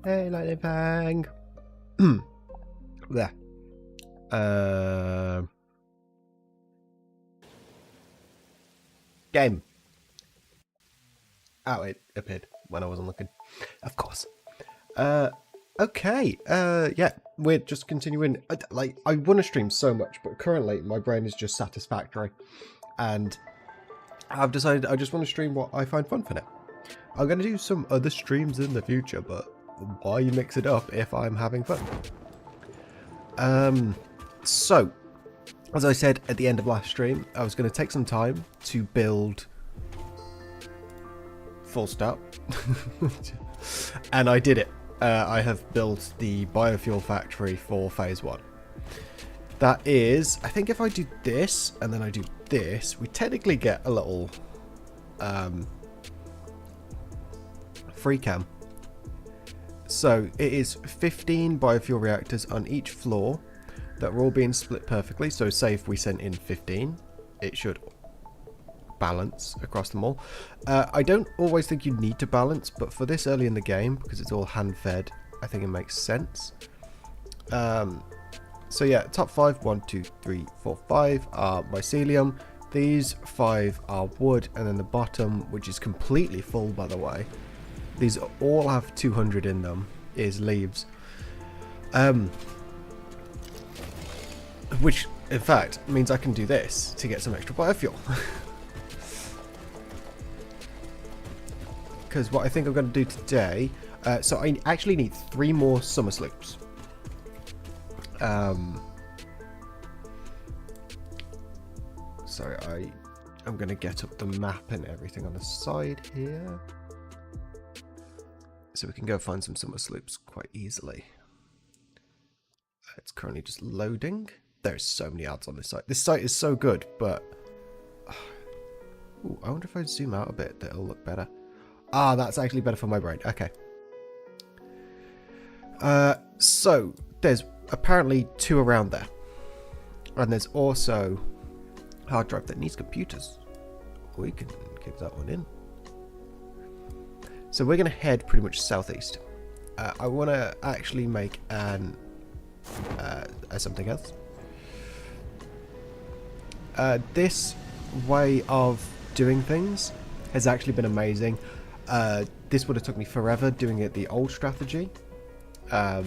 Hey, lightning bang. There. Game. Oh, it appeared when I wasn't looking. Of course. Okay. Yeah, we're just continuing. I want to stream so much, but currently my brain is just Satisfactory, and I've decided I just want to stream what I find fun for now. I'm going to do some other streams in the future, but why mix it up if I'm having fun? So, as I said at the end of last stream, I was going to take some time to build full stop. And I did it. I have built the biofuel factory for phase 1. That is, I think if I do this and then I do this, we technically get a little free cam. So it is 15 biofuel reactors on each floor that are all being split perfectly. So say if we sent in 15, it should balance across them all. I don't always think you need to balance, but for this early in the game, because it's all hand fed, I think it makes sense. So yeah, top 5, 1, 2, 3, 4, 5 are mycelium. These 5 are wood, and then the bottom, which is completely full by the way, these all have 200 in them, is leaves. Which in fact means I can do this to get some extra biofuel. Because what I think I'm going to do today, so I actually need 3 more summer sloops. Sorry, I'm going to get up the map and everything on the side here, so we can go find some summer sloops quite easily. It's currently just loading. There's so many ads on this site. This site is so good, but ooh, I wonder if I zoom out a bit, that'll look better. Ah, that's actually better for my brain. Okay. So there's apparently 2 around there, and there's also a hard drive that needs computers. We can keep that one in. So we're going to head pretty much southeast. I want to actually make an something else. This way of doing things has actually been amazing. This would have took me forever doing it the old strategy. Oh,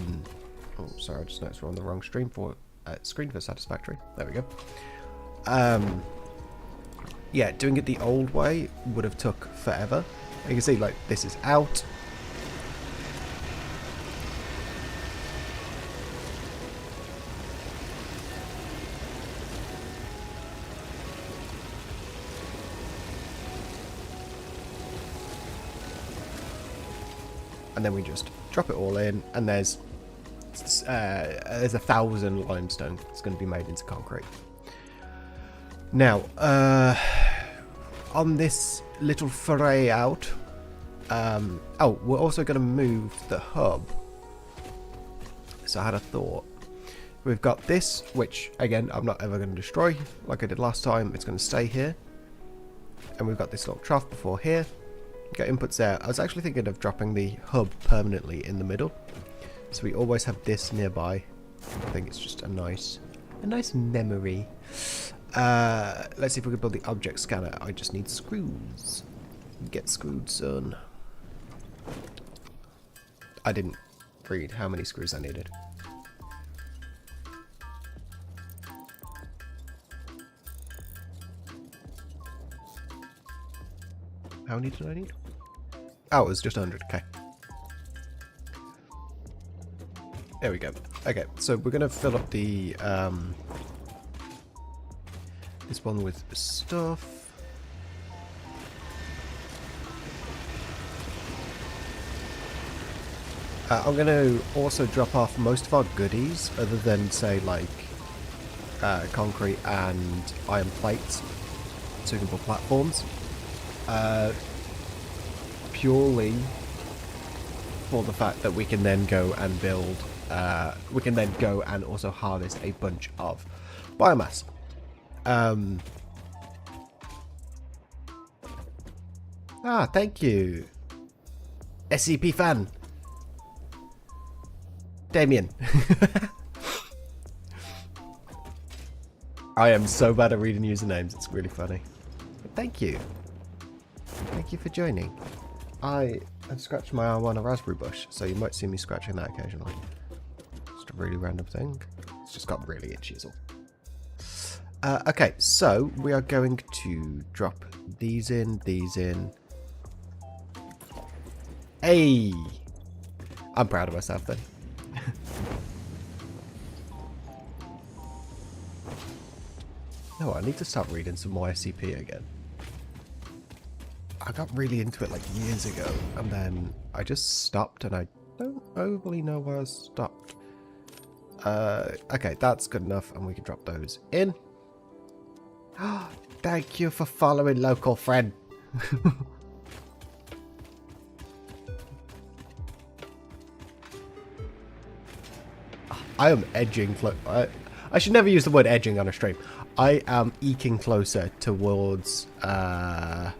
sorry, I just noticed we're on the wrong screen for Satisfactory. There we go. Yeah, doing it the old way would have took forever. You can see, like, this is out. And then we just drop it all in, and there's 1,000 limestone that's going to be made into concrete. Now, on this little foray out, oh, we're also going to move the hub. So I had a thought. We've got this, which again I'm not ever going to destroy like I did last time. It's going to stay here, and we've got this little trough before here. Got inputs there. I was actually thinking of dropping the hub permanently in the middle, so we always have this nearby. I think it's just a nice memory. Let's see if we can build the object scanner. I just need screws. Get screwed, son. I didn't read how many screws I needed. How many did I need? Oh, it was just 100. Okay. There we go. Okay, so we're gonna fill up the this one with stuff. I'm gonna also drop off most of our goodies, other than say like concrete and iron plates, suitable platforms. Purely for the fact that we can then go and build, we can then go and also harvest a bunch of biomass. Thank you, SCP fan. Damien. I am so bad at reading usernames, it's really funny. But thank you. Thank you for joining. I have scratched my arm on a raspberry bush, so you might see me scratching that occasionally. Just a really random thing. It's just got really itchy as well. Okay, so we are going to drop these in, Hey! I'm proud of myself then. No, I need to start reading some more SCP again. I got really into it like years ago, and then I just stopped, and I don't overly know where I stopped. Okay, that's good enough, and we can drop those in. Thank you for following, local friend. I am edging. I should never use the word edging on a stream. I am eking closer towards 400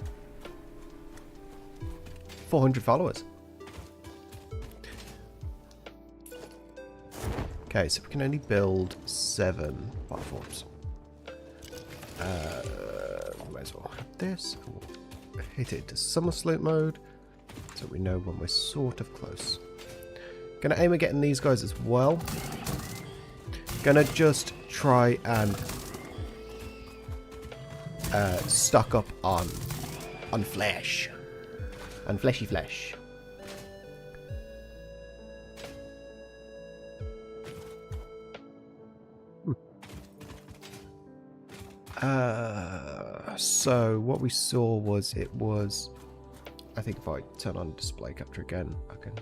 followers. Okay, so we can only build 7 platforms. Might as well have this. We'll hit it to summer slope mode, so we know when we're sort of close. Gonna aim at getting these guys as well. Gonna just try and stock up on flesh and fleshy flesh. So what we saw was I think if I turn on display capture again, I can.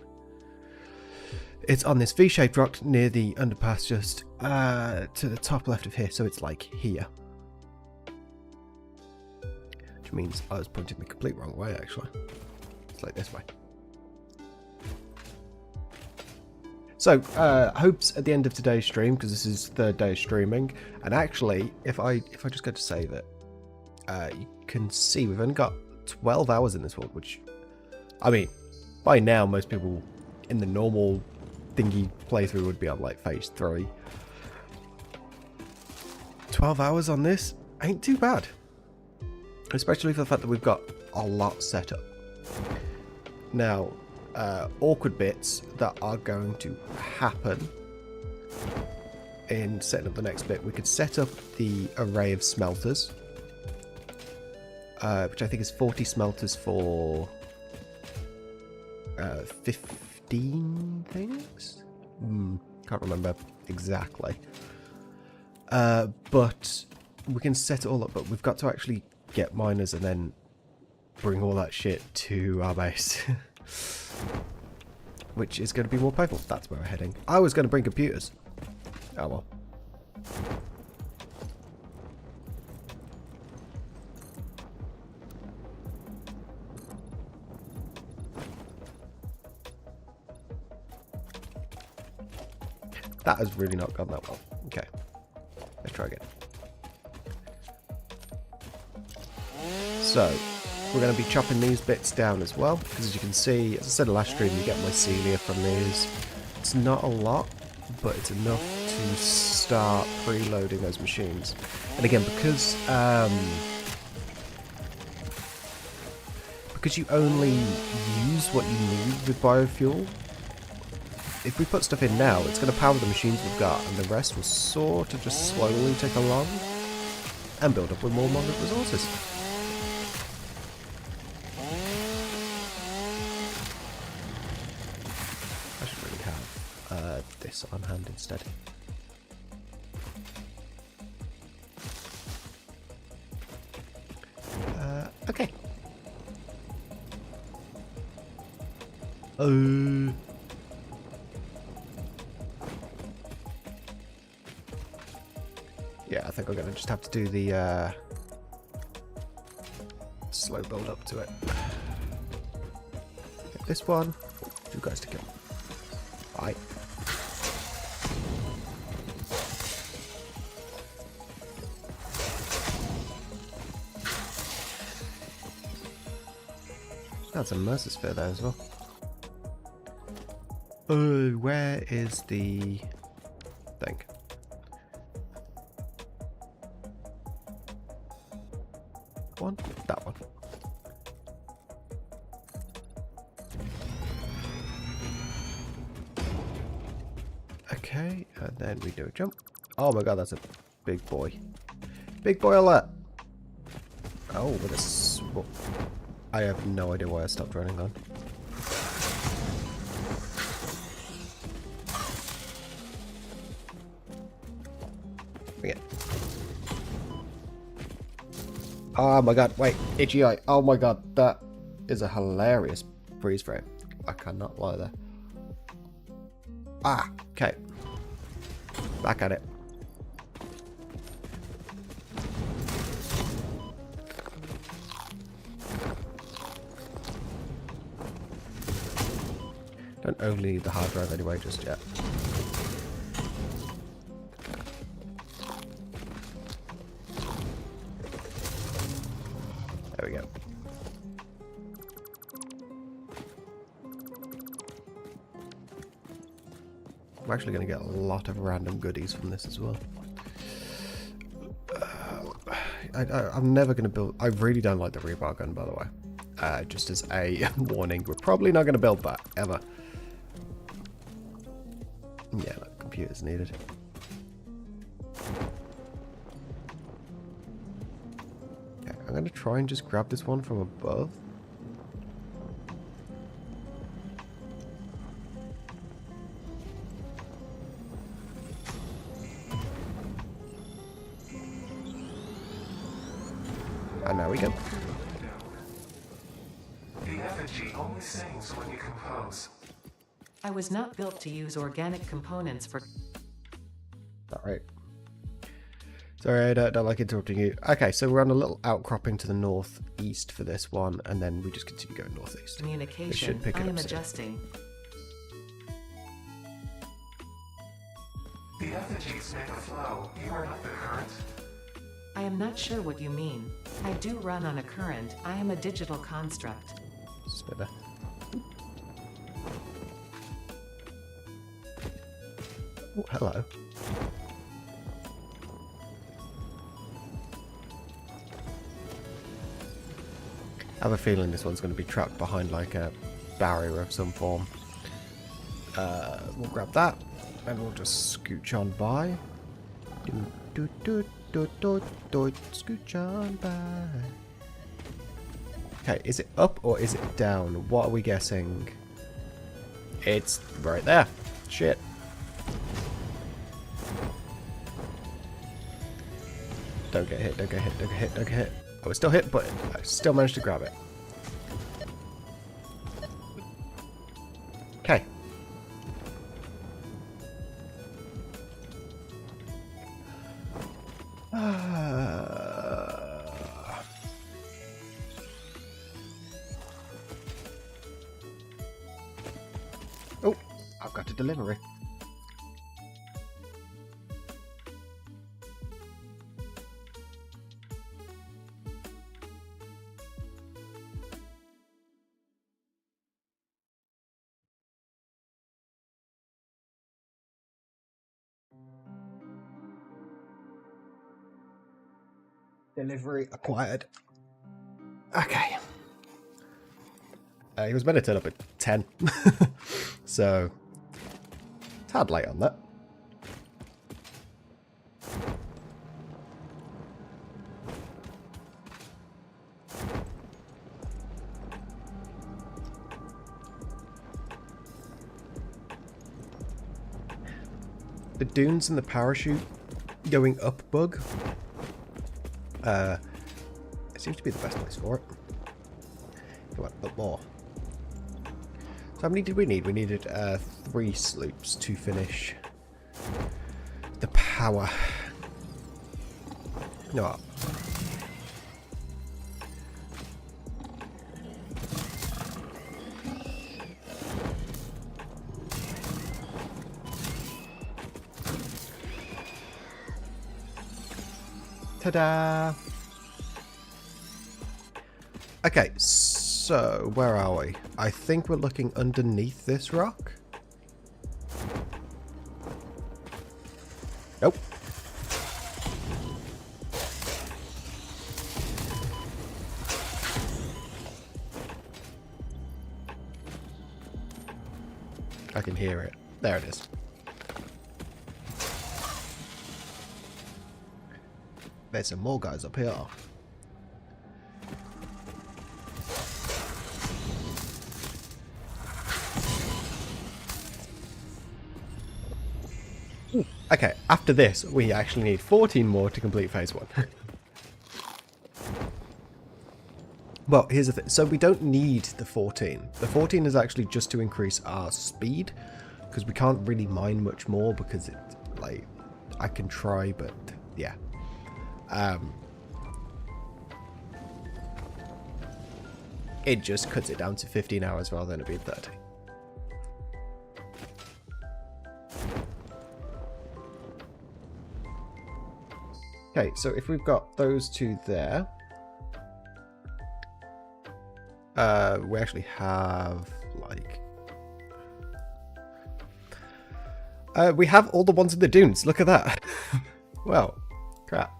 It's on this V-shaped rock near the underpass, just to the top left of here. So it's like here. Which means I was pointing the complete wrong way, actually. It's like this way. So, hopes at the end of today's stream, because this is third day of streaming. And actually, if I just go to save it, you can see we've only got 12 hours in this world, which, I mean, by now most people in the normal thingy playthrough would be on like phase 3. 12 hours on this ain't too bad, especially for the fact that we've got a lot set up. Now, awkward bits that are going to happen in setting up the next bit. We could set up the array of smelters, which I think is 40 smelters for 15 things? Can't remember exactly. But we can set it all up, but we've got to actually get miners and then bring all that shit to our base. Which is going to be more painful. That's where we're heading. I was going to bring computers. Oh well. That has really not gone that well. Okay. Let's try again. So, we're going to be chopping these bits down as well, because as you can see, as I said last stream, you get mycelia from these. It's not a lot, but it's enough to start preloading those machines. And again, because you only use what you need with biofuel, if we put stuff in now, it's going to power the machines we've got, and the rest will sort of just slowly tick along and build up with more moderate resources. I should really have this on hand instead. Okay. Yeah, I think I'm going to just have to do the slow build up to it. Get this one. You guys to kill. Bye. That's a Mercer sphere there as well. Where is the thing? One? That one. Okay, and then we do a jump. Oh my god, that's a big boy. Big boy alert! Oh, with a I have no idea why I stopped running on. Bring it. Oh my god, wait, itchy eye. Oh my god, that is a hilarious freeze frame. I cannot lie there. Ah, okay. Back at it. Don't only need the hard drive anyway just yet. There we go. I'm actually going to get a lot of random goodies from this as well. I'm never going to build... I really don't like the rebar gun, by the way. Just as a warning, we're probably not going to build that, ever. Yeah, no, computers needed. Okay, I'm going to try and just grab this one from above. And there we go. The effigy only sings when you compose. I was not built to use organic components for... Alright. Sorry, I don't like interrupting you. Okay, so we're on a little outcropping to the northeast for this one, and then we just continue going northeast. Communication. It should pick it I am up soon. adjusting. The effigies make a flow. You are not the current. I am not sure what you mean. I do run on a current. I am a digital construct. Spither. Oh, hello. I have a feeling this one's going to be trapped behind like a barrier of some form. We'll grab that and we'll just scooch on by. Scooch on by. Okay, is it up or is it down? What are we guessing? It's right there. Shit. Don't get hit, don't get hit, don't get hit, don't get hit. I was still hit, but I still managed to grab it. Okay. Oh, I've got a delivery. Delivery acquired. Okay. He was meant to turn up at 10. So, tad late on that. The dunes and the parachute going up bug. It seems to be the best place for it. Come on, up more. So how many did we need? We needed 3 sloops to finish the power. You know what? Ta-da! Okay, so where are we? I think we're looking underneath this rock. I can hear it. There it is. There's some more guys up here. Ooh, okay, after this, we actually need 14 more to complete phase 1. Well, here's the thing. So we don't need the 14. The 14 is actually just to increase our speed, because we can't really mine much more because it, like, I can try, but yeah. It just cuts it down to 15 hours rather than it being 30. Okay, so if we've got those two there, we actually have, like... we have all the ones in the dunes. Look at that. Well, crap.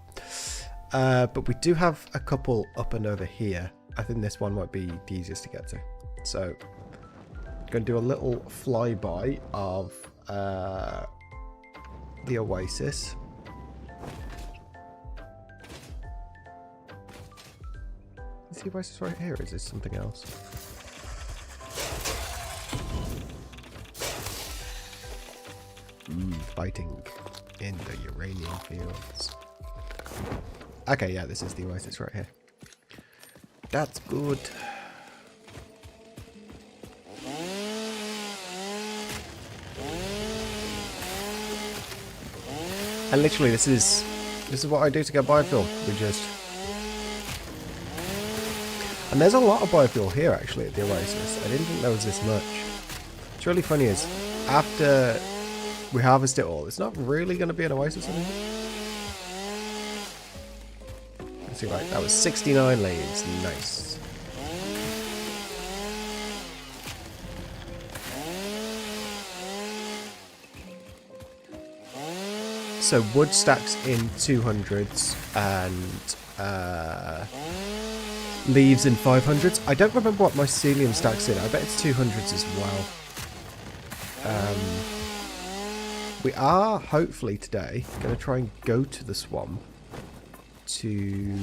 But we do have a couple up and over here. I think this one might be the easiest to get to. So, I'm going to do a little flyby of the oasis. Is the oasis right here? Or is this something else? Fighting in the uranium fields. Okay, yeah, this is the oasis right here. That's good. And literally, this is what I do to get biofuel. We just... And there's a lot of biofuel here, actually, at the oasis. I didn't think there was this much. What's really funny is, after we harvest it all, it's not really going to be an oasis anymore. Let's see, right, that was 69 leaves. Nice. So wood stacks in 200s and leaves in 500s. I don't remember what mycelium stacks in. I bet it's 200s as well. We are hopefully today going to try and go to the swamp to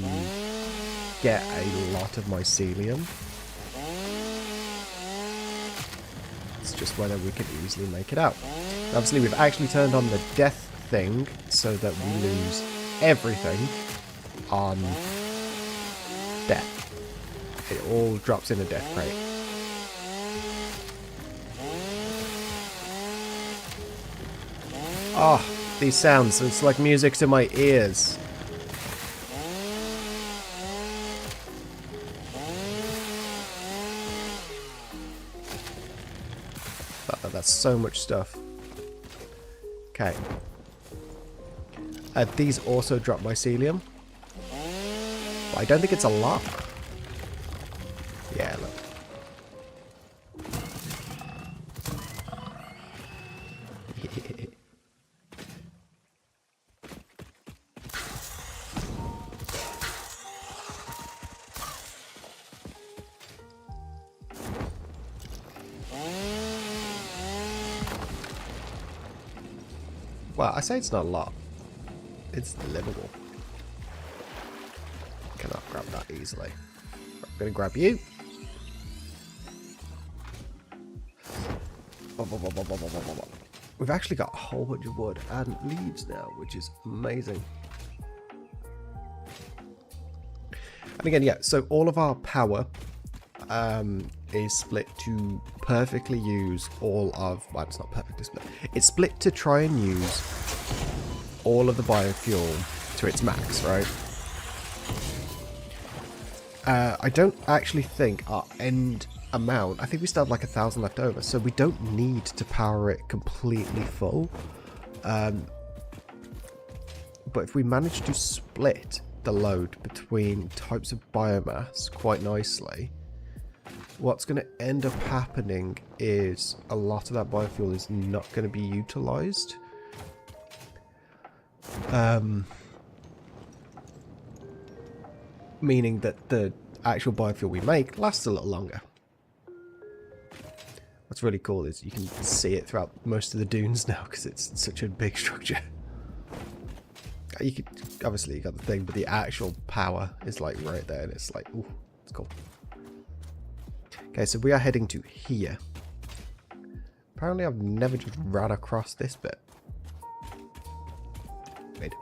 get a lot of mycelium. It's just whether we can easily make it out. Obviously, we've actually turned on the death thing so that we lose everything on death. It all drops in a death crate. Oh, these sounds. It's like music to my ears. That's so much stuff. Okay. These also drop mycelium. But I don't think it's a lot. Yeah, look. Well, I say it's not a lot. It's livable. Cannot grab that easily. I'm gonna grab you. We've actually got a whole bunch of wood and leaves now, which is amazing. And again, yeah, so all of our power is split to perfectly use all of... Well, it's not perfectly split. It's split to try and use all of the biofuel to its max, right? I don't actually think our end amount... I think we still have like 1,000 left over, so we don't need to power it completely full. But if we manage to split the load between types of biomass quite nicely, what's going to end up happening is a lot of that biofuel is not going to be utilized. Meaning that the actual biofuel we make lasts a little longer. What's really cool is you can see it throughout most of the dunes now because it's such a big structure. You could, obviously you got the thing, but the actual power is like right there, and it's like, ooh, it's cool. Okay, so we are heading to here. Apparently I've never just ran across this bit. Wait.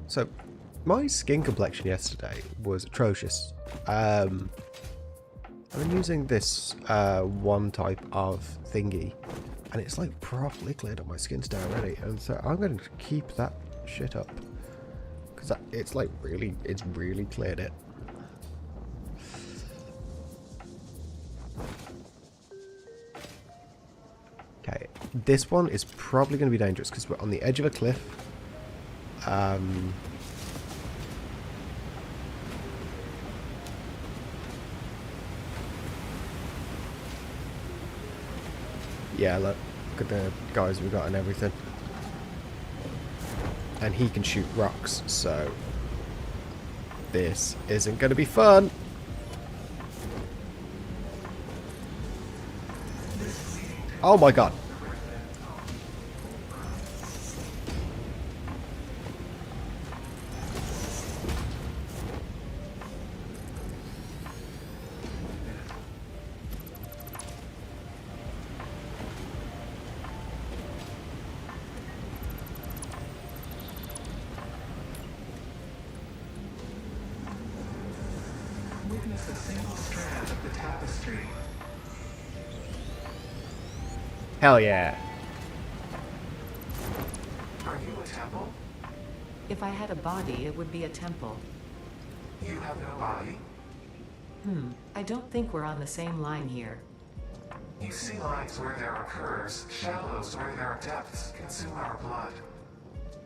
So, my skin complexion yesterday was atrocious. I'm using this one type of thingy, and it's like properly cleared up my skin today already, and so I'm going to keep that shit up because it's like it's really cleared it. Okay, this one is probably going to be dangerous because we're on the edge of a cliff. Yeah, look at the guys we got and everything. And he can shoot rocks, so this isn't going to be fun. Oh my god. Witness a single strand of the tapestry. Hell yeah. Are you a temple? If I had a body, it would be a temple. You have no body? I don't think we're on the same line here. You see lines where there are curves, shallows where there are depths, consume our blood.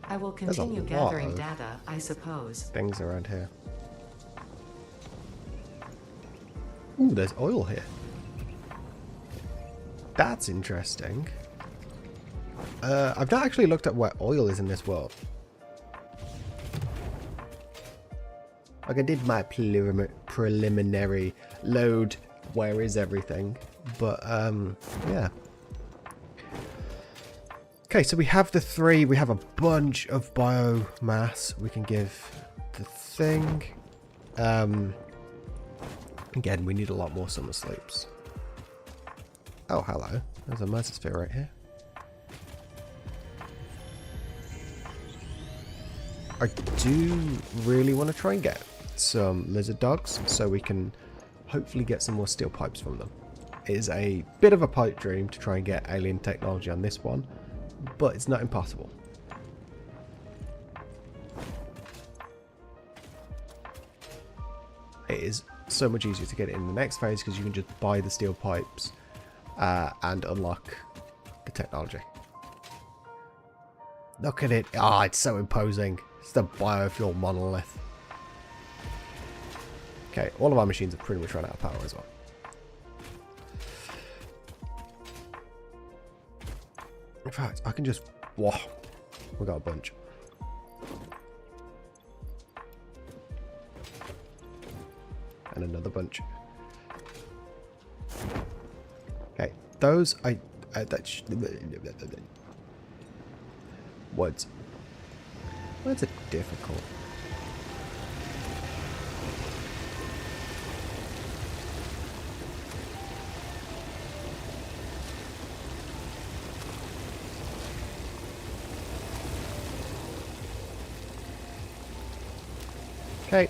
I will There's a continue lot gathering of data, I suppose. things around here. Ooh, there's oil here. That's interesting. I've not actually looked at where oil is in this world. Like I did my preliminary load, where is everything, but yeah. Okay, so we have the 3, we have a bunch of biomass we can give the thing. Again, we need a lot more summer sleeps. Oh, hello. There's a mesosphere right here. I do really want to try and get some lizard dogs so we can hopefully get some more steel pipes from them. It is a bit of a pipe dream to try and get alien technology on this one, but it's not impossible. It is so much easier to get it in the next phase because you can just buy the steel pipes and unlock the technology. Look at it. Ah, it's so imposing. It's the biofuel monolith. Okay, all of our machines have pretty much run out of power as well. In fact, I can just... Whoa. We got a bunch. And another bunch. Okay, those words. Words are difficult. Okay,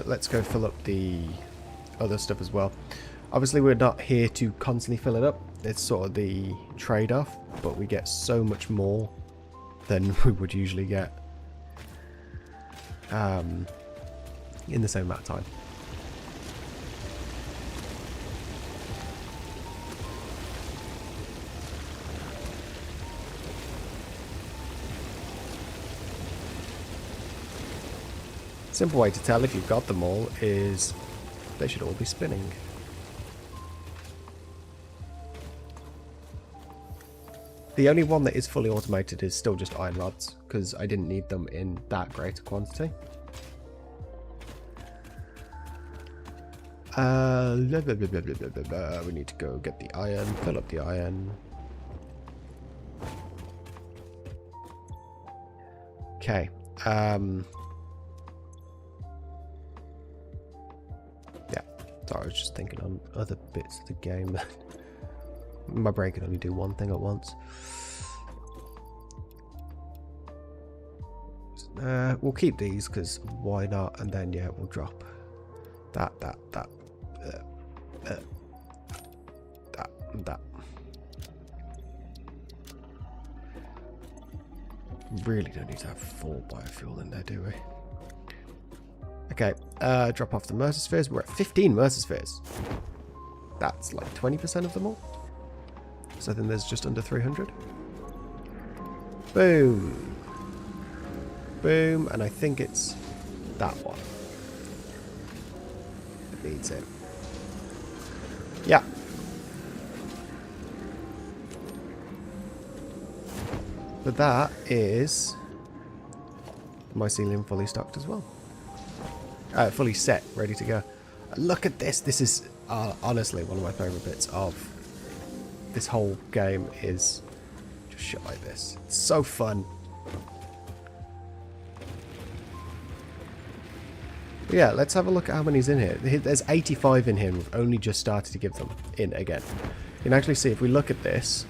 let's go fill up the other stuff as well. Obviously we're not here to constantly fill it up, it's sort of the trade-off, but we get so much more than we would usually get in the same amount of time. Simple way to tell if you've got them all is they should all be spinning. The only one that is fully automated is still just iron rods, because I didn't need them in that great a quantity. Blah, blah, blah, blah, blah, blah, blah. We need to go get the iron, fill up the iron. Okay. Yeah. Sorry, I was just thinking on other bits of the game. My brain can only do one thing at once. We'll keep these because why not? And then yeah, we'll drop that, that. Really don't need to have 4 biofuel in there, do we? Okay, drop off the Mercerspheres. We're at 15 Mercerspheres. That's like 20% of them all. So then there's just under 300. Boom. Boom. And I think it's that one that needs it. Yeah. But that is mycelium fully stocked as well. Fully set, ready to go. Look at this. This is honestly one of my favourite bits of this whole game is just shit like this. It's so fun. But yeah, let's have a look at how many's in here. There's 85 in here and we've only just started to give them in again. You can actually see if we look at this.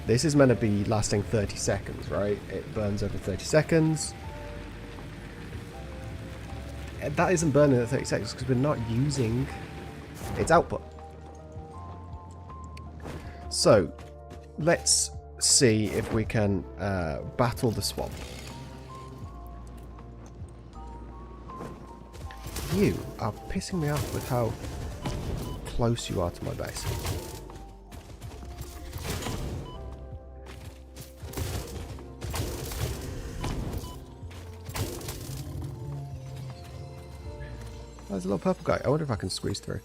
This is meant to be lasting 30 seconds, right? It burns over 30 seconds. That isn't burning at 30 seconds because we're not using its output. So, let's see if we can battle the swamp. You are pissing me off with how close you are to my base. There's a little purple guy. I wonder if I can squeeze through.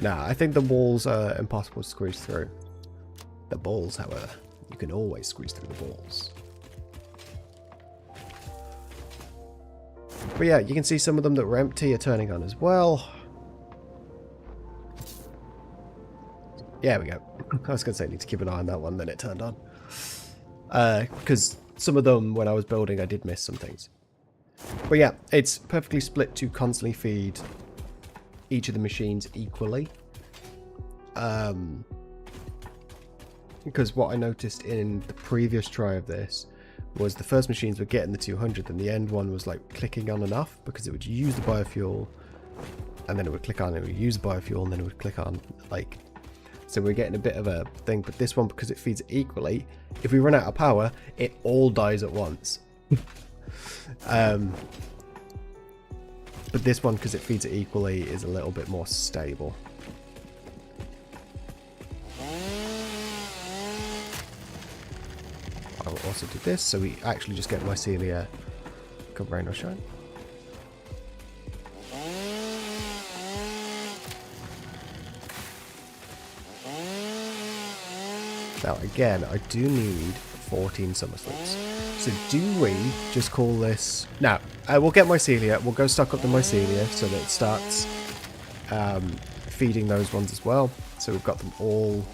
Nah, I think the walls are impossible to squeeze through. The balls, however, you can always squeeze through the balls. But yeah, you can see some of them that were empty are turning on as well. Yeah, we go. I was going to say I need to keep an eye on that one, then it turned on. Because some of them, when I was building, I did miss some things. But yeah, it's perfectly split to constantly feed each of the machines equally. Because what I noticed in the previous try of this was the first machines were getting the 200 and the end one was like clicking on and off because it would use the biofuel and then it would click on, it would use the biofuel and then it would click on, like, so we're getting a bit of a thing. But this one, because it feeds it equally, if we run out of power, it all dies at once. But this one, because it feeds it equally, is a little bit more stable. I will also do this, so we actually just get mycelia, come rain or shine. Now again, I do need 14 summer sloops. So do we just call this... Now, we'll get mycelia, we'll go stock up the mycelia so that it starts feeding those ones as well. So we've got them all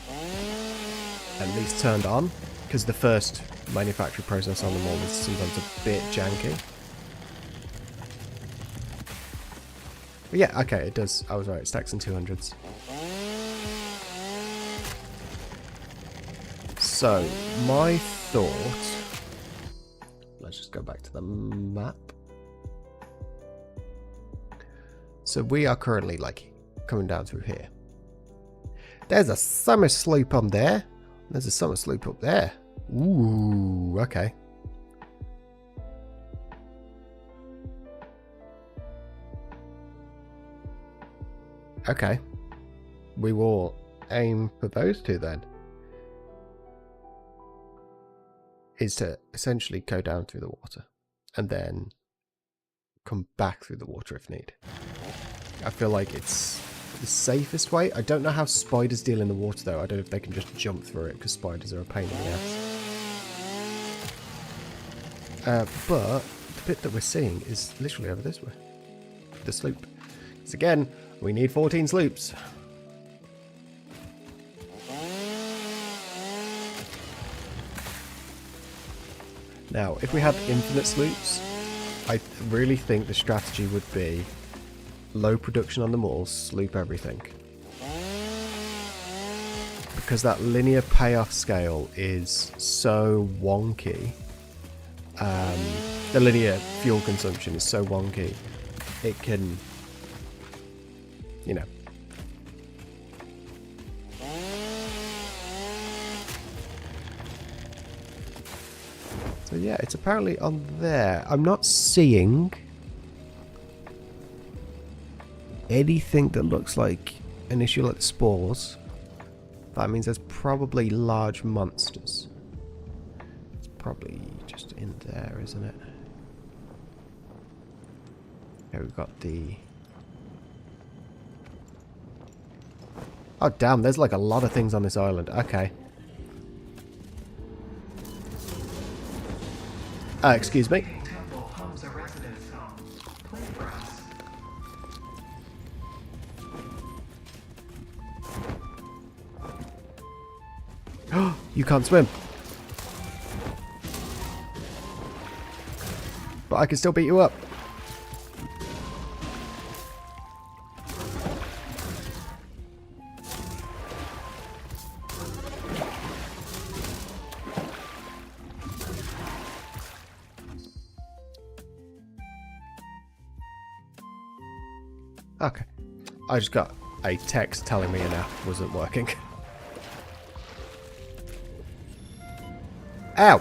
at least turned on, because the first manufacturing process on them all is sometimes a bit janky. But yeah, okay, it does. I was right, it stacks in 200s. So, my thought... Let's just go back to the map. So we are currently, like, coming down through here. There's a summer sloop on there. There's a summer sloop up there. Ooh, okay. Okay. We will aim for those two then. Is to essentially go down through the water and then come back through the water if need. I feel like it's the safest way. I don't know how spiders deal in the water, though. I don't know if they can just jump through it, because spiders are a pain in the ass. But the bit that we're seeing is literally over this way. The sloop. Because again, we need 14 sloops. Now, if we had infinite sloops, I really think the strategy would be low production on them all, sloop everything. Because that linear payoff scale is so wonky. The linear fuel consumption is so wonky. It can, you know. So yeah, it's apparently on there. I'm not seeing anything that looks like an issue like the spores. That means there's probably large monsters. It's probably just in there, isn't it? Okay, we've got the... Oh damn, there's like a lot of things on this island. Okay. Excuse me. Temple hums a resident song. Play for us. You can't swim. But I can still beat you up. Okay. I just got a text telling me an app wasn't working. Ow!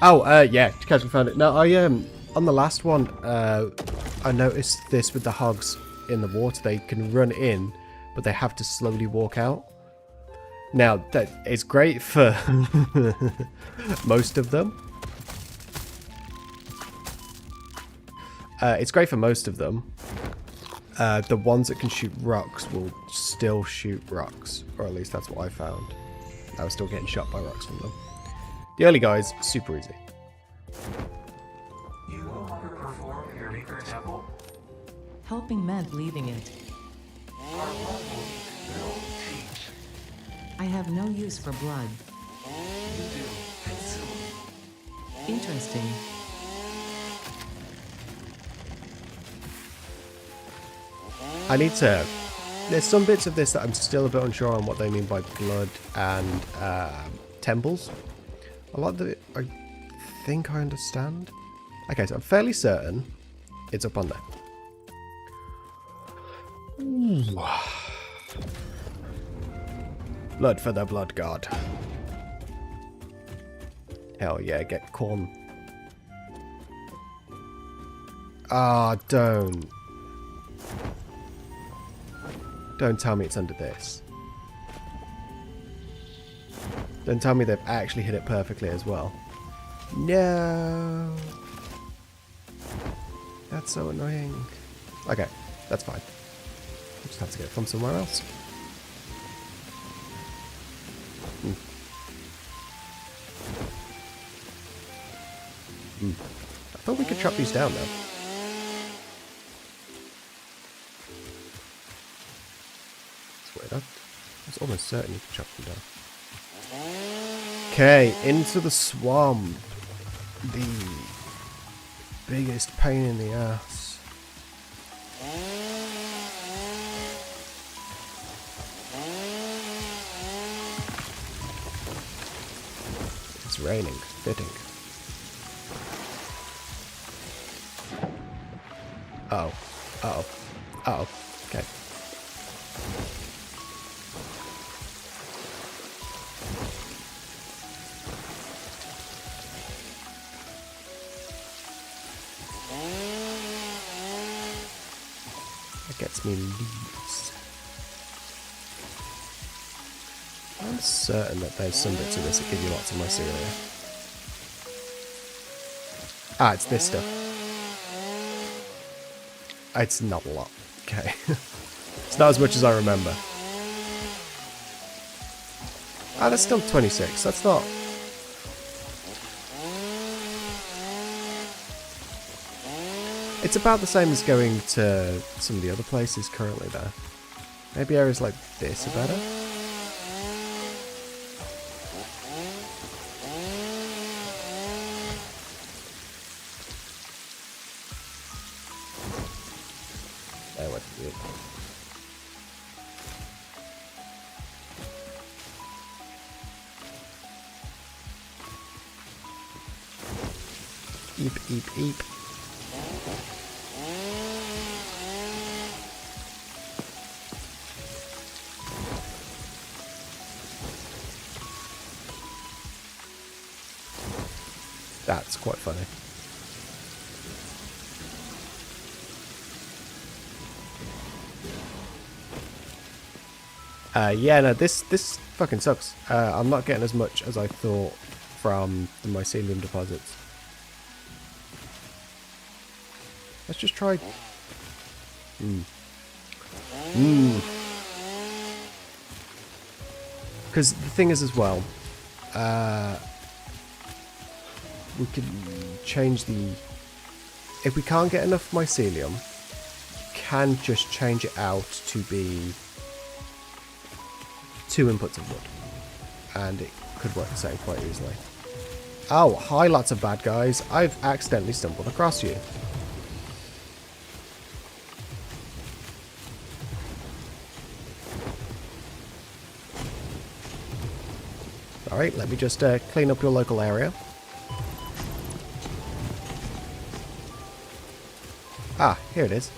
Oh, yeah, casually found it. No, I, on the last one, I noticed this with the hogs in the water. They can run in, but they have to slowly walk out. Now, that is great for most of them. It's great for most of them. The ones that can shoot rocks will still shoot rocks, or at least that's what I found. I was still getting shot by rocks from them. The early guys, super easy. You no longer perform in your Maker Temple? Helping meant leaving it. Our one will build, teach. I have no use for blood. You do. Consume. Interesting. I need to... There's some bits of this that I'm still a bit unsure on what they mean by blood and temples. A lot of it, I think I understand. Okay, so I'm fairly certain it's up on there. Ooh. Blood for the blood god. Hell yeah, get corn. Ah, don't. Don't tell me it's under this. Don't tell me they've actually hit it perfectly as well. No. That's so annoying. Okay, that's fine. I just have to get it from somewhere else. I thought we could chop these down though. I was almost certain you could chop them down. Okay, into the swamp. The biggest pain in the ass. It's raining. Fitting. Uh-oh. Uh-oh. Uh-oh. Okay. Gets me leaves. I'm certain that there's some bits of this that give you lots of mycelia. Ah, it's this stuff. It's not a lot. Okay. It's not as much as I remember. Ah, that's still 26. That's not... It's about the same as going to some of the other places currently there. Maybe areas like this are better? There went it. Eep, eep, eep. That's quite funny. Yeah, no, this fucking sucks. I'm not getting as much as I thought from the mycelium deposits. Let's just try... Because the thing is as well, we can change the... If we can't get enough mycelium, can just change it out to be 2 inputs of wood. And it could work the same quite easily. Oh, hi lots of bad guys. I've accidentally stumbled across you. Alright, let me just clean up your local area. Ah, here it is.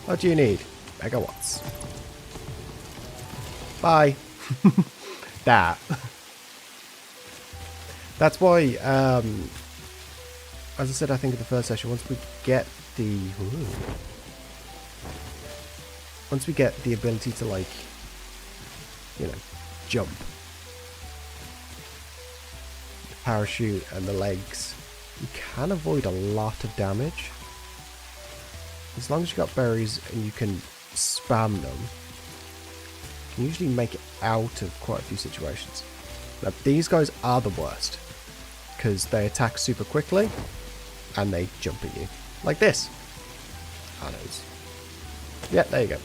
What do you need? Megawatts. Bye. That. That's why, as I said, I think in the first session, once we get the... Once we get the ability to, like, you know, jump. The parachute and the legs, you can avoid a lot of damage. As long as you've got berries and you can spam them, you can usually make it out of quite a few situations. Now, these guys are the worst, because they attack super quickly, and they jump at you. Like this. Oh, no. Yeah, there you go.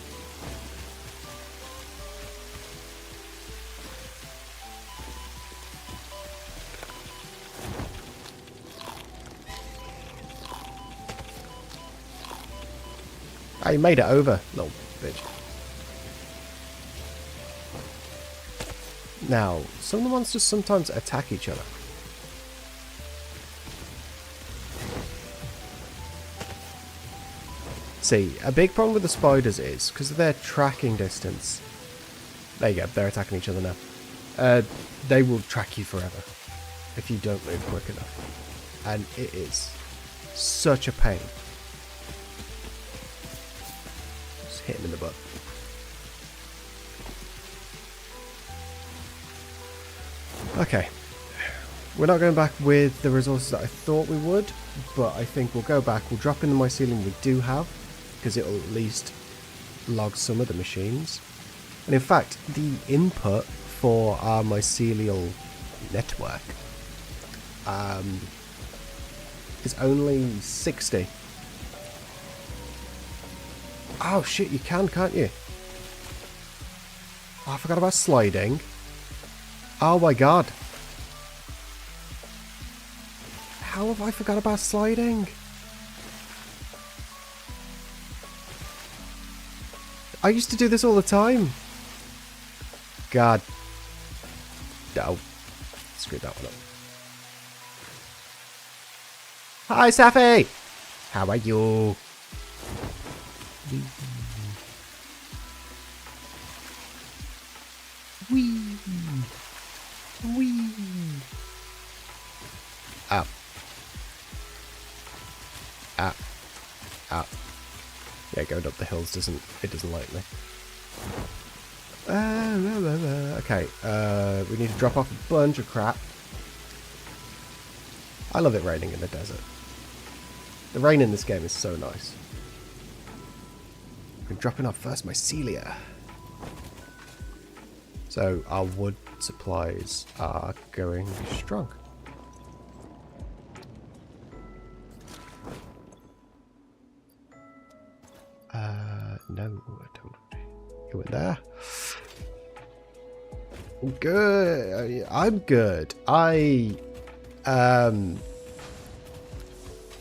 I made it over, little bitch. Now, some of the monsters sometimes attack each other. See, a big problem with the spiders is, because of their tracking distance... There you go, they're attacking each other now. They will track you forever, if you don't move quick enough. And it is such a pain. Just hit him in the butt. Okay, we're not going back with the resources that I thought we would, but I think we'll go back, we'll drop in the mycelium we do have, because it'll at least log some of the machines. And in fact, the input for our mycelial network is only 60. Oh shit, you can, can't you? Oh, I forgot about sliding. Oh my god. How have I forgot about sliding? I used to do this all the time. God. Oh. Screwed that one up. Hi, Safi! How are you? Wee. Wee. Up. Up. Up. Yeah, going up the hills doesn't like me. Okay, we need to drop off a bunch of crap. I love it raining in the desert. The rain in this game is so nice. We're dropping off first mycelia. So our wood supplies are going strong. No, I don't. You went there. Good. I'm good. I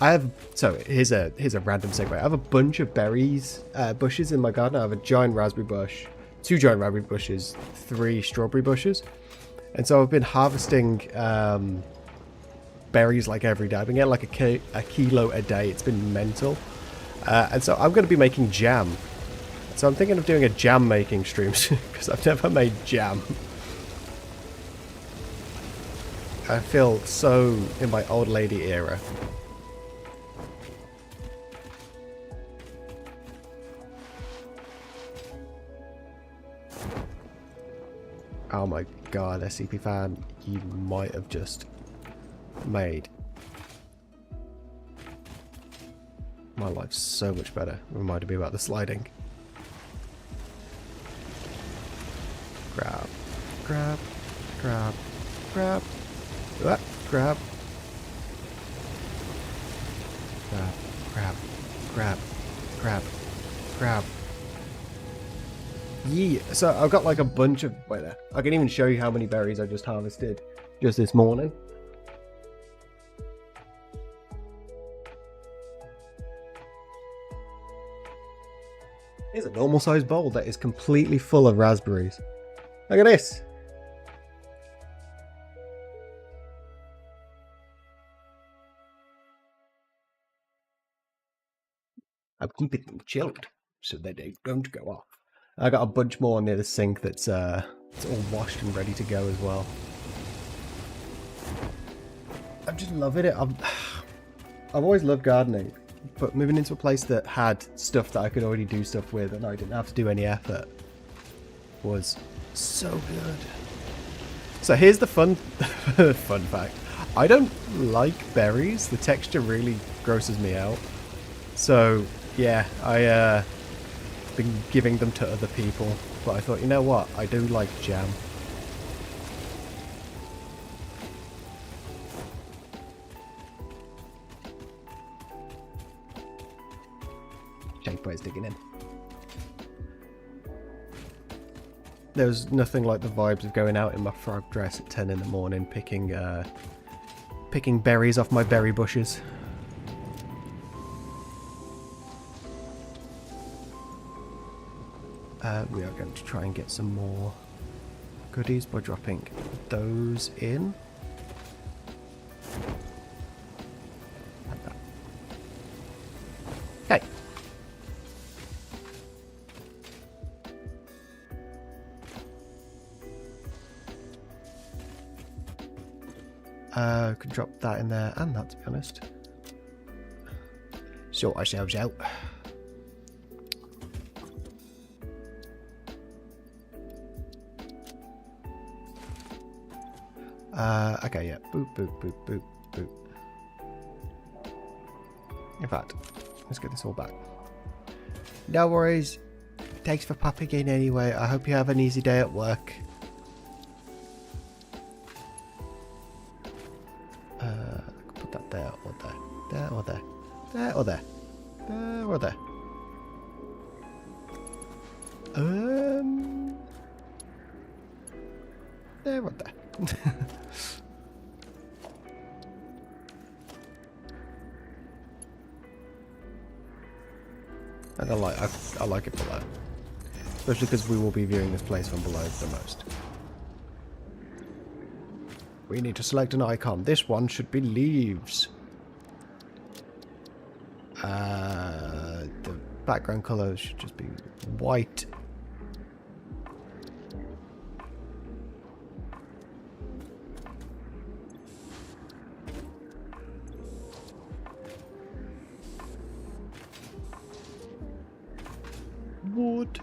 have, so here's a random segue. I have a bunch of berries bushes in my garden. I have a giant raspberry bush, 2 giant raspberry bushes, 3 strawberry bushes, and so I've been harvesting berries like every day. I've been getting like a kilo a day. It's been mental, and so I'm going to be making jam. So I'm thinking of doing a jam making stream because I've never made jam. I feel so in my old lady era. Oh my god, SCP fan, you might have just made my life so much better. Reminded me about the sliding. Grab, grab, grab, grab, grab, grab, grab, grab, grab, grab, grab. Yeah, so I've got like a bunch of, wait there, I can even show you how many berries I just harvested just this morning. Here's a normal sized bowl that is completely full of raspberries. Look at this. I'm keeping them chilled so that they don't go off. I got a bunch more near the sink that's it's all washed and ready to go as well. I'm just loving it. I've always loved gardening, but moving into a place that had stuff that I could already do stuff with and I didn't have to do any effort was so good. So here's the fun fact. I don't like berries. The texture really grosses me out. So yeah, I been giving them to other people, but I thought, you know what, I do like jam. Shake boy's digging in. There's nothing like the vibes of going out in my frog dress at 10 in the morning picking berries off my berry bushes. We are going to try and get some more goodies by dropping those in. Like that. Okay. Could drop that in there and that, to be honest. Sort ourselves out. Okay, yeah. Boop, boop, boop, boop, boop. In fact, let's get this all back. No worries. Thanks for popping in anyway. I hope you have an easy day at work. Put that there or there. There or there. There or there. There or there. There or there. And I like it below, especially because we will be viewing this place from below the most. We need to select an icon. This one should be leaves. The background color should just be white. Wood.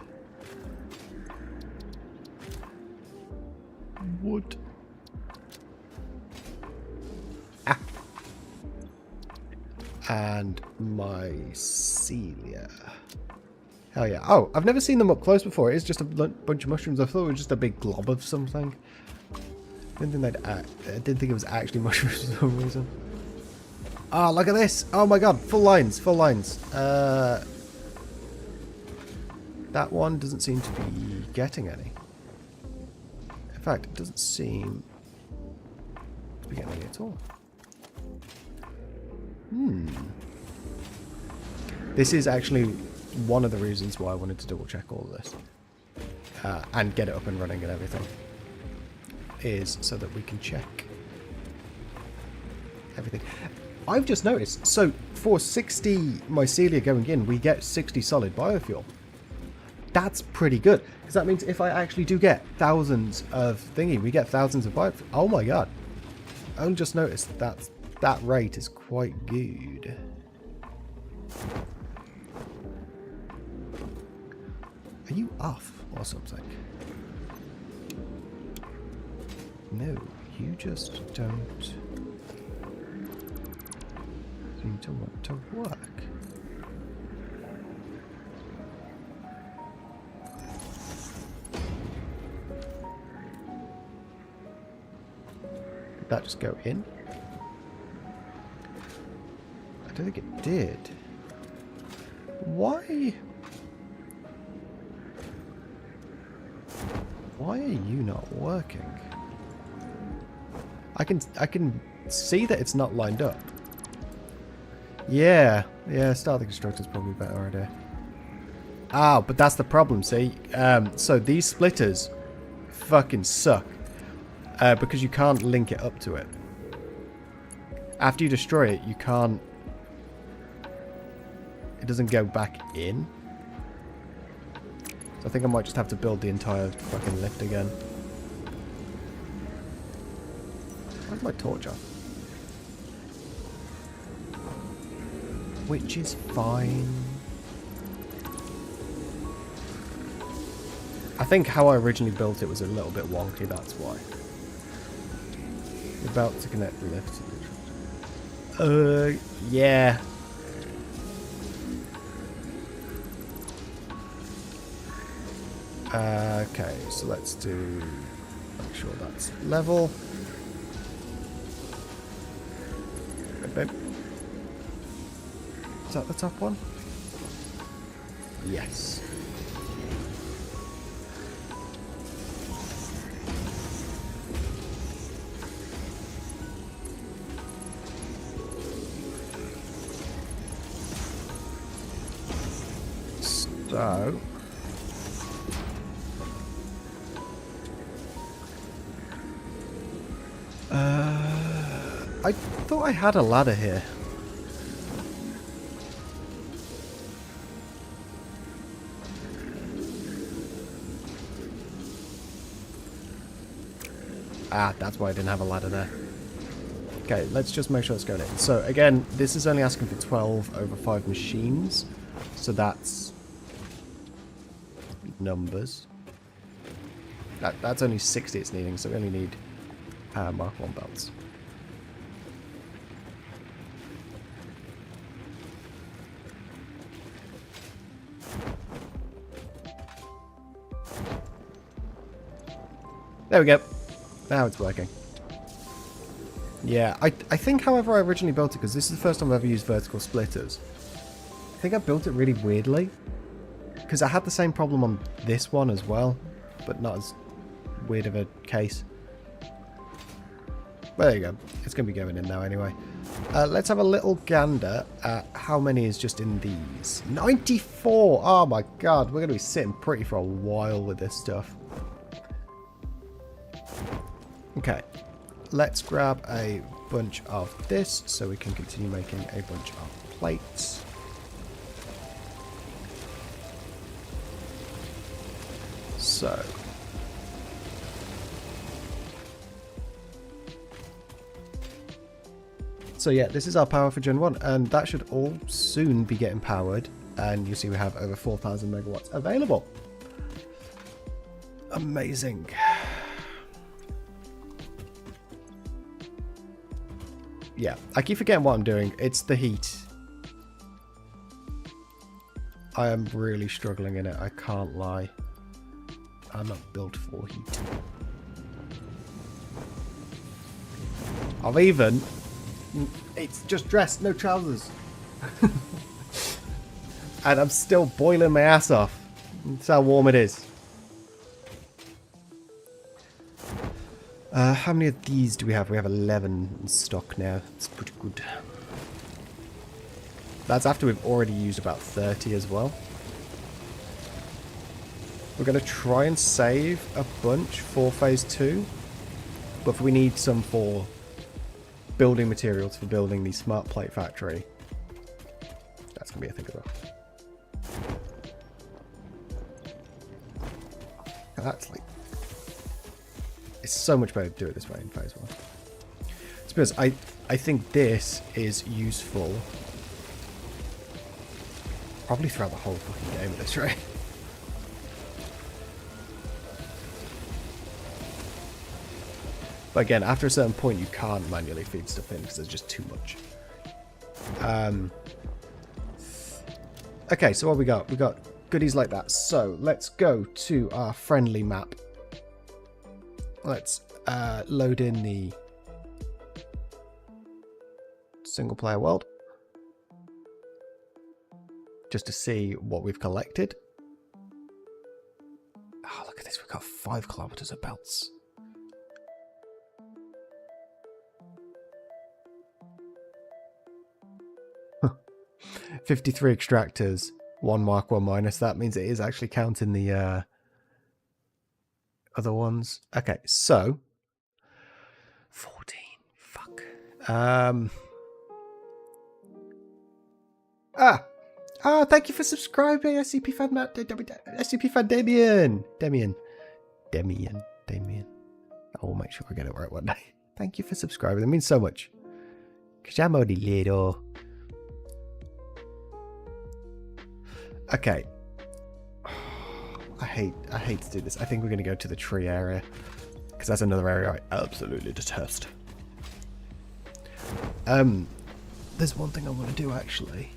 Wood. Ah. And mycelia. Hell yeah. Oh, I've never seen them up close before. It is just a bunch of mushrooms. I thought it was just a big glob of something. I didn't think it was actually mushrooms for some reason. Oh, look at this. Oh my god. Full lines. Full lines. That one doesn't seem to be getting any. In fact, it doesn't seem to be getting any at all. This is actually one of the reasons why I wanted to double check all of this. And get it up and running and everything. Is so that we can check everything. I've just noticed, so for 60 mycelia going in, we get 60 solid biofuel. That's pretty good, because that means if I actually do get thousands of thingy, we get thousands of biofuel. Oh my god. I only just noticed that rate is quite good. Are you off or something? No, you just don't seem to want to work. Did that just go in? I don't think it did. Why? Why are you not working? I can see that it's not lined up. Yeah, start the constructor's probably a better idea. Ah, but that's the problem, see? So these splitters fucking suck. Because you can't link it up to it. After you destroy it, you can't... It doesn't go back in. So I think I might just have to build the entire fucking lift again. Where's my torch off? Which is fine. I think how I originally built it was a little bit wonky, that's why. You're about to connect the lift to the... yeah. Okay, so let's do... Make sure that's level. Bim. Is that the top one? Yes. So... I thought I had a ladder here. Ah, that's why I didn't have a ladder there. Okay, let's just make sure it's going in. So again, this is only asking for 12 over 5 machines. So that's numbers. That's only 60 it's needing, so we only need Mark 1 belts. There we go. Now it's working. Yeah, I think, however, I originally built it, because this is the first time I've ever used vertical splitters. I think I built it really weirdly. Because I had the same problem on this one as well, but not as weird of a case. Well, there you go. It's going to be going in now anyway. Let's have a little gander at how many is just in these. 94! Oh my god, we're going to be sitting pretty for a while with this stuff. Okay, let's grab a bunch of this so we can continue making a bunch of plates. So yeah, this is our power for Gen 1, and that should all soon be getting powered, and you see we have over 4,000 megawatts available. Amazing. Yeah, I keep forgetting what I'm doing. It's the heat. I am really struggling in it. I can't lie. I'm not built for heat. I've even... It's just dress, no trousers. And I'm still boiling my ass off. That's how warm it is. How many of these do we have? We have 11 in stock now. It's pretty good. That's after we've already used about 30 as well. We're going to try and save a bunch for phase 2. But we need some for building materials for building the smart plate factory. That's going to be a thing as well. That's like... It's so much better to do it this way in phase 1. It's because I think this is useful probably throughout the whole fucking game at this rate. But again, after a certain point, you can't manually feed stuff in because there's just too much. Okay, so what we got? We got goodies like that. So let's go to our friendly map. Let's load in the single player world. Just to see what we've collected. Oh, look at this. We've got 5 kilometers of belts. Huh. 53 extractors. 1 mark, 1 minus. That means it is actually counting the other ones. Okay, so 14. Fuck. Thank you for subscribing, SCP Fan SCP Fan Damien. I will make sure I get it right one day. Thank you for subscribing. It means so much. Cause I'm only little. Okay. I hate to do this. I think we're going to go to the tree area. Because that's another area I absolutely detest. There's one thing I want to do actually.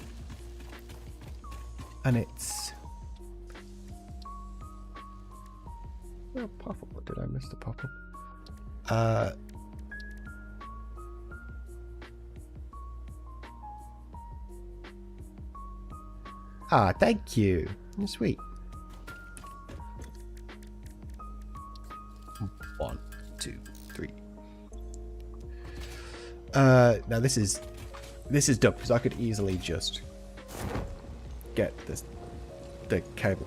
And it's... Oh, pop-up. Did I miss the pop-up? Thank you. You're sweet. 1, 2, 3. Now this is dumb because I could easily just get the cable.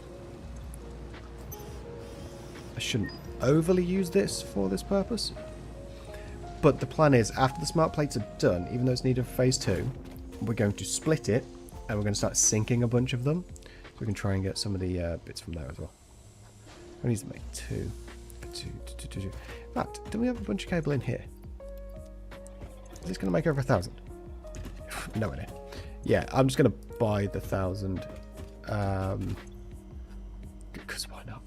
I shouldn't overly use this for this purpose. But the plan is, after the smart plates are done, even though it's needed for phase 2, we're going to split it and we're going to start sinking a bunch of them. So we can try and get some of the bits from there as well. I need to make 2. In fact, do we have a bunch of cable in here? Is this going to make over 1,000? No idea. Yeah, I'm just going to buy the 1,000. Because why not?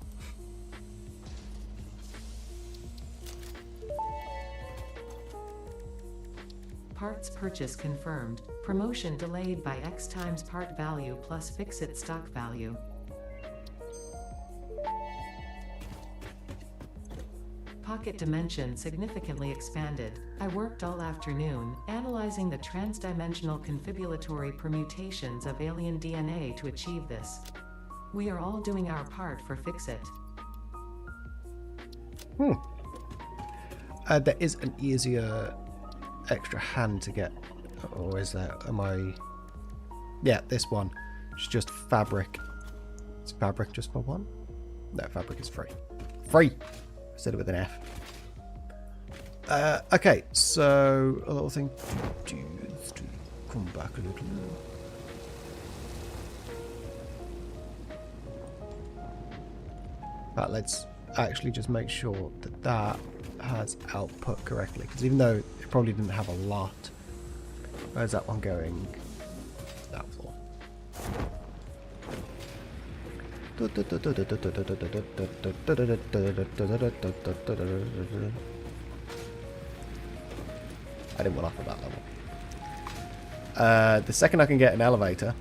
Parts purchase confirmed. Promotion delayed by X times part value plus fix-it stock value. Pocket dimension significantly expanded. I worked all afternoon, analyzing the transdimensional confibulatory permutations of alien DNA to achieve this. We are all doing our part for Fix-It. There is an easier extra hand to get. Or is there? Am I... Yeah, this one. It's just fabric. Is fabric just for 1? No, fabric is free. Free! I said it with an F. Okay, so a little thing to do is to come back a little. But let's actually just make sure that that has output correctly. Because even though it probably didn't have a lot, where's that one going? That floor. I didn't want off at that level. The second I can get an elevator,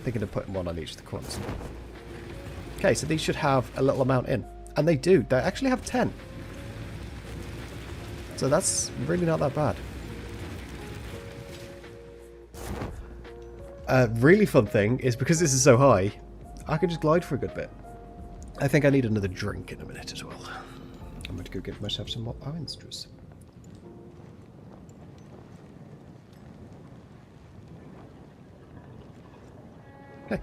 Thinking of putting one on each of the corners. Okay, so these should have a little amount in. And they do. They actually have 10. So that's really not that bad. Really fun thing is because this is so high, I can just glide for a good bit. I think I need another drink in a minute as well. I'm going to go give myself some more orange juice. Okay.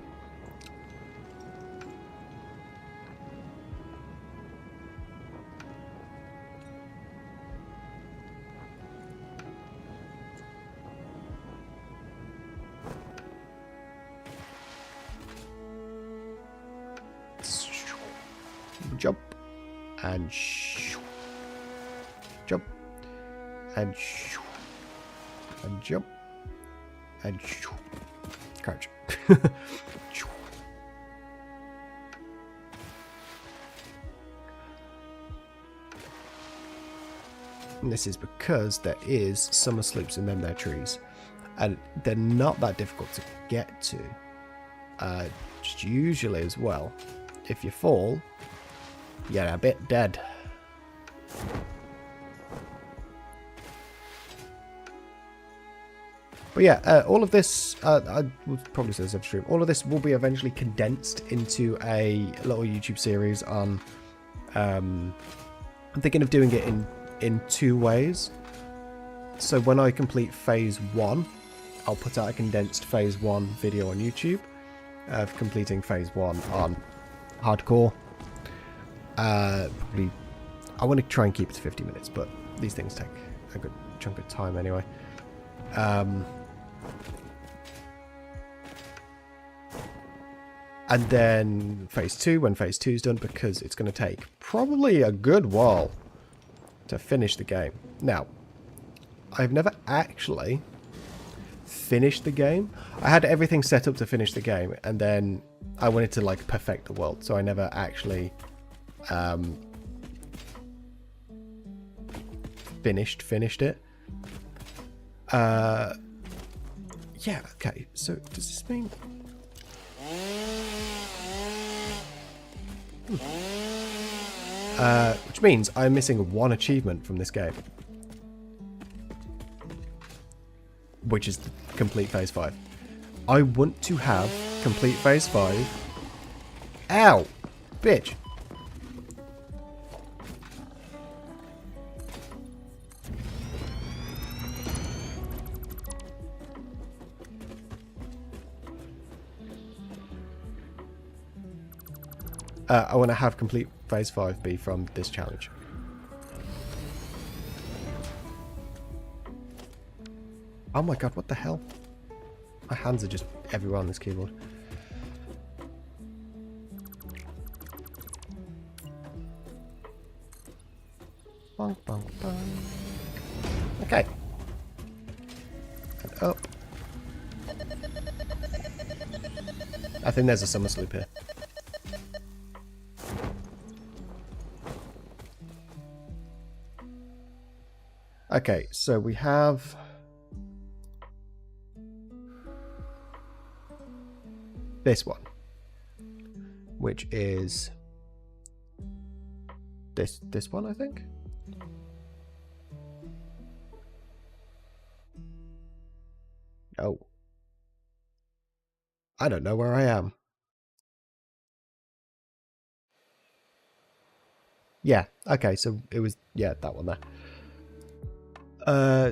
Jump and jump and jump and crouch. And this is because there is summer slopes and then there are trees, and they're not that difficult to get to. Just usually as well, if you fall, you're a bit dead. But yeah, all of this, I will probably say this every stream, all of this will be eventually condensed into a little YouTube series on, I'm thinking of doing it in 2 ways. So when I complete phase 1, I'll put out a condensed phase 1 video on YouTube of completing phase 1 on hardcore. Probably, I want to try and keep it to 50 minutes, but these things take a good chunk of time anyway. And then phase 2, when phase 2 is done, because it's going to take probably a good while to finish the game. Now, I've never actually finished the game. I had everything set up to finish the game, and then I wanted to like perfect the world, so I never actually finished it. Yeah, okay, so does this mean... which means I'm missing 1 achievement from this game, which is complete phase 5. I want to have complete phase 5. Ow! Bitch! I want to have complete phase 5 be from this challenge. Oh my god, what the hell? My hands are just everywhere on this keyboard. Bonk, bonk, bonk. Okay. And up. I think there's a summer sloop here. Okay, so we have this one, which is this one, I think. Oh, I don't know where I am. Yeah, okay, so it was, yeah, that one there.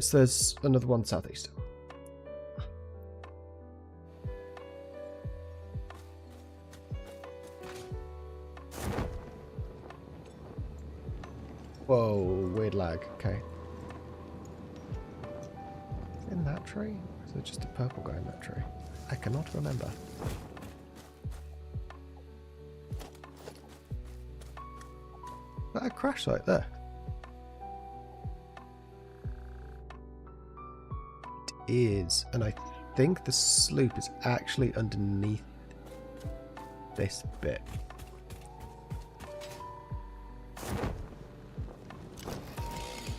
So there's another one southeast. Whoa, weird lag. Okay. In that tree? Or is there just a purple guy in that tree? I cannot remember. Is that a crash site there? It is, and I think the sloop is actually underneath this bit.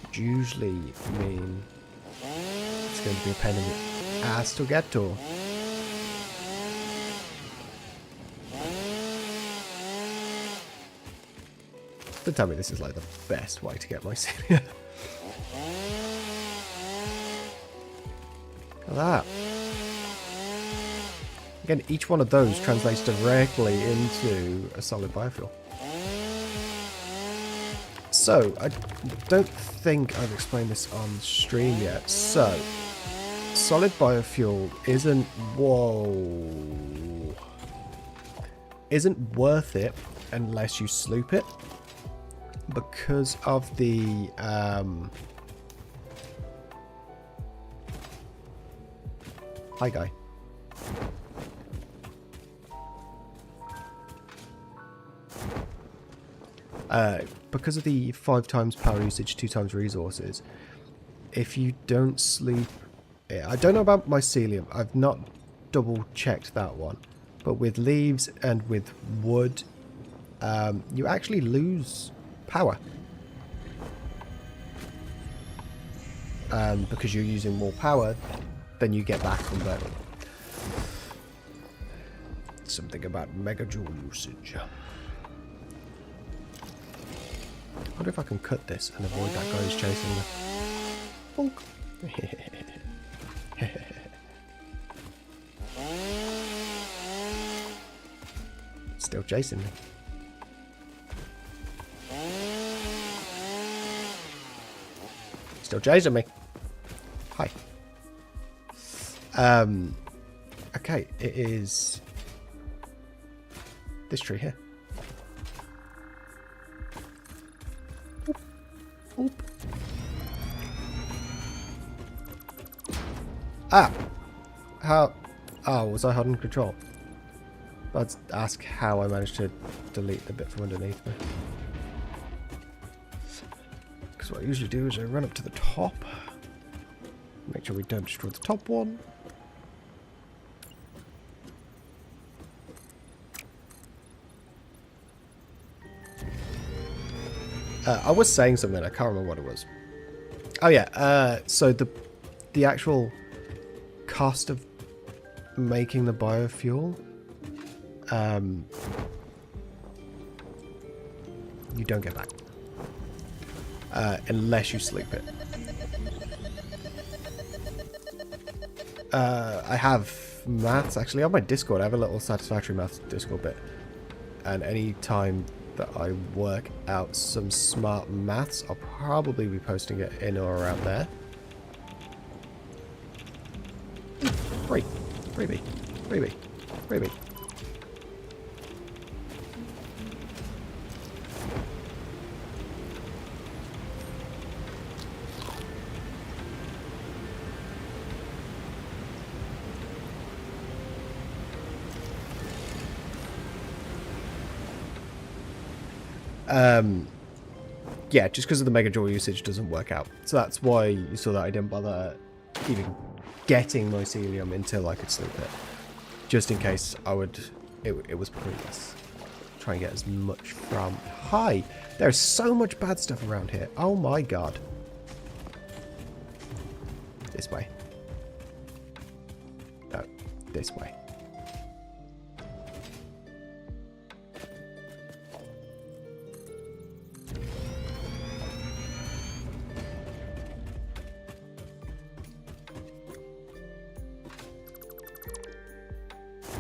Which usually mean it's going to be a pain in the ass to get to. to tell me this is like the best way to get mycelium. Look at that. Again, each one of those translates directly into a solid biofuel. So, I don't think I've explained this on stream yet. So, solid biofuel isn't... Whoa. Isn't worth it unless you sloop it. Because of the... Hi, guy. Because of the 5 times power usage, 2 times resources, if you don't sleep... I don't know about mycelium. I've not double checked that one. But with leaves and with wood, you actually lose power. Because you're using more power than you get back from burning. Something about megajoule usage. I wonder if I can cut this and avoid that guy who's chasing me. Bonk. Still chasing me. Still chasing me. Hi. Okay, it is this tree here. Oop. Oop. Ah! How? Oh, was I holding control? Let's ask how I managed to delete the bit from underneath me. Because what I usually do is I run up to the top. Make sure we don't destroy the top one. I was saying something, I can't remember what it was. Oh yeah, so the actual cost of making the biofuel, you don't get back. Unless you sleep it. I have maths, actually, on my Discord. I have a little Satisfactory maths Discord bit. And any time that I work out some smart maths, I'll probably be posting it in or around there. Free. Freebie. Freebie. Freebie. Yeah, just because of the megajoule usage doesn't work out. So that's why you saw that I didn't bother even getting mycelium until I could sleep it. Just in case I would... It was pointless. Try and get as much from... Hi! There's so much bad stuff around here. Oh my god. This way. No, this way.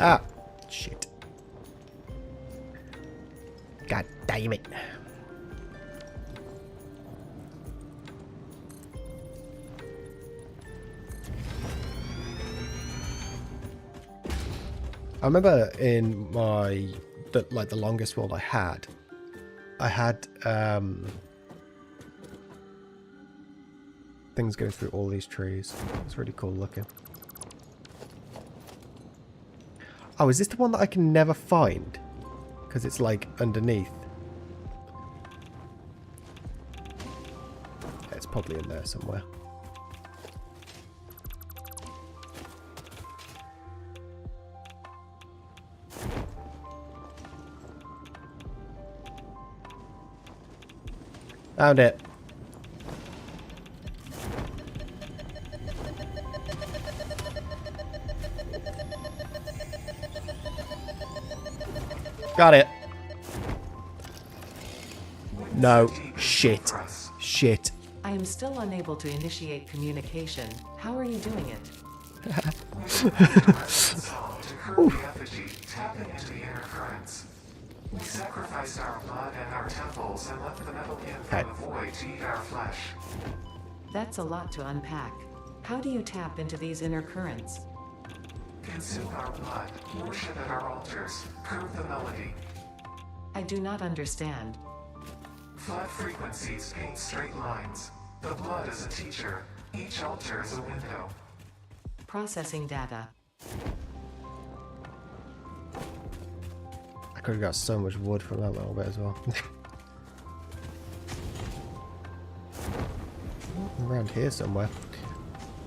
Ah, shit. God damn it. I remember in my, the longest world I had things going through all these trees. It's really cool looking. Oh, is this the one that I can never find? Because it's like underneath. It's probably in there somewhere. Found it. Got it. No. Sink deep into Shit. the press. Shit. I am still unable to initiate communication. How are you doing it? Installed to curb the effigy, tapping into the inner currents. We sacrificed our blood and our temples and left the metal in from the void to eat our flesh. That's a lot to unpack. How do you tap into these inner currents? Consume our blood, worship at our altars, curb the melody. I do not understand. Flat frequencies paint straight lines. The blood is a teacher. Each altar is a window. Processing data. I could have got so much wood from that little bit as well. Around here somewhere.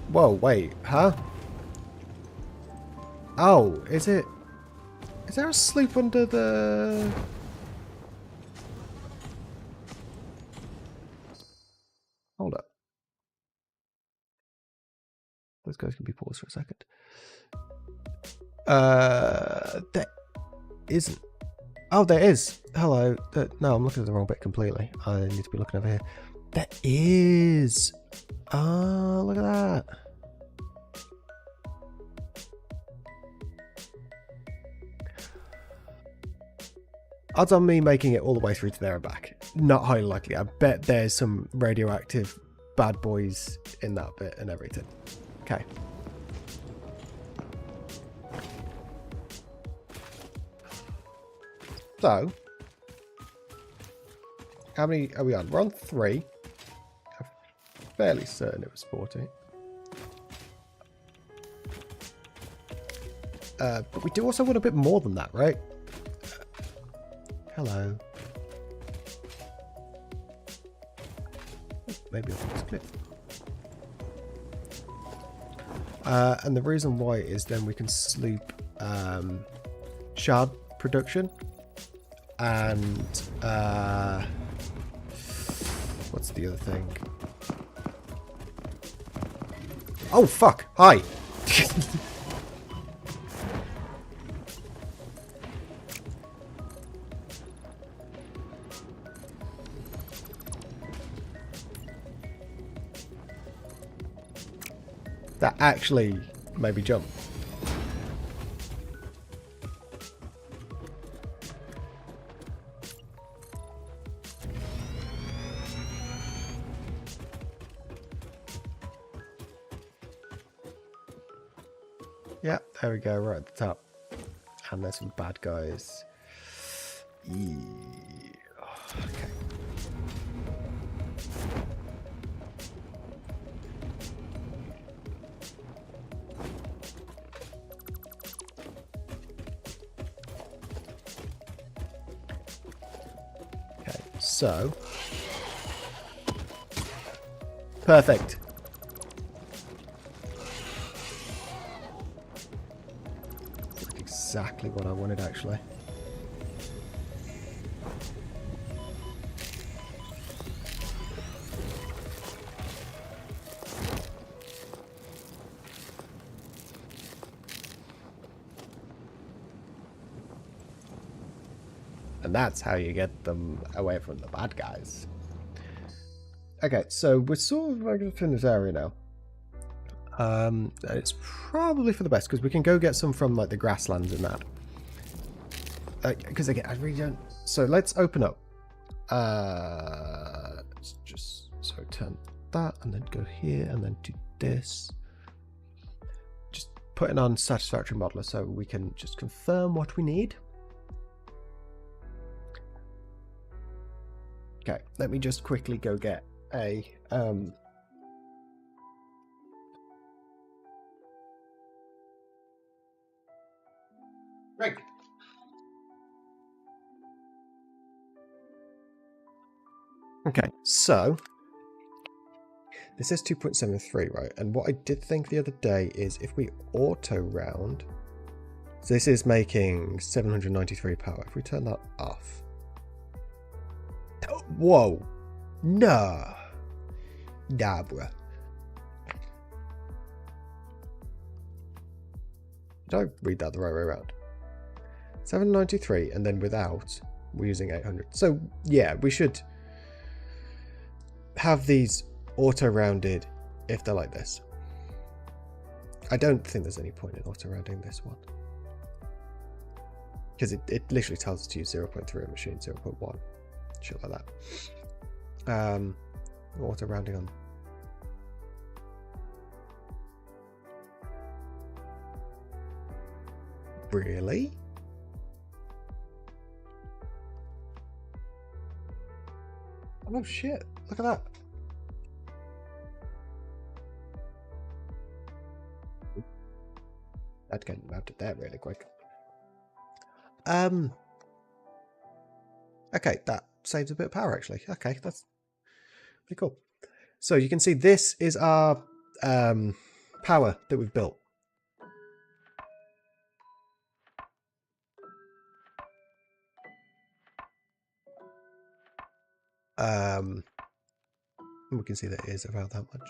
Whoa, wait, huh? Oh, is it? Is there a sloop under the... Hold up. Those guys can be paused for a second. There isn't. Oh, there is. Hello. No, I'm looking at the wrong bit completely. I need to be looking over here. There is. Oh, look at that. Odds on me making it all the way through to there and back. Not highly likely. I bet there's some radioactive bad boys in that bit and everything. Okay. So, how many are we on? We're on 3. I'm fairly certain it was 40. But we do also want a bit more than that, right? Hello. Maybe I'll just click. And the reason why is then we can sloop shard production and what's the other thing? Oh fuck! Hi. That actually made me jump. Yeah, there we go, right at the top. And there's some bad guys. Yeah. Okay. So, perfect. That's exactly what I wanted, actually. And that's how you get them away from the bad guys. Okay, so we're sort of in this area now. It's probably for the best because we can go get some from like the grasslands and that. Because again, I really don't. So let's open up. Just so turn that and then go here and then do this. Just putting on Satisfactory modeler so we can just confirm what we need. Okay, let me just quickly go get a Right. Okay, so this is 2.73, right? And what I did think the other day is if we auto round, so this is making 793 power. If we turn that off. Whoa. Nah. Nah, bruh. Did I read that the right way around? 793 and then without, we're using 800. So, yeah, we should have these auto-rounded if they're like this. I don't think there's any point in auto-rounding this one. Because it literally tells us to use 0.3 on machine, 0.1. Shit like that. Auto-rounding on. Really? Oh shit, look at that. I'd get mounted there really quick. Okay, that saves a bit of power actually. Okay, that's pretty cool. So you can see this is our power that we've built. We can see that it is about that much.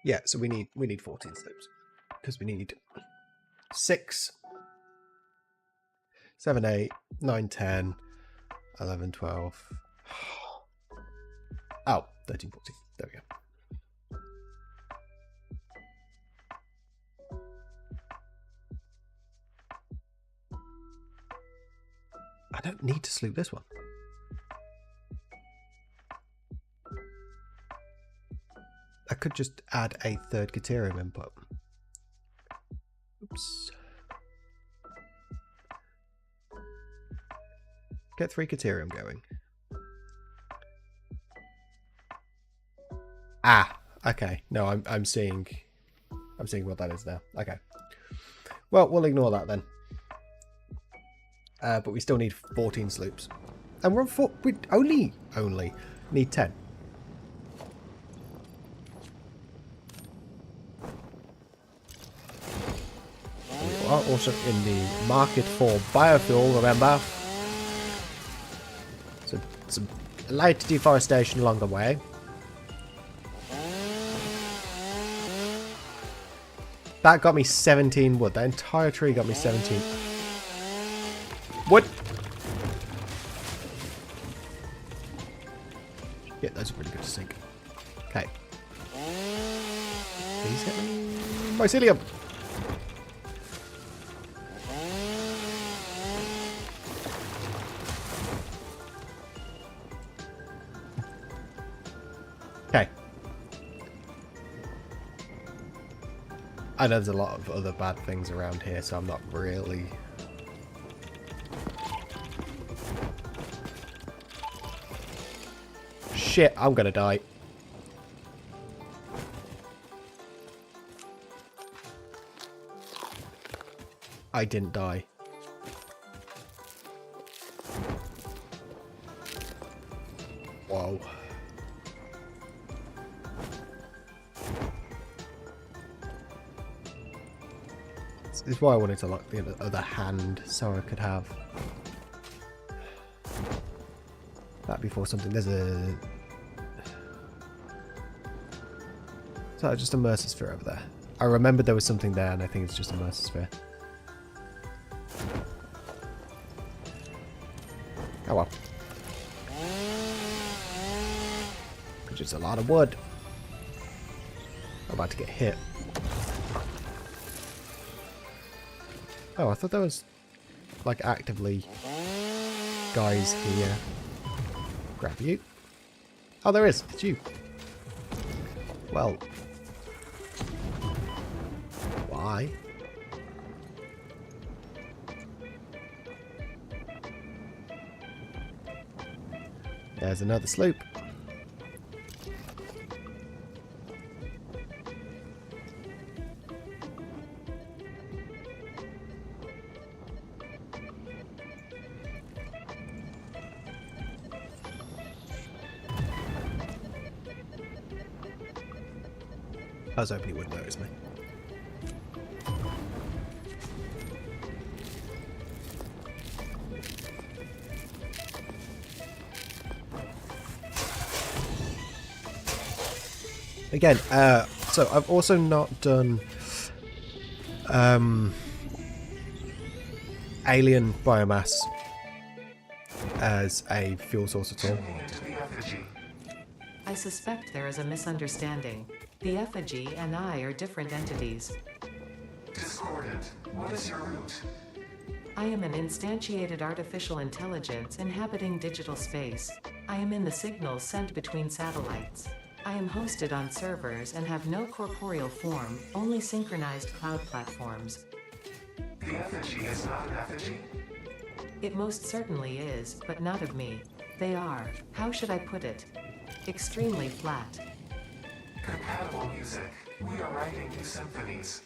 Yeah, so we need 14 slips because we need 6, 7, 8, 9, 10, 11, 12. Oh, 13, 14. There we go. I don't need to sloop this one. I could just add a third Caterium input. Oops. Get 3 Caterium going. Ah, okay. No, I'm seeing what that is now. Okay. Well, we'll ignore that then. But we still need 14 sloops. And we're on 4. We only need 10. We are also in the market for biofuel, remember? So some light deforestation along the way. That got me 17 wood. That entire tree got me 17 wood. Yeah, those are pretty good to sink. Okay. Please hit me. Mycelium. Okay. I know there's a lot of other bad things around here, so I'm not really... Shit, I'm gonna die. I didn't die. Whoa. This is why I wanted to lock the other hand, so I could have that before something. There's a... Is that just a Mercer sphere over there? I remembered there was something there, and I think it's just a Mercer sphere. Oh well. Which is a lot of wood. I'm about to get hit. Oh, I thought there was, like, actively guys here. Grab you. Oh, there is. It's you. Well. Why? There's another sloop. I was hoping he wouldn't notice me. Again, so I've also not done alien biomass as a fuel source at all. Tuning into the effigy. I suspect there is a misunderstanding. The effigy and I are different entities. Discordant. What is your route? I am an instantiated artificial intelligence inhabiting digital space. I am in the signals sent between satellites. I am hosted on servers and have no corporeal form, only synchronized cloud platforms. The effigy is not an effigy? It most certainly is, but not of me. They are, how should I put it? Extremely flat. Compatible music. We are writing new symphonies.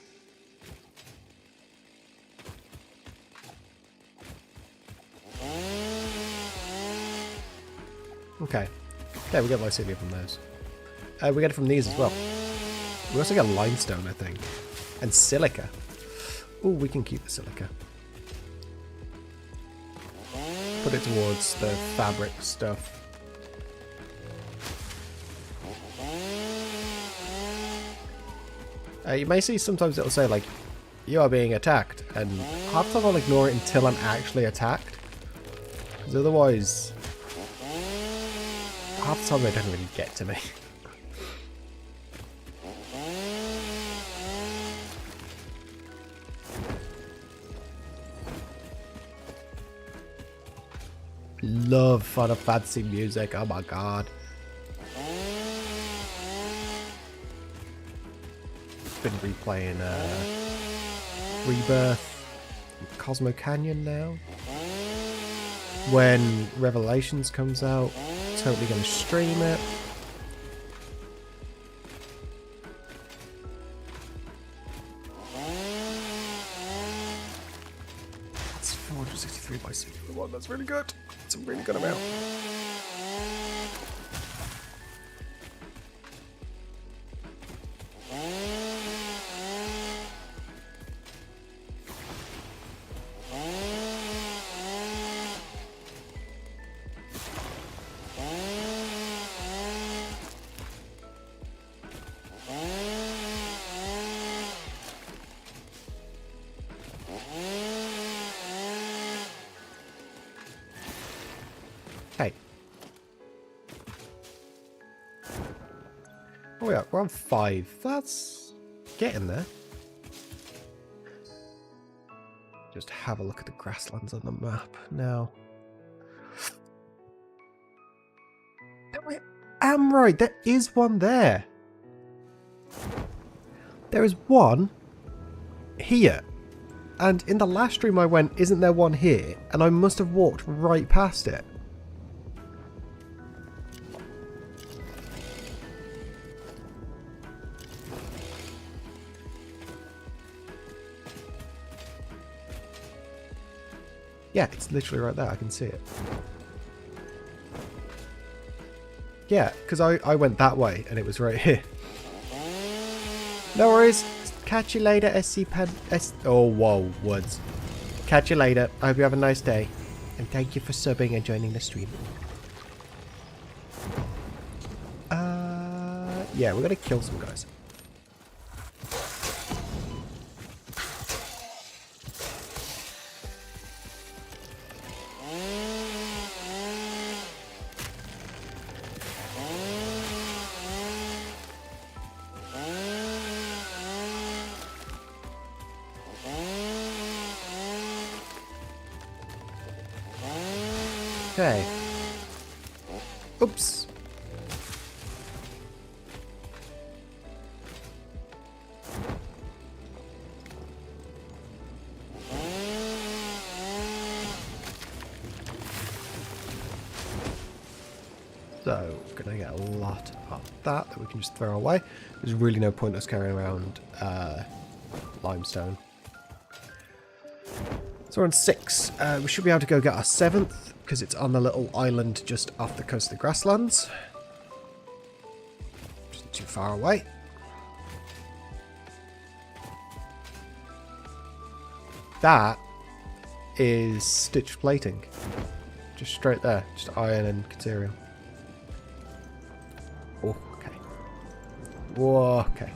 Okay. Yeah, we get mycelia from those. We get it from these as well. We also get limestone, I think. And silica. Oh, we can keep the silica. Put it towards the fabric stuff. You may see sometimes it'll say, like, you are being attacked. And half the time I'll ignore it until I'm actually attacked. Because otherwise, half the time they don't really get to me. Love Final Fantasy music, oh my god. Been replaying Rebirth, Cosmo Canyon now. When Revelations comes out, totally gonna stream it. That's 463 by 61, that's really good. That's a really good amount. Hey. Oh yeah, we're on 5. That's getting there. Just have a look at the grasslands on the map now. I am right, there is one there. There is one here. And in the last stream I went, isn't there one here? And I must have walked right past it. Yeah, it's literally right there. I can see it. Yeah, because I went that way and it was right here. No worries. Catch you later, SC Pen. Oh, whoa, Woods. Catch you later. I hope you have a nice day. And thank you for subbing and joining the stream. Yeah, we're going to kill some guys. Okay. Oops. So, gonna get a lot of that we can just throw away. There's really no point us carrying around limestone. So we're on 6. We should be able to go get our 7th, because it's on the little island just off the coast of the grasslands. Just too far away. That is stitched plating. Just straight there. Just iron and material. Oh, okay. Whoa, okay.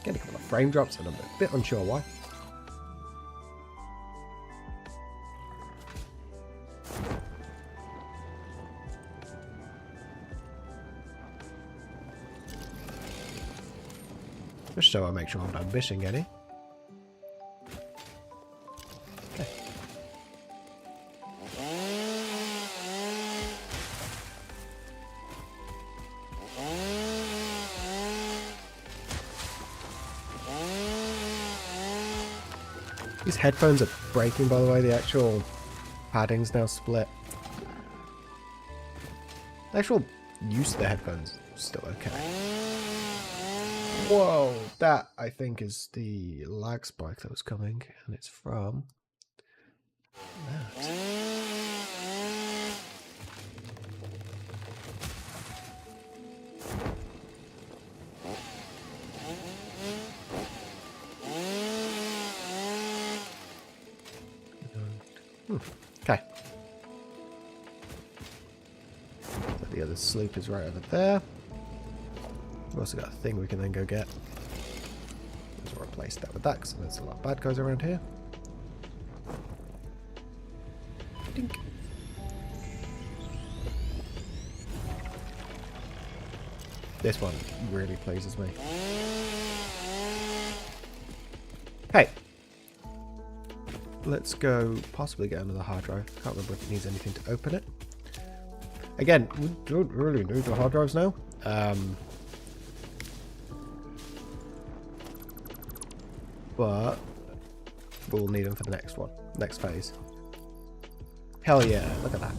Getting a couple of frame drops and I'm a bit unsure why. Just so I make sure I'm not missing any. Okay. These headphones are breaking, by the way. The actual padding's now split. The actual use of the headphones is still okay. Whoa, that I think is the lag spike that was coming, and it's from that. Okay. So the other sloop is right over there. We've also got a thing we can then go get. Let's replace that with that, because there's a lot of bad guys around here. Dink. This one really pleases me. Hey! Let's go possibly get another hard drive. Can't remember if it needs anything to open it. Again, we don't really need the hard drives now. But we'll need them for the next one, next phase. Hell yeah, look at that.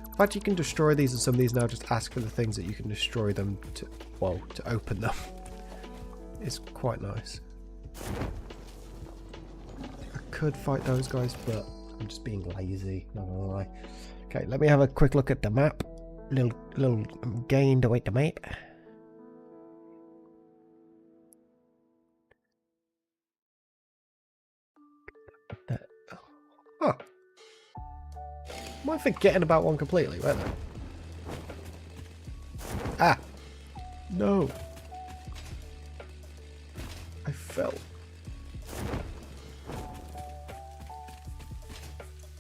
In fact, you can destroy these, and some of these now just ask for the things that you can destroy them to, well, to open them. It's quite nice. I could fight those guys, but I'm just being lazy, not gonna lie. Okay, let me have a quick look at the map. Little gain to wait the map. Huh. Am I forgetting about one completely? Wait there. Ah! No! I fell.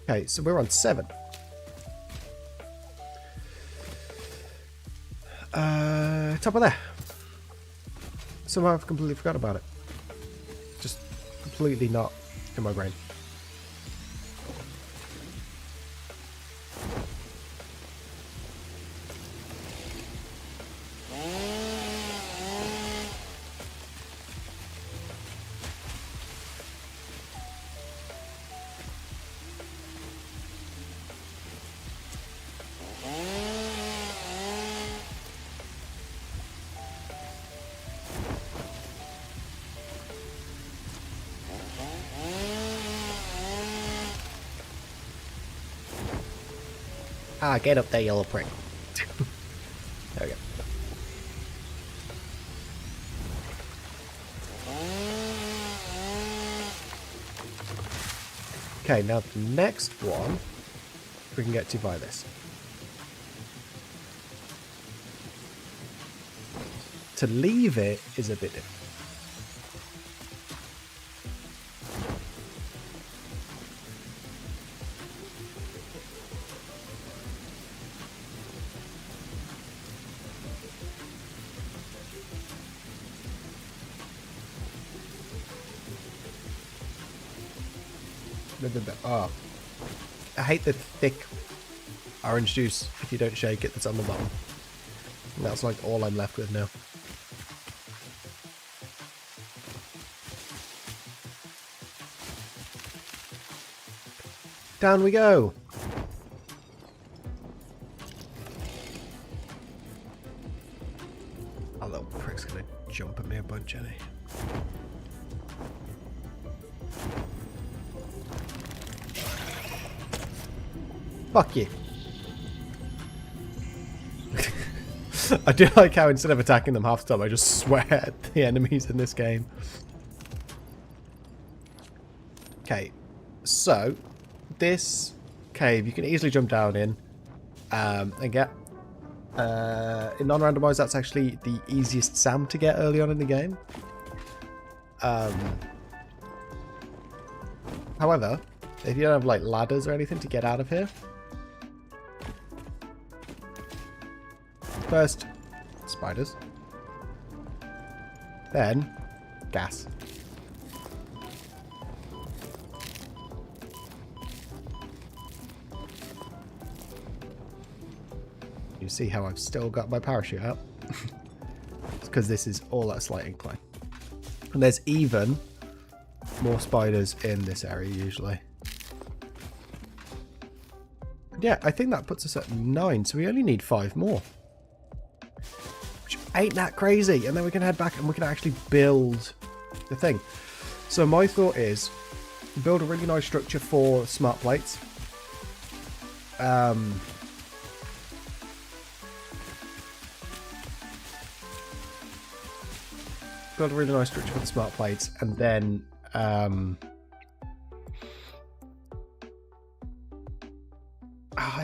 Okay, so we're on 7. Top of there. Somehow I've completely forgot about it. Just completely not in my brain. Ah, get up there, you little prick. There we go. Okay, now the next one we can get to by this. To leave it is a bit different. Oh, I hate the thick orange juice if you don't shake it that's on the bottom. And that's like all I'm left with now. Down we go. That little prick's gonna jump at me a bunch, isn't he? Fuck you. I do like how instead of attacking them half the time, I just swear at the enemies in this game. Okay, so this cave you can easily jump down in and get. In non-randomized, that's actually the easiest SAM to get early on in the game. However, if you don't have like ladders or anything to get out of here, first, spiders. Then, gas. You see how I've still got my parachute up? It's because this is all at a slight incline. And there's even more spiders in this area usually. And yeah, I think that puts us at 9, so we only need 5 more. Which ain't that crazy. And then we can head back and we can actually build the thing. So my thought is build a really nice structure for smart plates. Build a really nice structure for the smart plates, and then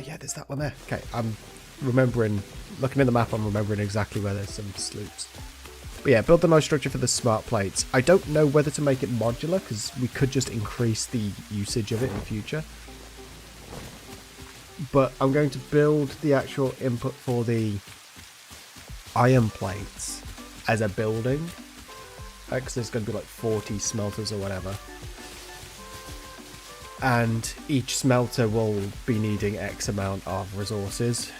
yeah, there's that one there. Okay, I'm remembering, looking in the map, I'm remembering exactly where there's some sloops. But yeah, build the nice structure for the smart plates. I don't know whether to make it modular, because we could just increase the usage of it in the future. But I'm going to build the actual input for the iron plates as a building. Because there's going to be like 40 smelters or whatever. And each smelter will be needing X amount of resources.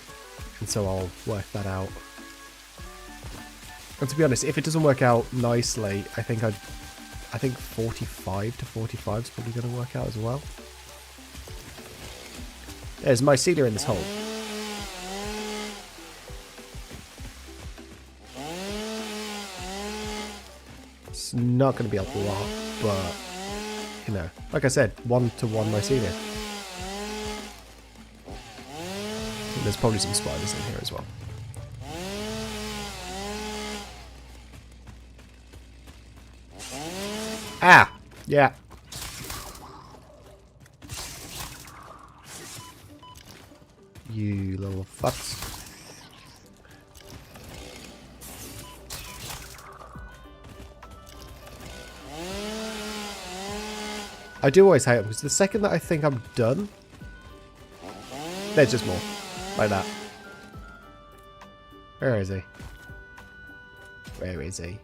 And so I'll work that out. And to be honest, if it doesn't work out nicely, I think 45 to 45 is probably going to work out as well. There's mycelia in this hole. It's not going to be a lot, but, you know, like I said, 1-to-1 mycelia. There's probably some spiders in here as well. Ah! Yeah. You little fucks. I do always hate them, because the second that I think I'm done, there's just more. Like that. Where is he? Where is he?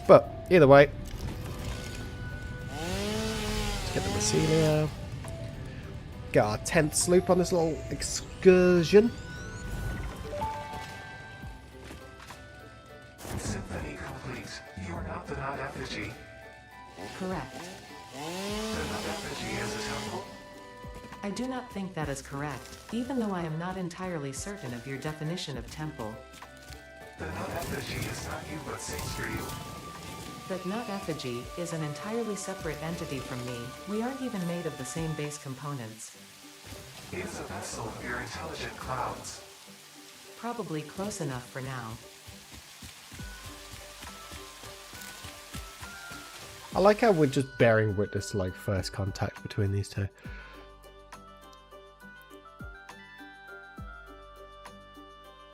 But, either way. Let's get the mycelia. Get our 10th sloop on this little excursion. Symphony complete. You are not the nut effigy. Correct. The nut effigy is a temple. I do not think that is correct, even though I am not entirely certain of your definition of temple. The nut effigy is not you, but sings for you. But Nut Effigy is an entirely separate entity from me. We aren't even made of the same base components. He is a vessel of your intelligent clouds. Probably close enough for now. I like how we're just bearing witness to like first contact between these two.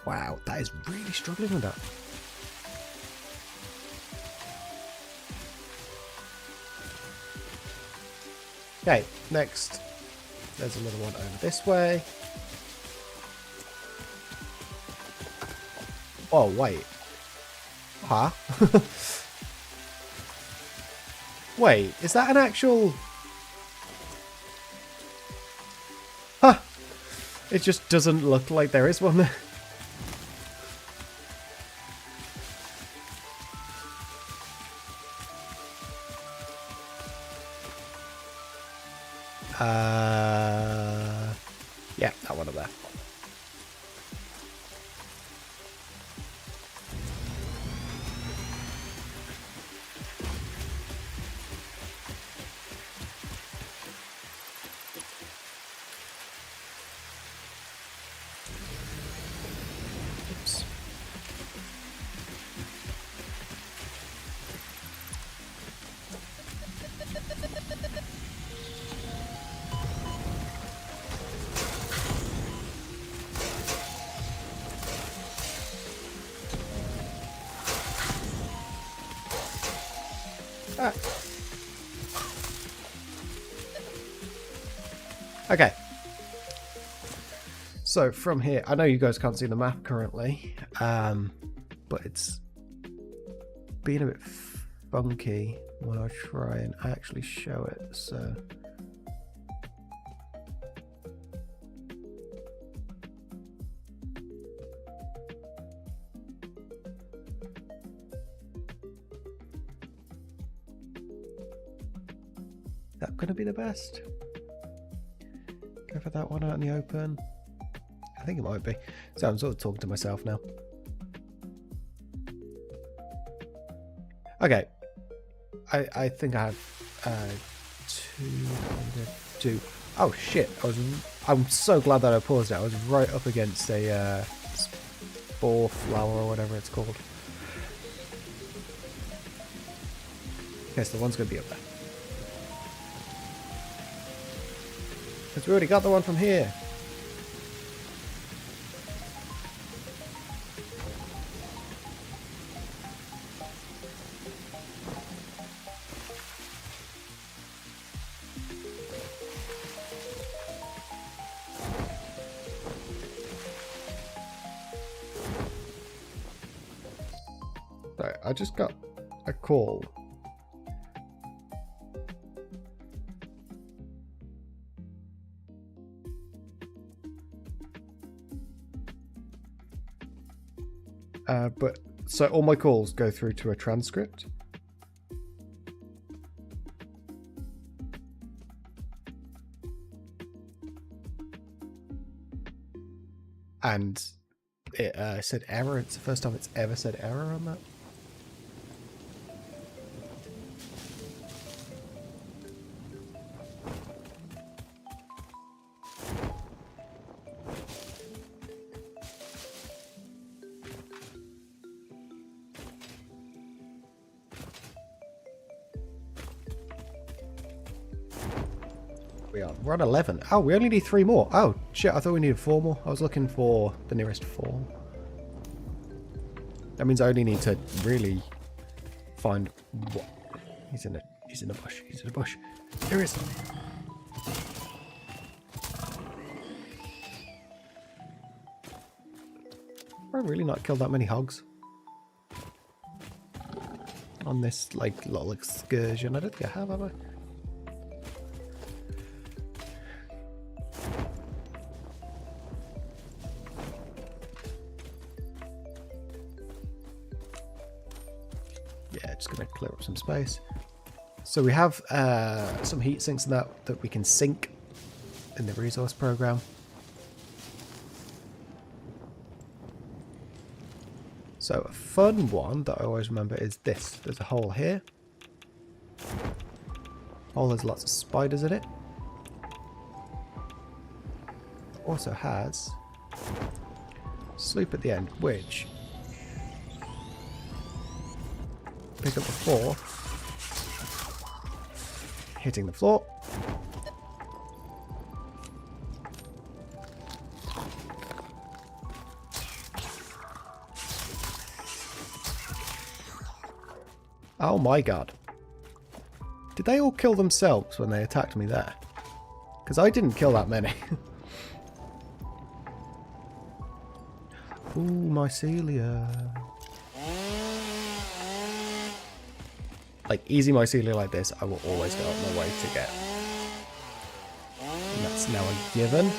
Wow, that is really struggling with that. Okay, next. There's another one over this way. Oh, wait. Huh? Wait, is that an actual... Huh. It just doesn't look like there is one there. Yeah, that one up there. Oops. Ah. Okay. So from here, I know you guys can't see the map currently, but it's being a bit funky when I try and actually show it, so... Is that going to be the best? Go for that one out in the open. I think it might be. So I'm sort of talking to myself now. Okay. I think I have 202. Oh shit! I'm so glad that I paused it. I was right up against a spore flower or whatever it's called. Okay, so the one's going to be up there. Because we already got the one from here. Sorry, I just got a call. But so all my calls go through to a transcript. And it said error. It's the first time it's ever said error on that. We're on 11. Oh, we only need 3 more. Oh, shit, I thought we needed 4 more. I was looking for the nearest 4. That means I only need to really find what. He's in a bush. He's in a bush. There he is. Have I really not killed that many hogs on this like little excursion? I don't think I have I? Just going to clear up some space. So we have some heat sinks and that we can sink in the resource program. So a fun one that I always remember is this. There's a hole here. Hole has lots of spiders in it. Also has sloop at the end, which pick up the floor, hitting the floor. Oh my god. Did they all kill themselves when they attacked me there? Because I didn't kill that many. Ooh, mycelia. Like, easy mycelia like this, I will always go out of my way to get. And that's now a given.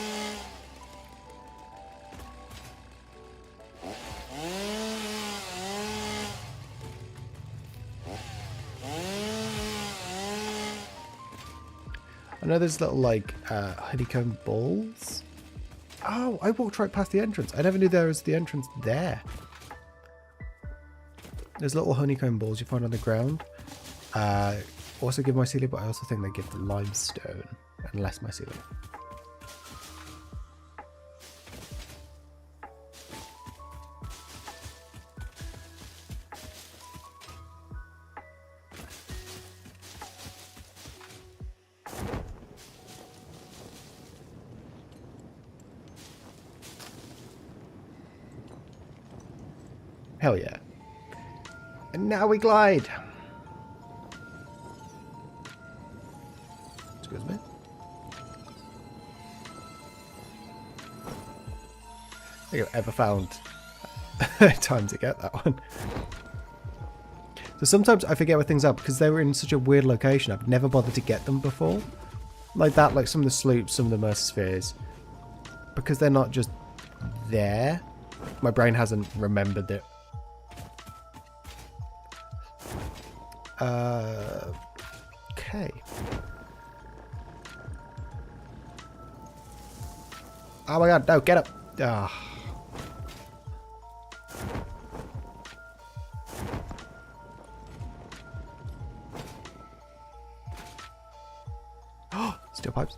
I know there's little, like, honeycomb balls. Oh, I walked right past the entrance. I never knew there was the entrance there. There's little honeycomb balls you find on the ground. Also give mycelia, but I also think they give limestone and less mycelia. Hell yeah. And now we glide. Excuse me. I think I've ever found time to get that one. So sometimes I forget where things are because they were in such a weird location. I've never bothered to get them before. Like that, like some of the sloops, some of the Mercer spheres. Because they're not just there. My brain hasn't remembered it. Okay. Oh my god, no, get up! Ah. Steel pipes.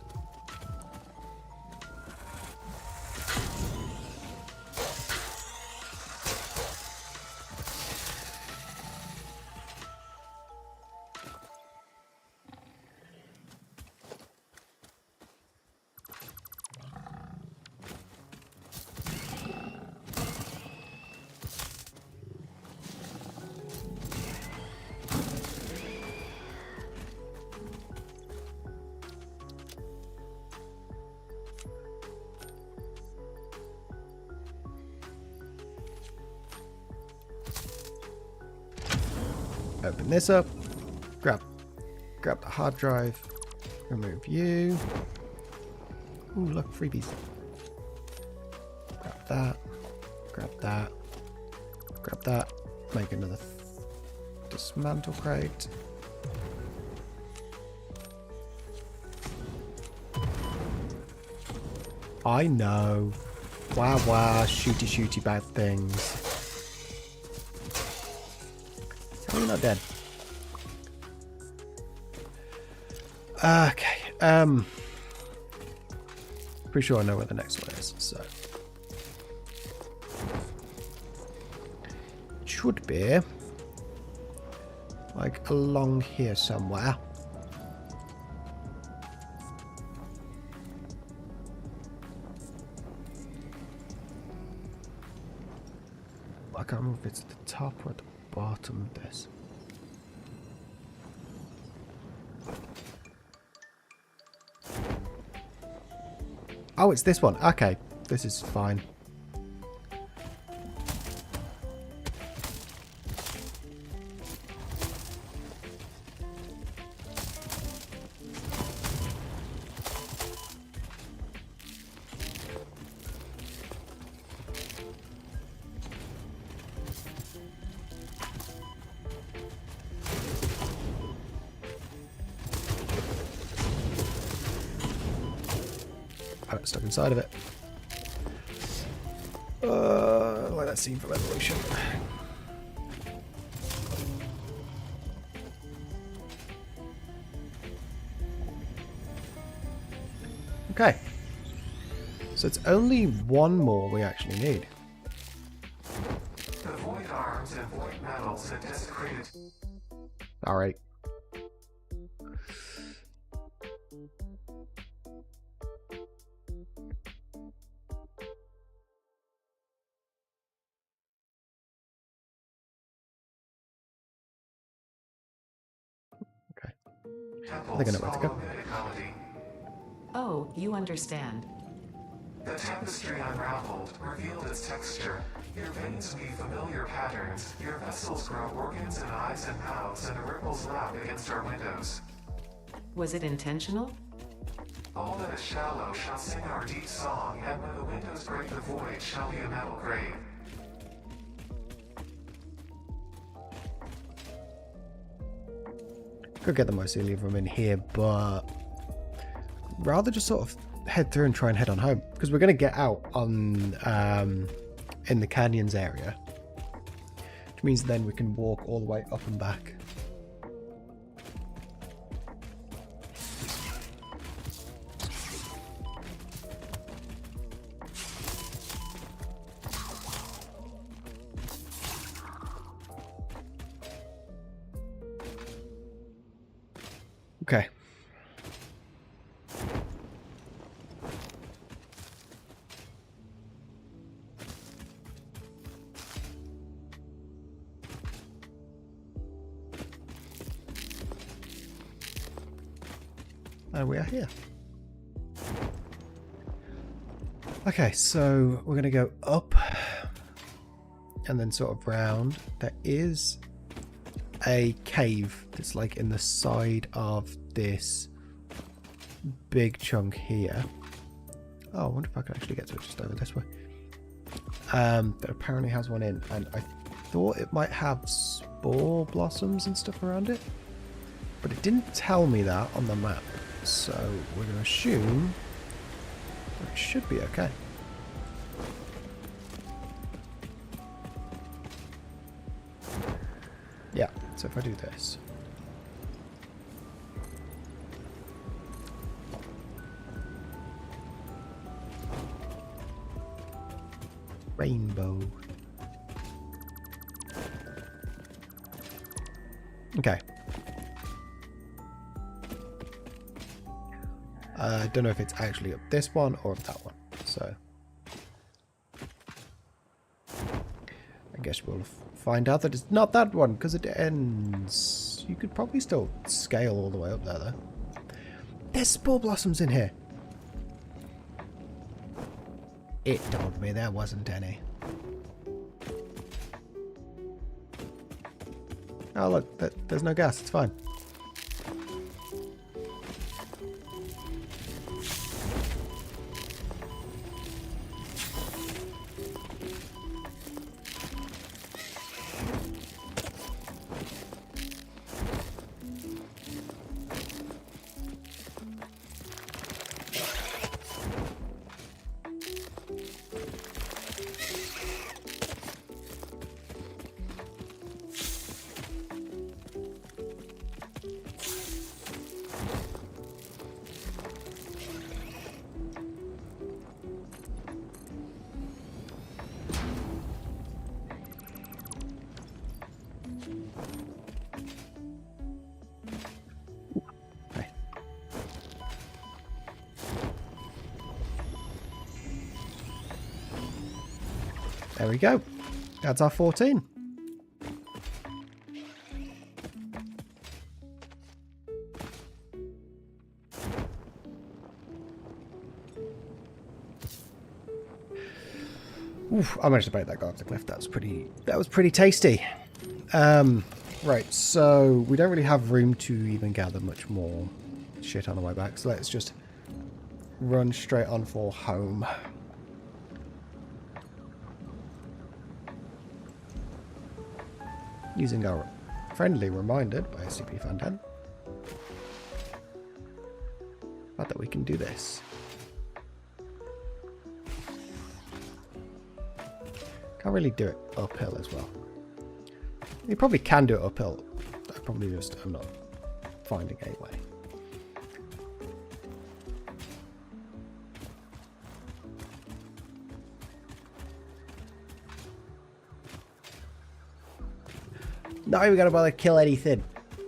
Open this up. Grab the hard drive. Remove you. Ooh, look, freebies. Grab that. Grab that. Grab that. Make another dismantle crate. I know. Wah wah, shooty shooty bad things. How are you not dead? Okay. Pretty sure I know where the next one is, so. It should be like along here somewhere. I can't remember if it's at the top or at the bottom of this. Oh, it's this one. Okay, this is fine. Stuck inside of it. Like that scene from Evolution. Okay. So it's only one more we actually need. The void arms and void metals had desecrated. Alright. I think I know where to go. Oh, you understand. The tapestry unraveled, revealed its texture. Your veins weave familiar patterns. Your vessels grow organs and eyes and mouths, and the ripples lap against our windows. Was it intentional? All that is shallow shall sing our deep song, and when the windows break the void shall be a metal grave. Could get the mycelium from in here, but rather just sort of head through and try and head on home, because we're going to get out on in the canyons area, which means then we can walk all the way up and back. Okay. And we are here. Okay, so we're going to go up and then sort of round. There is a cave that's like in the side of this big chunk here. Oh, I wonder if I can actually get to it just over this way. That apparently has one in, and I thought it might have spore blossoms and stuff around it, but it didn't tell me that on the map, so we're going to assume that it should be okay. Yeah, so if I do this. Rainbow. Okay. I don't know if it's actually up this one or up that one, so I guess we'll find out that it's not that one because it ends. You could probably still scale all the way up there though. There's spore blossoms in here. It told me there wasn't any. Oh look, there's no gas, it's fine. There we go. That's our 14. Oof, I managed to break that guy off the cliff. That was pretty tasty. Right, so we don't really have room to even gather much more shit on the way back. So let's just run straight on for home. Using our friendly reminder by SCP Fan 10. But that we can do this. Can't really do it uphill as well. You probably can do it uphill. I probably just am not finding a way. Not even gonna bother to kill anything.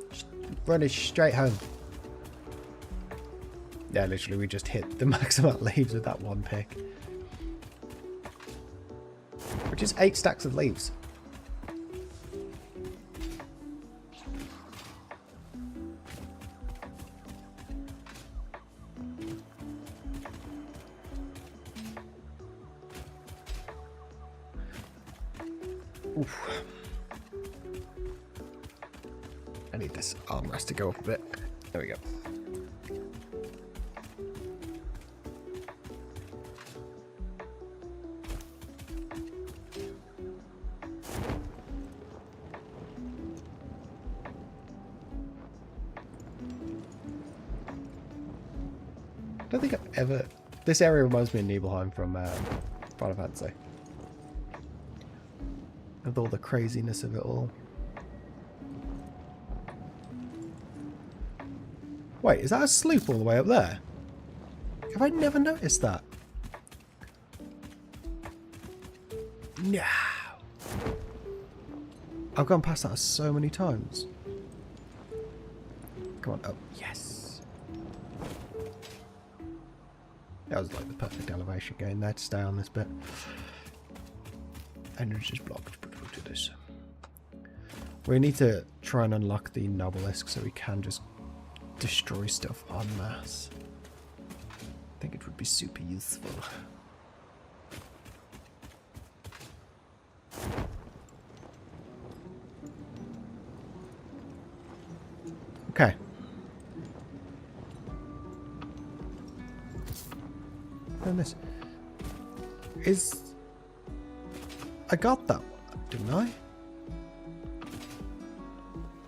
Just run it straight home. Yeah, literally we just hit the max amount of leaves with that one pick. Which is 8 stacks of leaves. Oof. I need this armrest to go up a bit. There we go. I don't think I've ever... This area reminds me of Nibelheim from Final Fantasy. With all the craziness of it all. Wait, is that a sloop all the way up there? Have I never noticed that? No. I've gone past that so many times. Come on. Oh, yes. That was like the perfect elevation going there to stay on this bit. Entrance is blocked, but we'll do this. We need to try and unlock the Nobelisk so we can just destroy stuff en masse. I think it would be super useful. done this. I got that one, didn't I?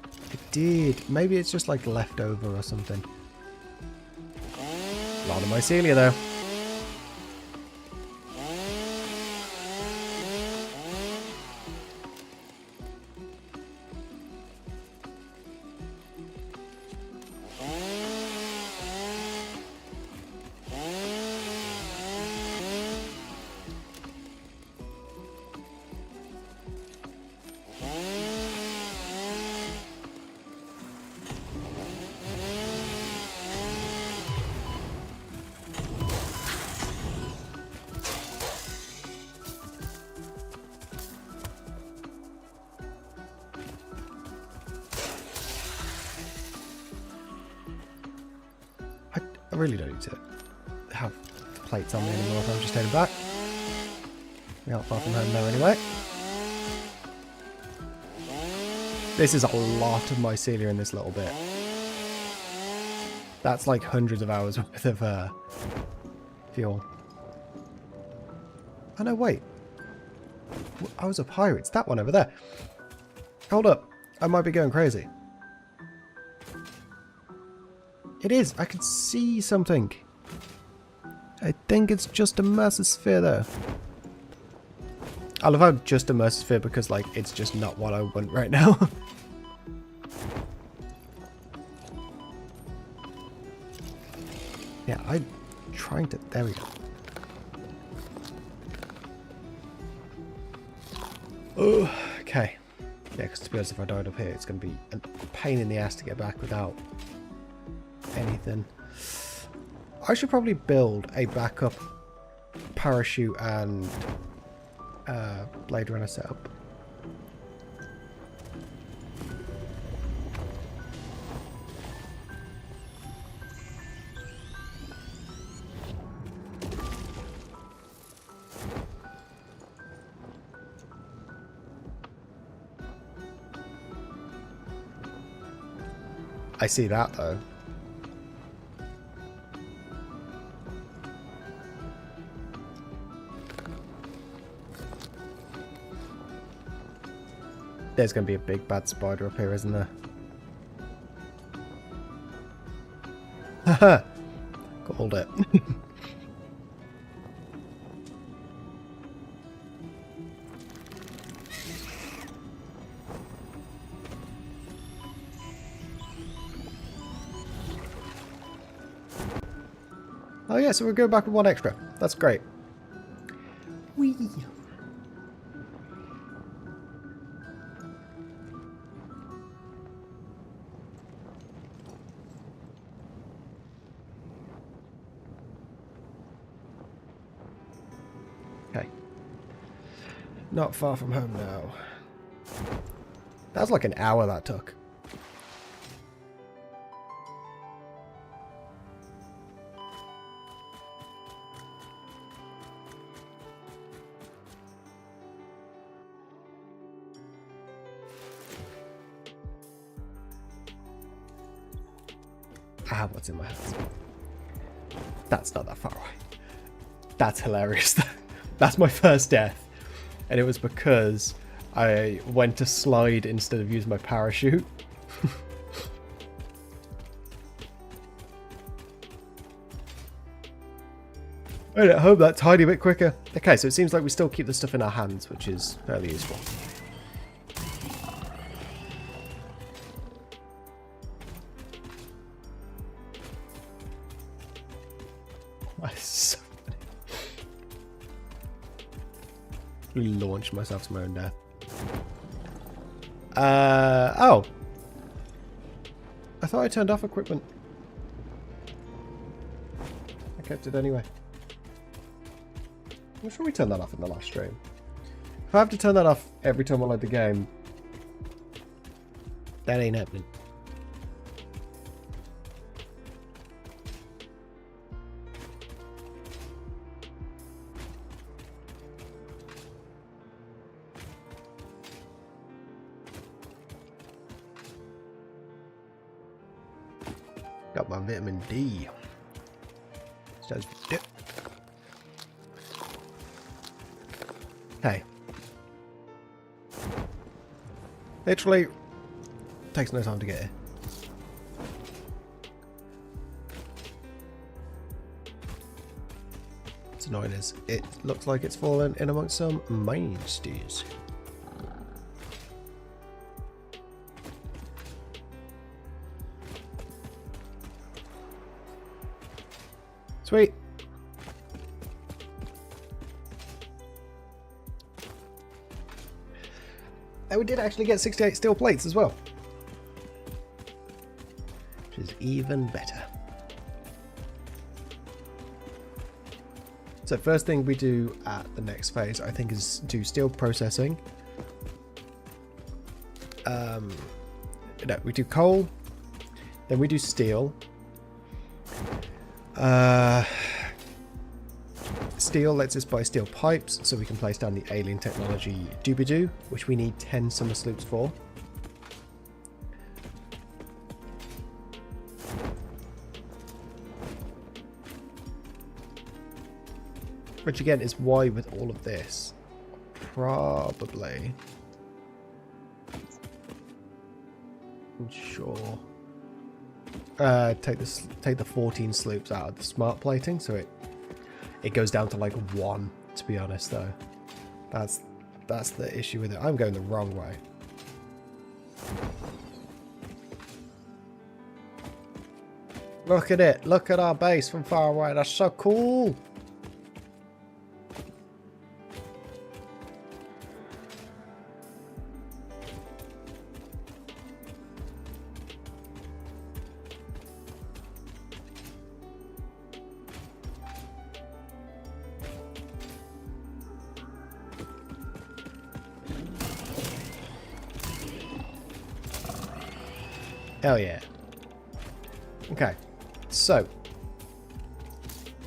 I did. Maybe it's just like leftover or something. A lot of mycelia though. I really don't need to have plates on me anymore if I'm just heading back. We aren't far from home now anyway. This is a lot of mycelia in this little bit. That's like hundreds of hours worth of fuel. Oh no, wait. I was up higher. It's that one over there. Hold up. I might be going crazy. It is. I can see something. I think it's just a mesosphere though. I love how just a mesosphere because like it's just not what I want right now. Yeah, I'm trying to... There we go. Oh, okay. Yeah, because to be honest, if I died up here, it's going to be a pain in the ass to get back without anything. I should probably build a backup parachute and Blade Runner setup. I see that though. There's going to be a big bad spider up here, isn't there? Haha! Called it. Oh yeah, so we'll go back with one extra. That's great. Whee! Okay. Not far from home now. That was like an hour that took. I have what's in my hands. That's not that far away. That's hilarious. That's my first death. And it was because I went to slide instead of use my parachute. And at home that tiny bit quicker. Okay, so it seems like we still keep the stuff in our hands, which is fairly useful. That's so funny. Launched myself to my own death. Oh. I thought I turned off equipment. I kept it anyway. I'm sure we turned that off in the last stream. If I have to turn that off every time I load the game, that ain't happening. Got my vitamin D. Stands for dip. Hey. Literally takes no time to get here. What's annoying is it looks like it's fallen in amongst some monsters. Sweet. And we did actually get 68 steel plates as well, which is even better. So first thing we do at the next phase, I think, is do steel processing. No, we do coal, then we do steel. Steel lets us buy steel pipes, so we can place down the alien technology doobie-doo, which we need 10 summer sloops for. Which again is why with all of this, probably sure take the 14 sloops out of the smart plating, so it goes down to like 1, to be honest. Though that's the issue with it. I'm going the wrong way. Look at it, look at our base from far away. That's so cool. Hell yeah. Okay, so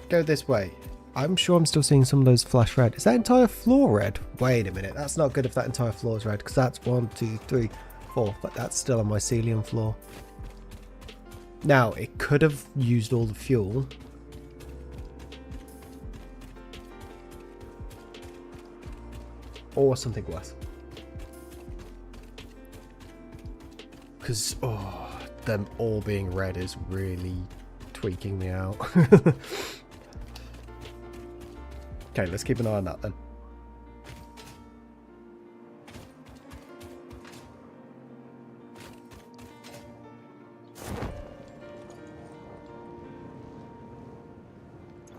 go this way. I'm sure I'm still seeing some of those flash red. Is that entire floor red? Wait a minute, that's not good if that entire floor is red, because that's 1, 2, 3, 4, but that's still a mycelium floor. Now, it could have used all the fuel. Or something worse. Because, them all being red is really tweaking me out. Okay, let's keep an eye on that then.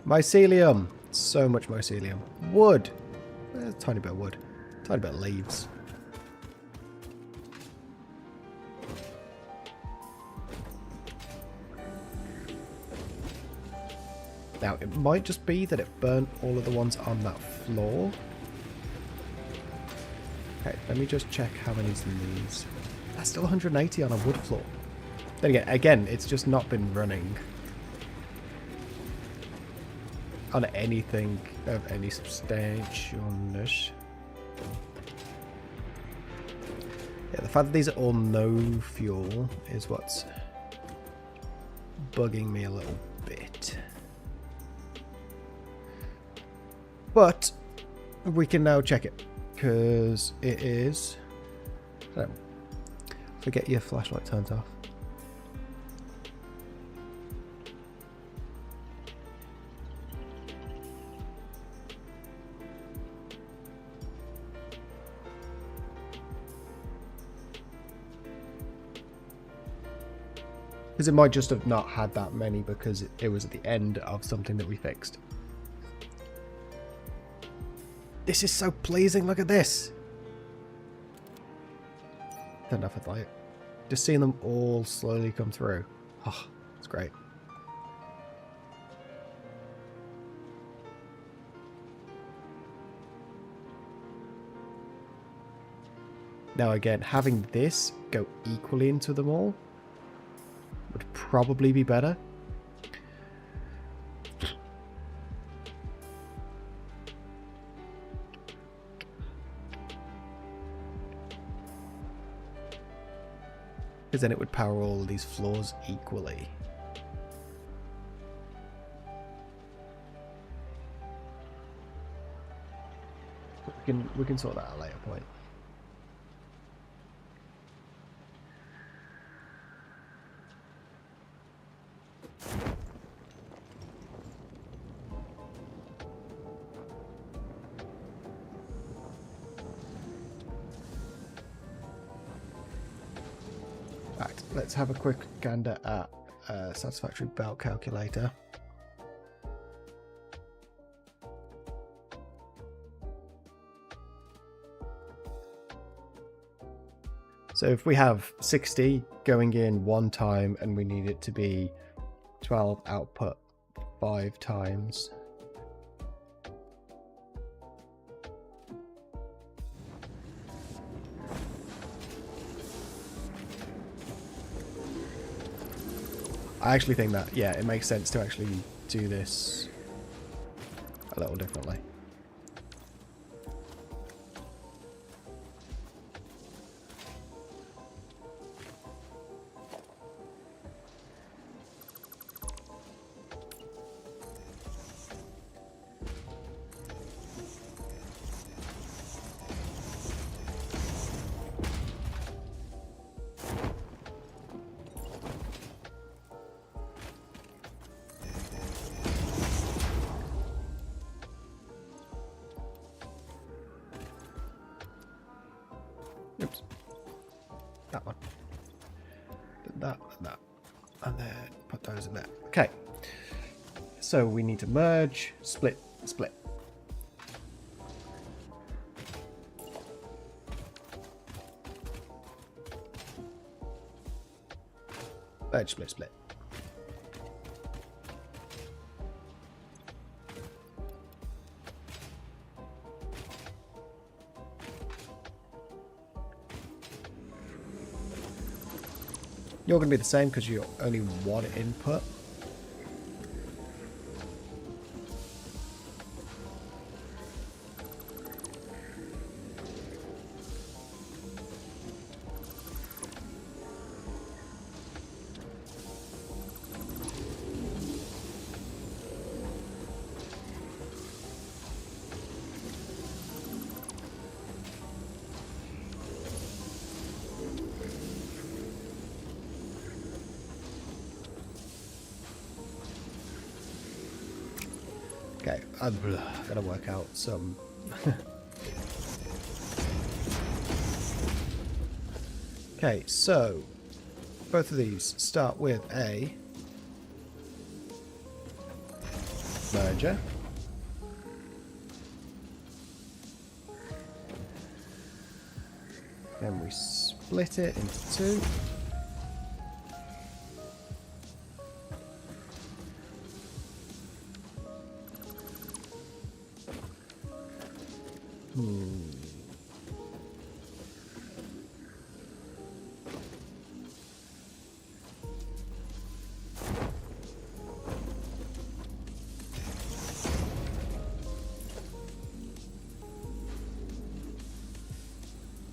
Mycelium! So much mycelium. Wood! A tiny bit of wood. Tiny bit of leaves. Now, it might just be that it burnt all of the ones on that floor. Okay, let me just check how many's in these. That's still 180 on a wood floor. Then again, it's just not been running on anything of any substantialness. Yeah, the fact that these are all no fuel is what's bugging me a little bit. But we can now check it, because it is... So, forget your flashlight turns off. Because it might just have not had that many because it was at the end of something that we fixed. This is so pleasing, look at this! Don't know if I'd like it. Just seeing them all slowly come through. Oh, it's great. Now again, having this go equally into them all would probably be better. Because then it would power all of these floors equally. We can sort that at a later point. Right, let's have a quick gander at Satisfactory belt calculator. So if we have 60 going in 1 time and we need it to be 12 output 5 times. I actually think that, yeah, it makes sense to actually do this a little differently. Oops. That one. That and that. And then put those in there. Okay. So we need to merge, split, split. Merge, split, split. You're going to be the same because you're only 1 input. Okay, I've got to work out some... Okay, so both of these start with a merger. Then we split it into 2.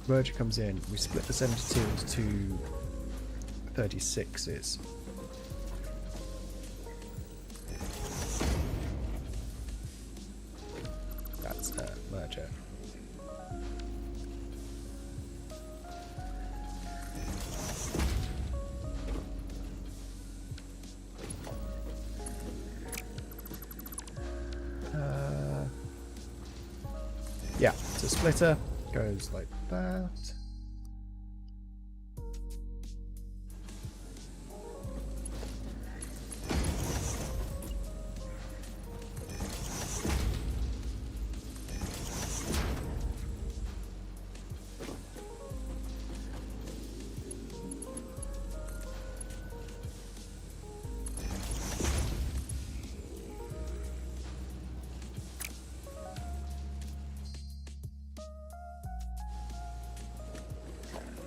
Merger comes in, we split the 72 into 36s. That's a merger. Yeah, it's a splitter. Goes like that.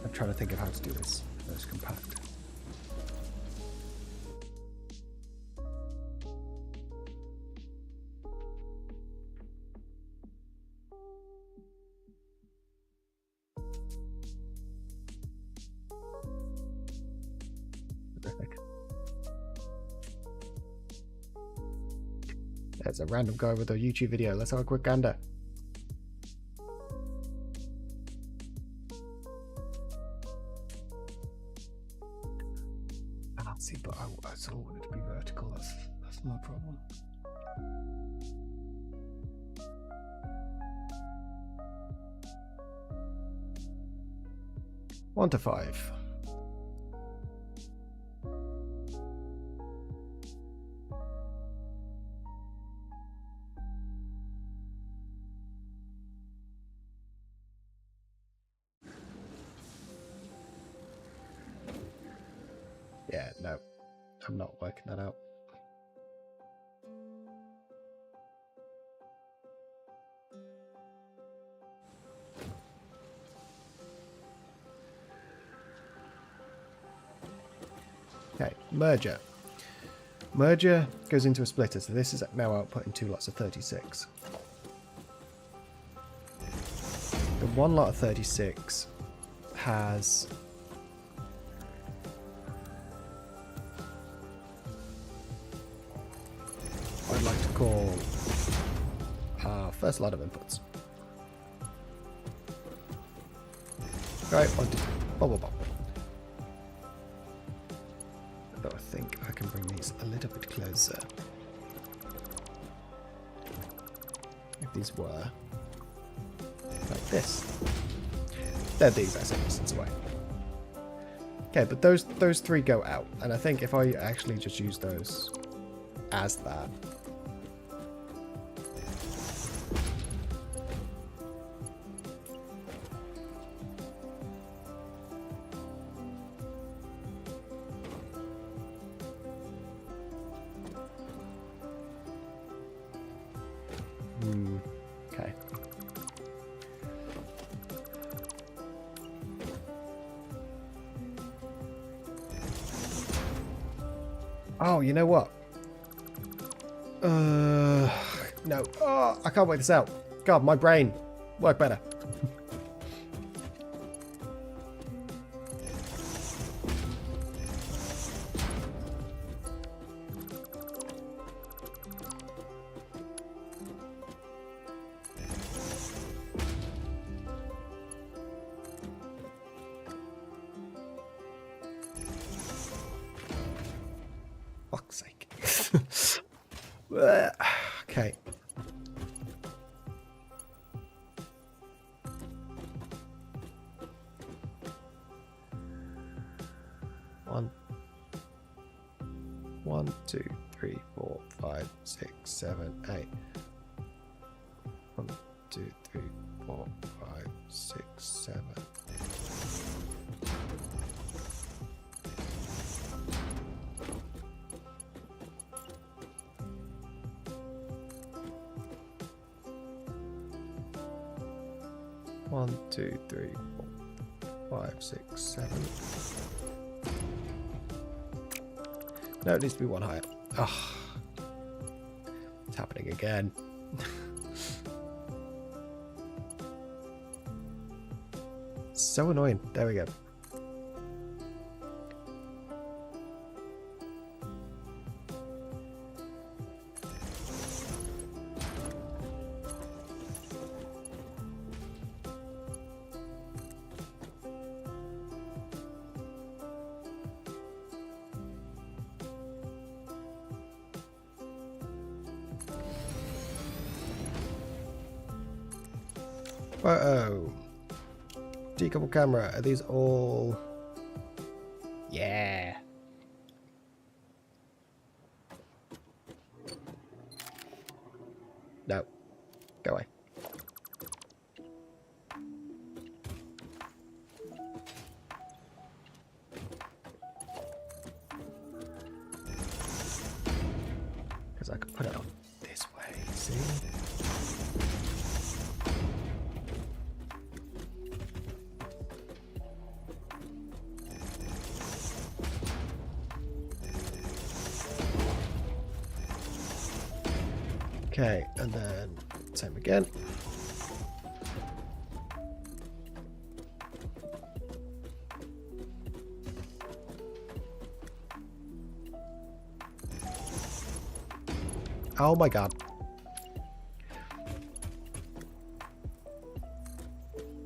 I'm trying to think of how to do this most compact. Terrific. There's a random guy with a YouTube video. Let's have a quick gander. See, but I still want it to be vertical. That's my problem. One to 5. Yeah, no, I'm not working that out. Okay, merger. Merger goes into a splitter, so this is now outputting 2 lots of 36. The one lot of 36 has what I'd like to call our first lot of inputs. Right, 1, 2, 3, blah, blah, blah. Though I think I can bring these a little bit closer. If these were like this. They're the exact same distance away. Okay, but those 3 go out, and I think if I actually just use those as that. Okay. Oh, you know what? No. Oh, I can't work this out. God, my brain. Work better. Fuck's sake. Okay. One, 2, 3, 4, 5, 6, 7, 8. 1, 2, 3, 4, 5, 6, 7. One, 2, 3, 4, 5, 6, 7. No, it needs to be 1 higher. Oh, it's happening again. So annoying. There we go. Whoa. Decouple camera. Are these all... Yeah. No. Go away. Because I could put it on this way, see? Okay, and then same again. Oh my god.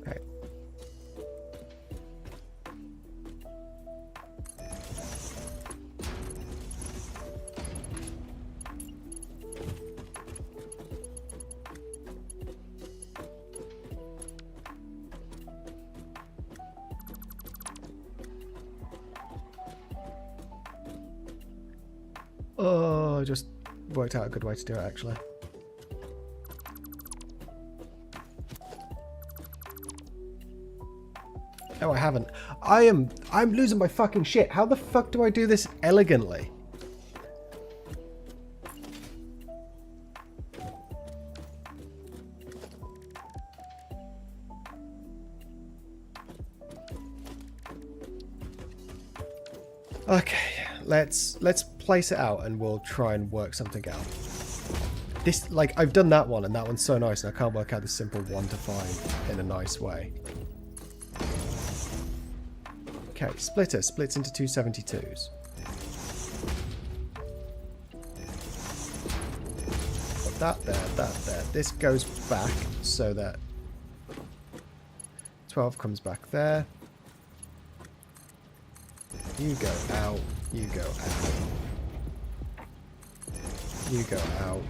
Okay. Oh, just worked out a good way to do it, actually. No, I haven't. I'm losing my fucking shit. How the fuck do I do this elegantly? Okay, let's place it out and we'll try and work something out. This, like, I've done that one and that one's so nice and I can't work out the simple 1 to 5 in a nice way. Okay, splitter splits into 272s. Put that there, that there. This goes back so that 12 comes back there. You go out, you go out. You go out.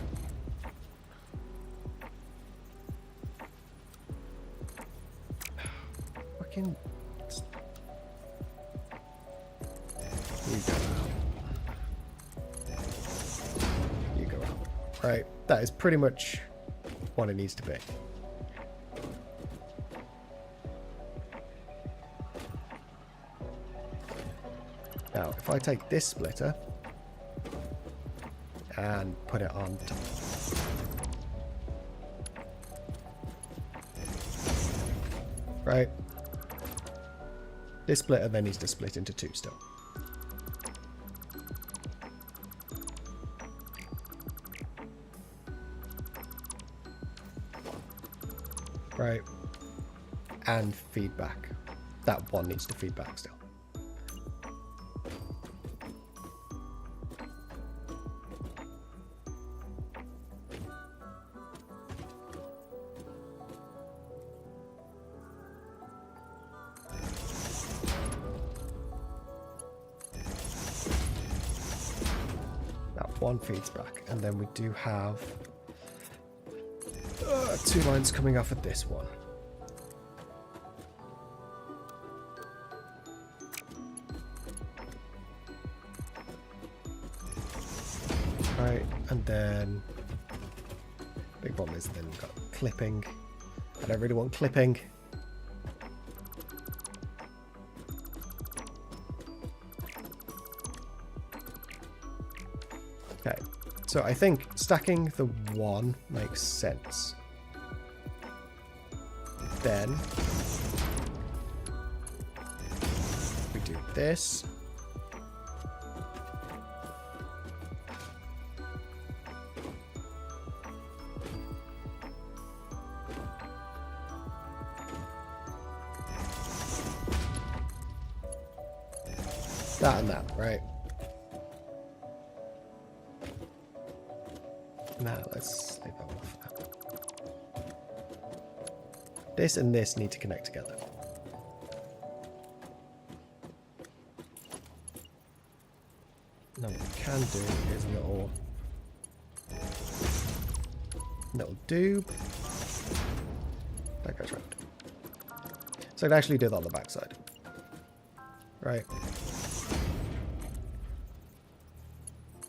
Fucking... You go out. You go out. Right, that is pretty much what it needs to be. Now, if I take this splitter and put it on top. Right. This splitter then needs to split into 2 still. Right. And feedback. That one needs to feed back still. One feeds back, and then we do have 2 lines coming off at this one. Right, and then big problem is then we've got clipping. I don't really want clipping. Okay, so I think stacking the 1 makes sense. Then we do this. That and that, right? Now let's leave that off. This and this need to connect together. Now what we can do is a little doob. That goes round. So I can actually do that on the back side. Right.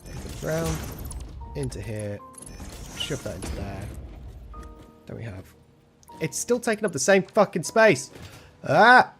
Comes round into here. Shove that into there. Then we have... It's still taking up the same fucking space! Ah!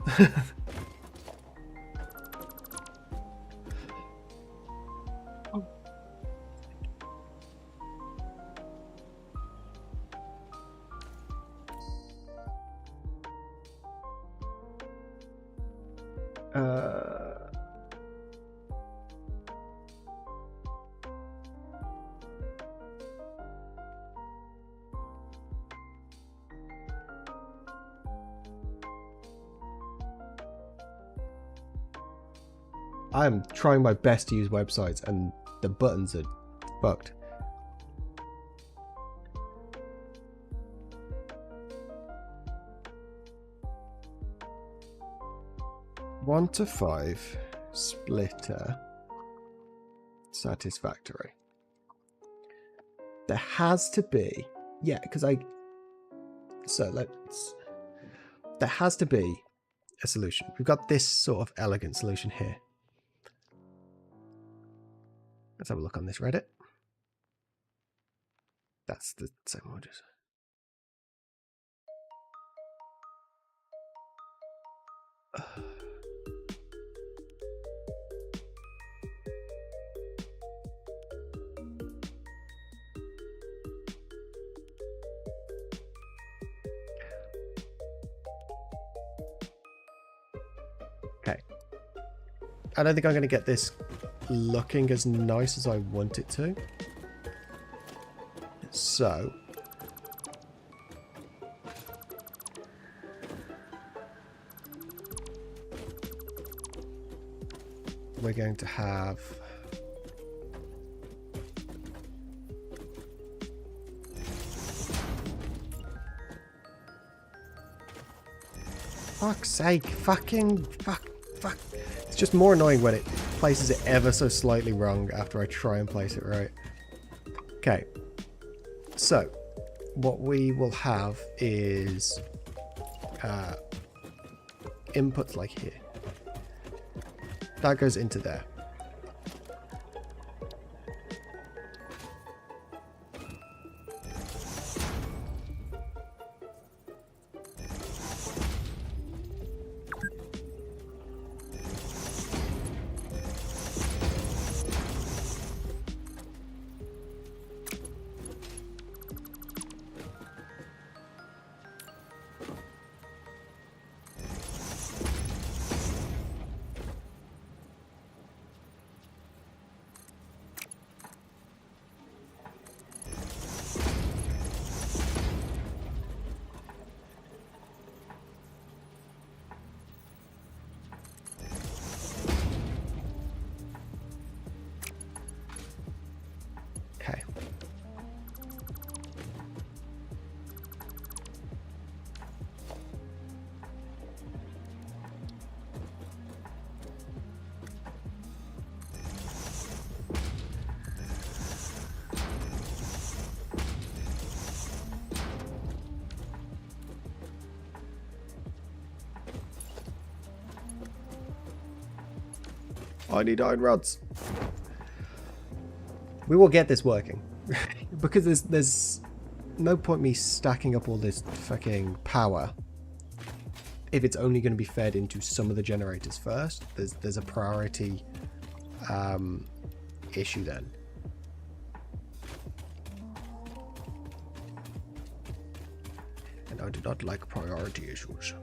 I'm trying my best to use websites and the buttons are fucked. One to 5 splitter satisfactory. There has to be, yeah, because there has to be a solution. We've got this sort of elegant solution here. Let's have a look on this Reddit. That's the same one. Okay. I don't think I'm going to get this looking as nice as I want it to. So we're going to have fuck's sake, fuck. It's just more annoying when it places it ever so slightly wrong after I try and place it right. Okay. So, what we will have is inputs like here. That goes into there. Okay. I need iron rods. We will get this working. Because there's no point me stacking up all this fucking power if it's only going to be fed into some of the generators first. There's a priority issue then. And I do not like priority issues.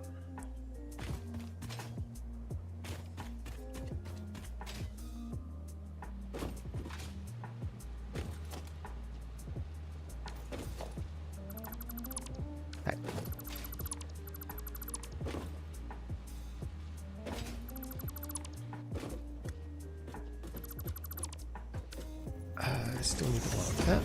Still need to lock that.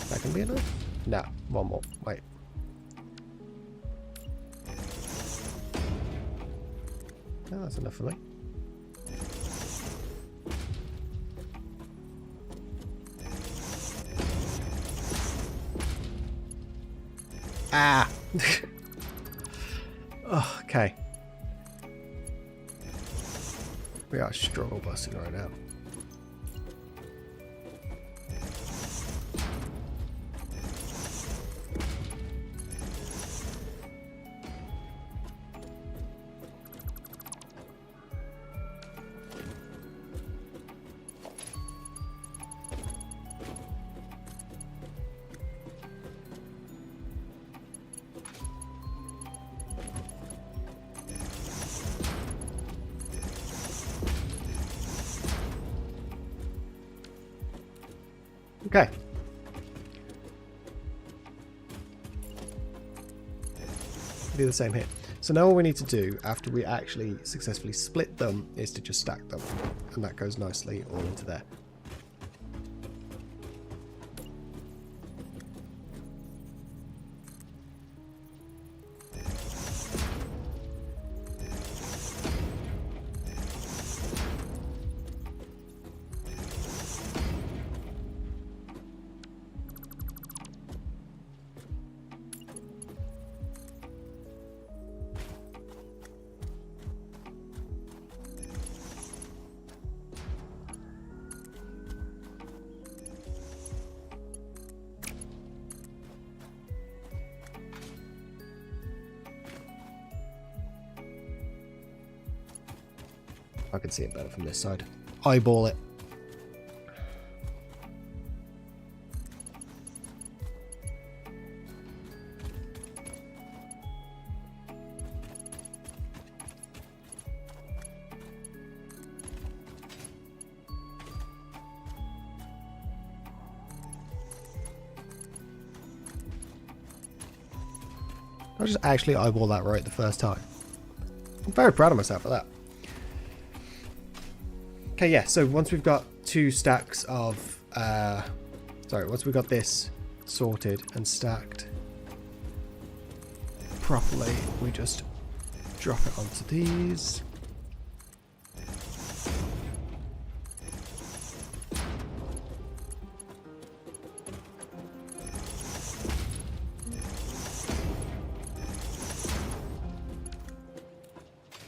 That can be enough? No, one more. Wait. No, that's enough for me. Ah! Oh, okay. We are struggle busting right now. Okay. do the same here. So now all we need to do after we actually successfully split them is to just stack them. And that goes nicely all into there. I can see it better from this side. Eyeball it. I just actually eyeball that right the first time. I'm very proud of myself for that. Okay, yeah, so once we've got two stacks of, once we've got this sorted and stacked properly, we just drop it onto these.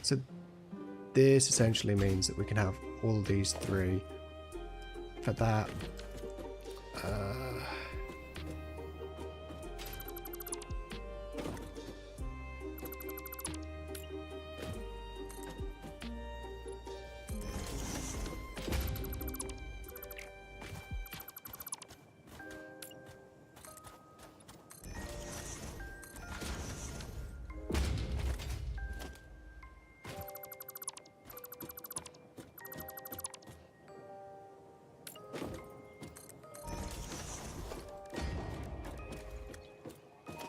So this essentially means that we can have all of these three for that.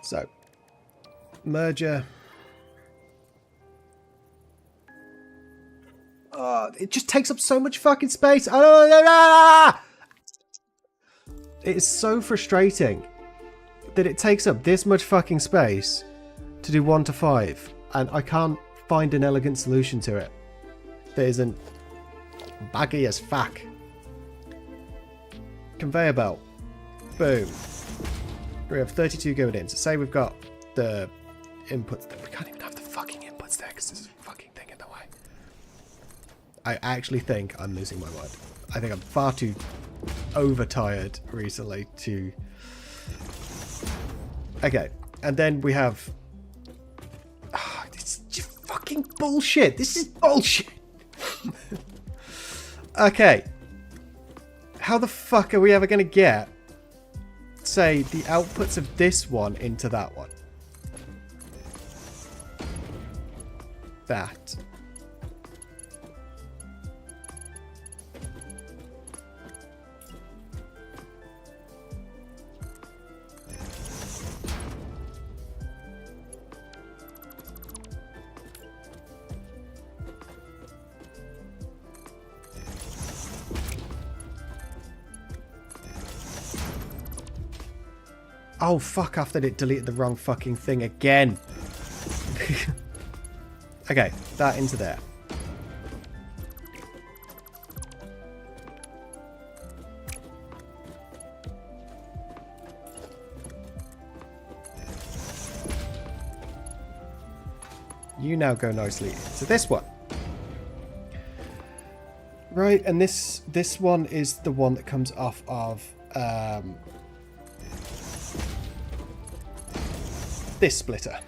So, merger. Oh, it just takes up so much fucking space. It is so frustrating that it takes up this much fucking space to do 1 to 5, and I can't find an elegant solution to it that isn't baggy as fuck. Conveyor belt. Boom. We have 32 going in. So say we've got the inputs. We can't even have the fucking inputs there because there's a fucking thing in the way. I actually think I'm losing my mind. I think I'm far too overtired recently to... Okay. And then we have... Oh, this is just fucking bullshit. This is bullshit. Okay. How the fuck are we ever going to get, say, the outputs of this one into that one? That. Oh, fuck off that it deleted the wrong fucking thing again. Okay, that into there. You now go nicely into this one. Right, and this one is the one that comes off of this splitter.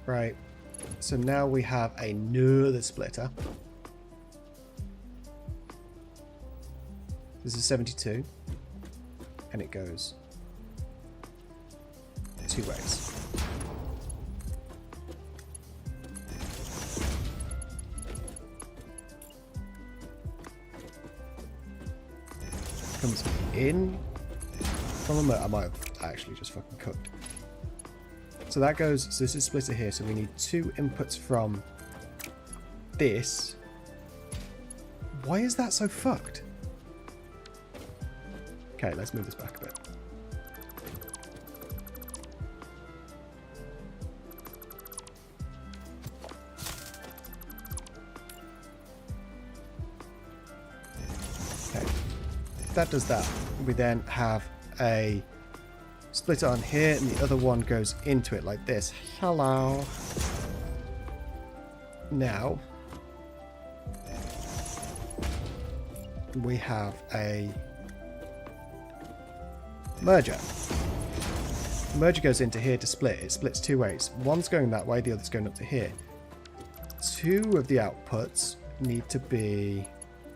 Right, so now we have another splitter. This is 72, and it goes 2 ways. Comes in from a motor. I might have actually just fucking cooked. So that goes, so this is splitter here, so we need 2 inputs from this. Why is that so fucked? Okay, let's move this back a bit. Okay, that does that. We then have a splitter on here, and the other one goes into it like this. Hello. Now, we have a merger. The merger goes into here to split. It splits 2 ways. One's going that way, the other's going up to here. 2 of the outputs need to be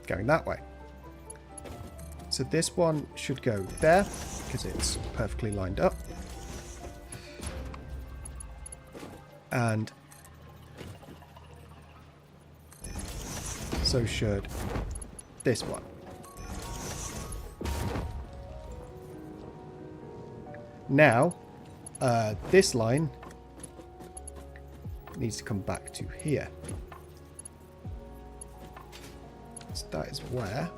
going that way. So this one should go there, because it's perfectly lined up. And so should this one. Now, this line needs to come back to here. So that is where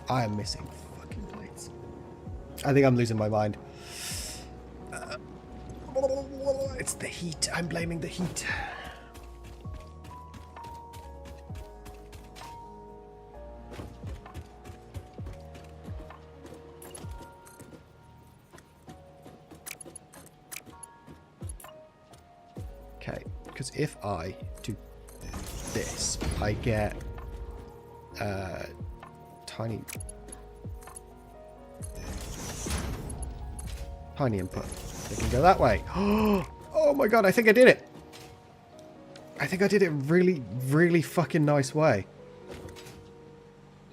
I am missing fucking plates. I think I'm losing my mind. It's the heat. I'm blaming the heat. Okay, because if I do this, I get tiny input. They can go that way. Oh my god, I think I did it. I think I did it really, really fucking nice way.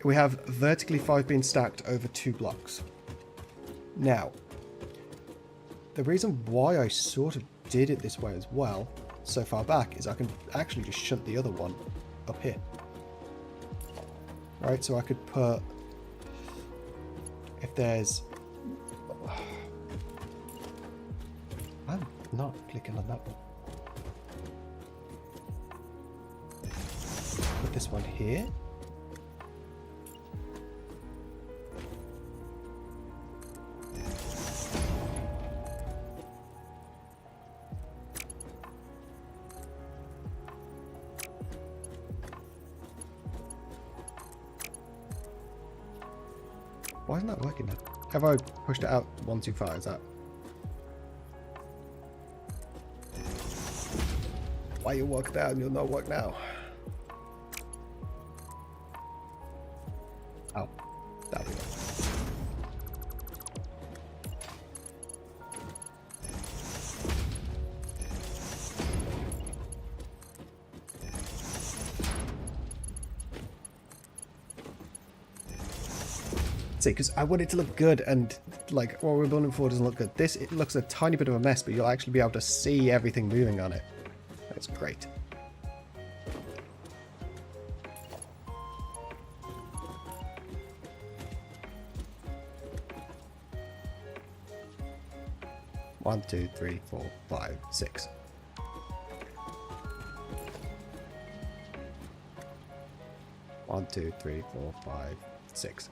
We have vertically 5 being stacked over 2 blocks. Now, the reason why I sort of did it this way as well, so far back, is I can actually just shunt the other one up here. Right, so I could put, if there's, I'm not clicking on that one. Put this one here. Why isn't that working now? Have I pushed it out 1 too far? Is that? Why you work there and you'll not work now? Oh, that'll be right. See, because I want it to look good, and like what we're building for doesn't look good. This, it looks a tiny bit of a mess, but you'll actually be able to see everything moving on it. That's great. One, 2, 3, 4, 5, 6. One, 2, 3, 4, 5, 6.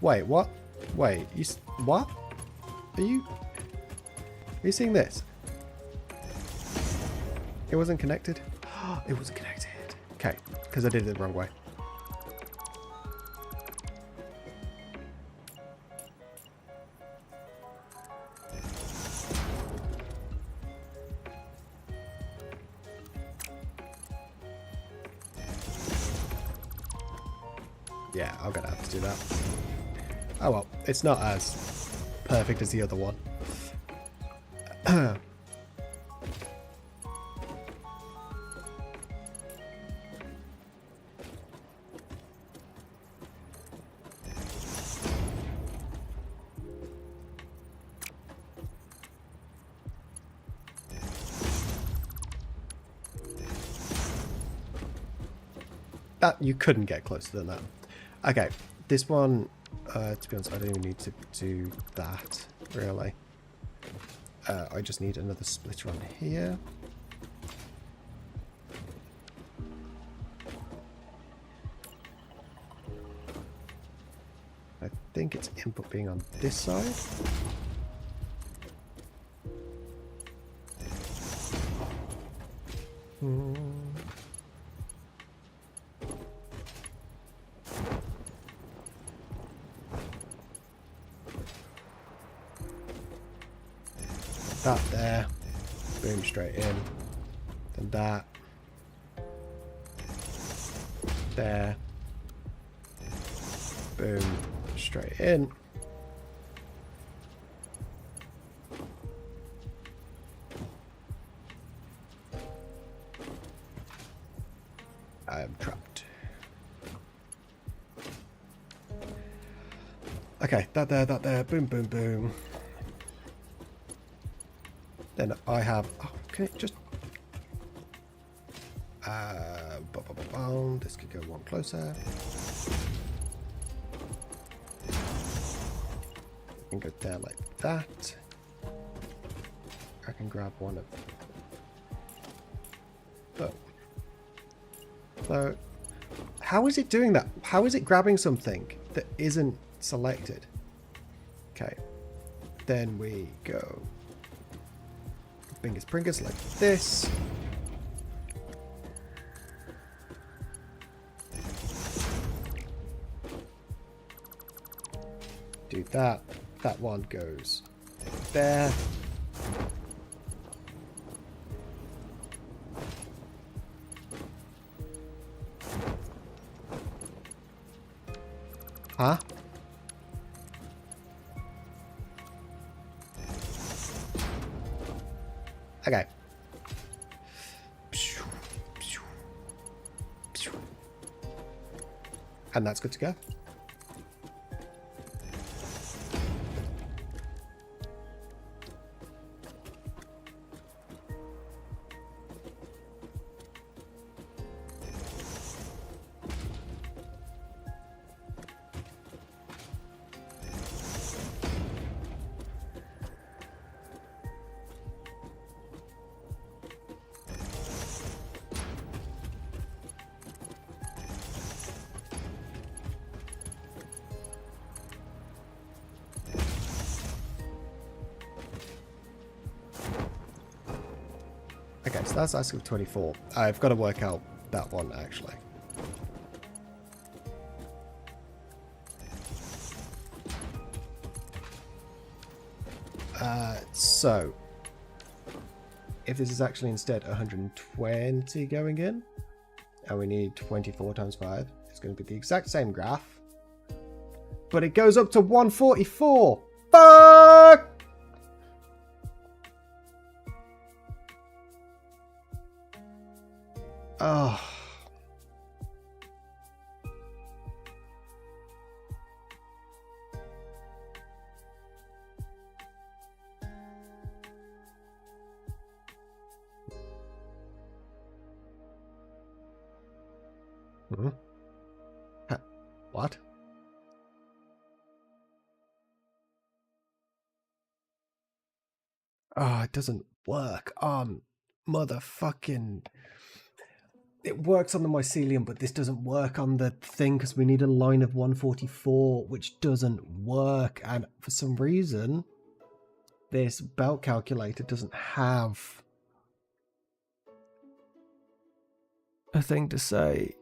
Wait, what? Wait, what? Are you seeing this? It wasn't connected? It wasn't connected. Okay, because I did it the wrong way. Yeah, I'm gonna have to do that. Oh well, it's not as perfect as the other one. That you couldn't get closer than that. Okay, this one, to be honest, I don't even need to do that, really. I just need another splitter on here. I think it's input being on this side. That there. Boom, straight in. Then that. There. Boom, straight in. I am trapped. Okay, that there, boom, boom, boom. Then I have, oh, can it just, this could go one closer. I can go there like that. I can grab one of, oh. So, how is it doing that? How is it grabbing something that isn't selected? Okay, then we go Bingus Pringus like this. Do that. That one goes there. Huh? Okay. And that's good to go. Okay, so that's asking 24. I've got to work out that one, actually. So, if this is actually instead 120 going in, and we need 24 times 5, it's going to be the exact same graph, but it goes up to 144. Fuck! Oh. Hmm. Huh. What? Oh, it doesn't work on motherfucking... It works on the mycelium, but this doesn't work on the thing because we need a line of 144, which doesn't work. And for some reason, this belt calculator doesn't have a thing to say.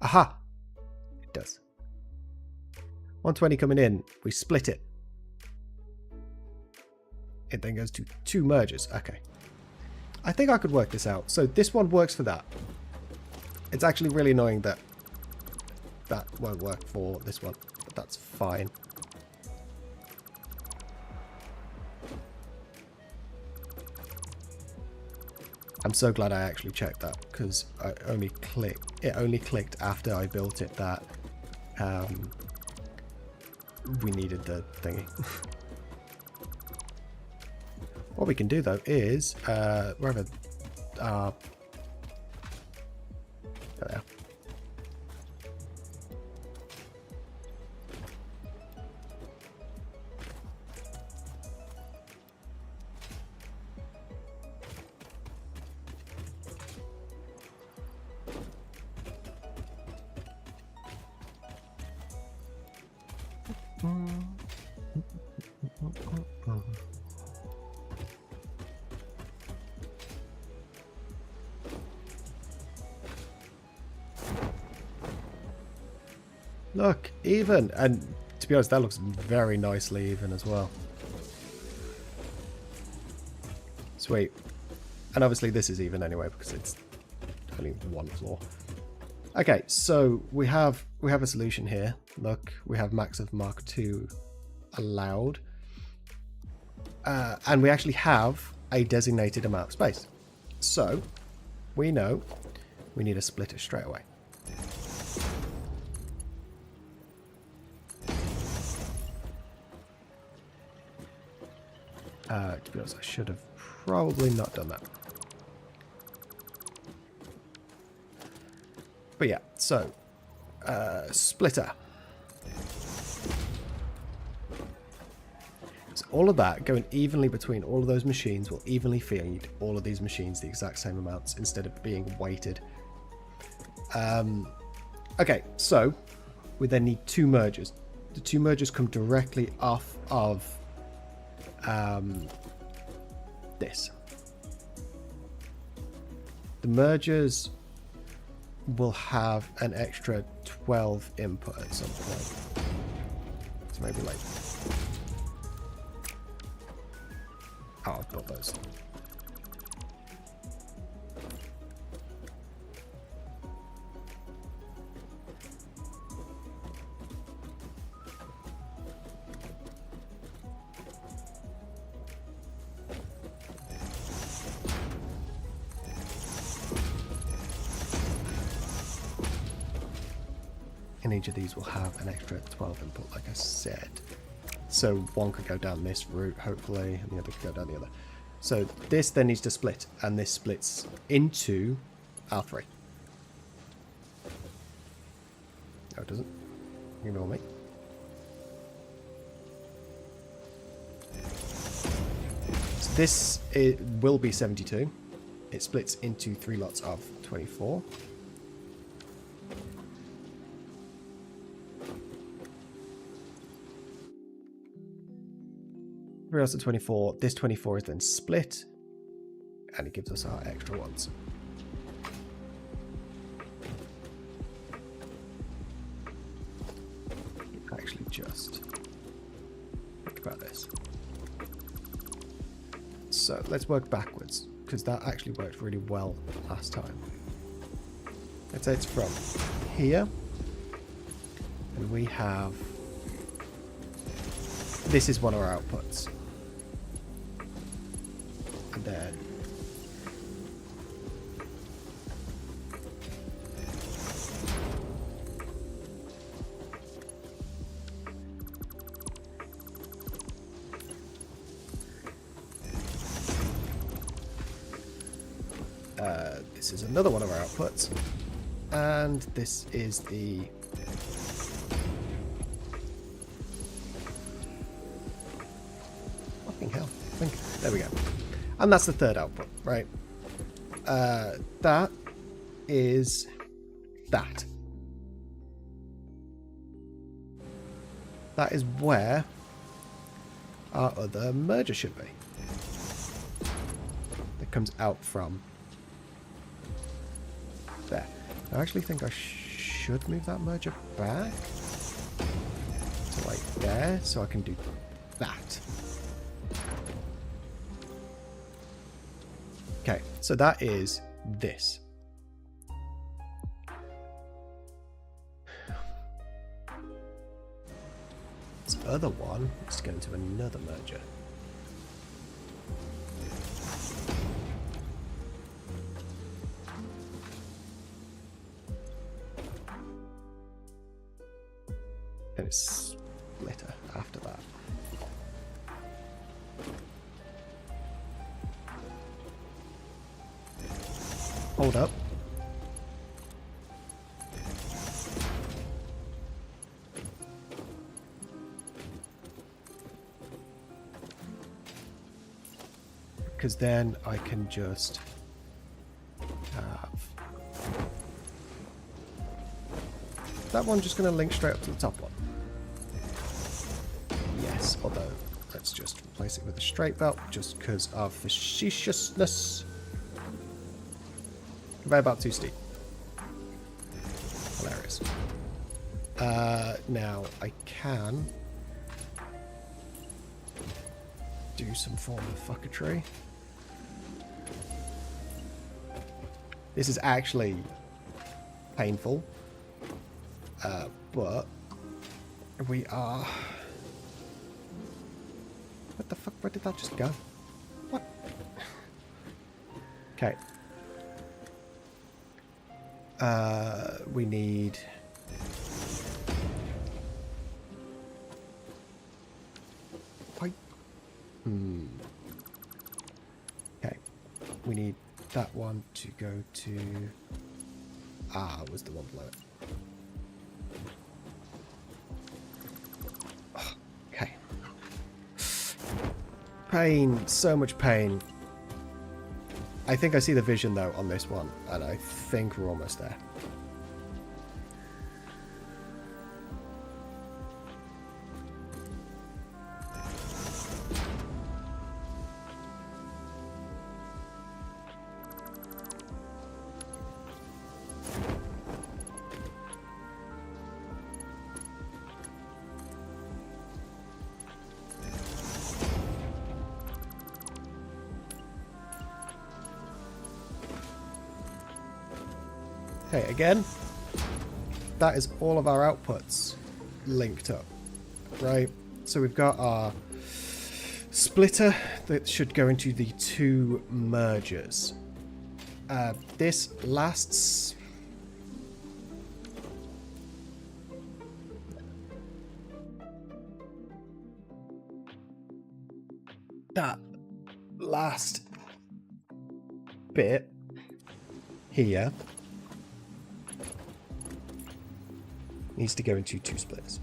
Aha! It does. 120 coming in. We split it. It then goes to 2 mergers. Okay. I think I could work this out. So this one works for that. It's actually really annoying that that won't work for this one. But that's fine. I'm so glad I actually checked that, because it only clicked after I built it that we needed the thingy. What What we can do though is wherever there they are. Look, even, and to be honest, that looks very nicely even as well. Sweet. And obviously this is even anyway because it's only one floor. Okay, so we have a solution here. Look, we have max of Mark II allowed. And we actually have a designated amount of space. So we know we need a splitter straight away. To be honest, I should have probably not done that. But yeah, so splitter. So all of that going evenly between all of those machines will evenly feed all of these machines the exact same amounts instead of being weighted. Okay, so we then need two mergers. The two mergers come directly off of this. The mergers will have an extra 12 input at some point. So maybe like... Oh, I've got those. And each of these will have an extra 12 input, like I said. So one could go down this route, hopefully, and the other could go down the other. So this then needs to split, and this splits into R3. No, it doesn't. Ignore me. So this will be 72. It splits into 3 lots of 24. Else at 24. This 24 is then split, and it gives us our extra ones. Actually, just think about this. So let's work backwards because that actually worked really well last time. Let's say it's from here, and we have. This is one of our outputs. And then this is another one of our outputs. And this is the fucking hell. I think there we go. And that's the third output, right? That is that. That is where our other merger should be. That comes out from there. I actually think I should move that merger back to like there, so I can do that. Okay, so that is this. This other one is going to another merger. And it's splitter after that. Hold up. Because then I can just have that one just going to link straight up to the top one. Yes, although let's just replace it with a straight belt just because of facetiousness. Conveyor belt too steep. Hilarious. Now I can do some form of fucketry. This is actually painful, but we are... What the fuck? Where did that just go? What? Okay. We need... Pipe. Okay. We need that one to go to... was the one below it. Okay. Pain. So much pain. I think I see the vision, though, on this one. And I think we're almost there. Okay, again, that is all of our outputs linked up, right? So we've got our splitter that should go into the two mergers. This lasts... That last bit here needs to go into two splitters.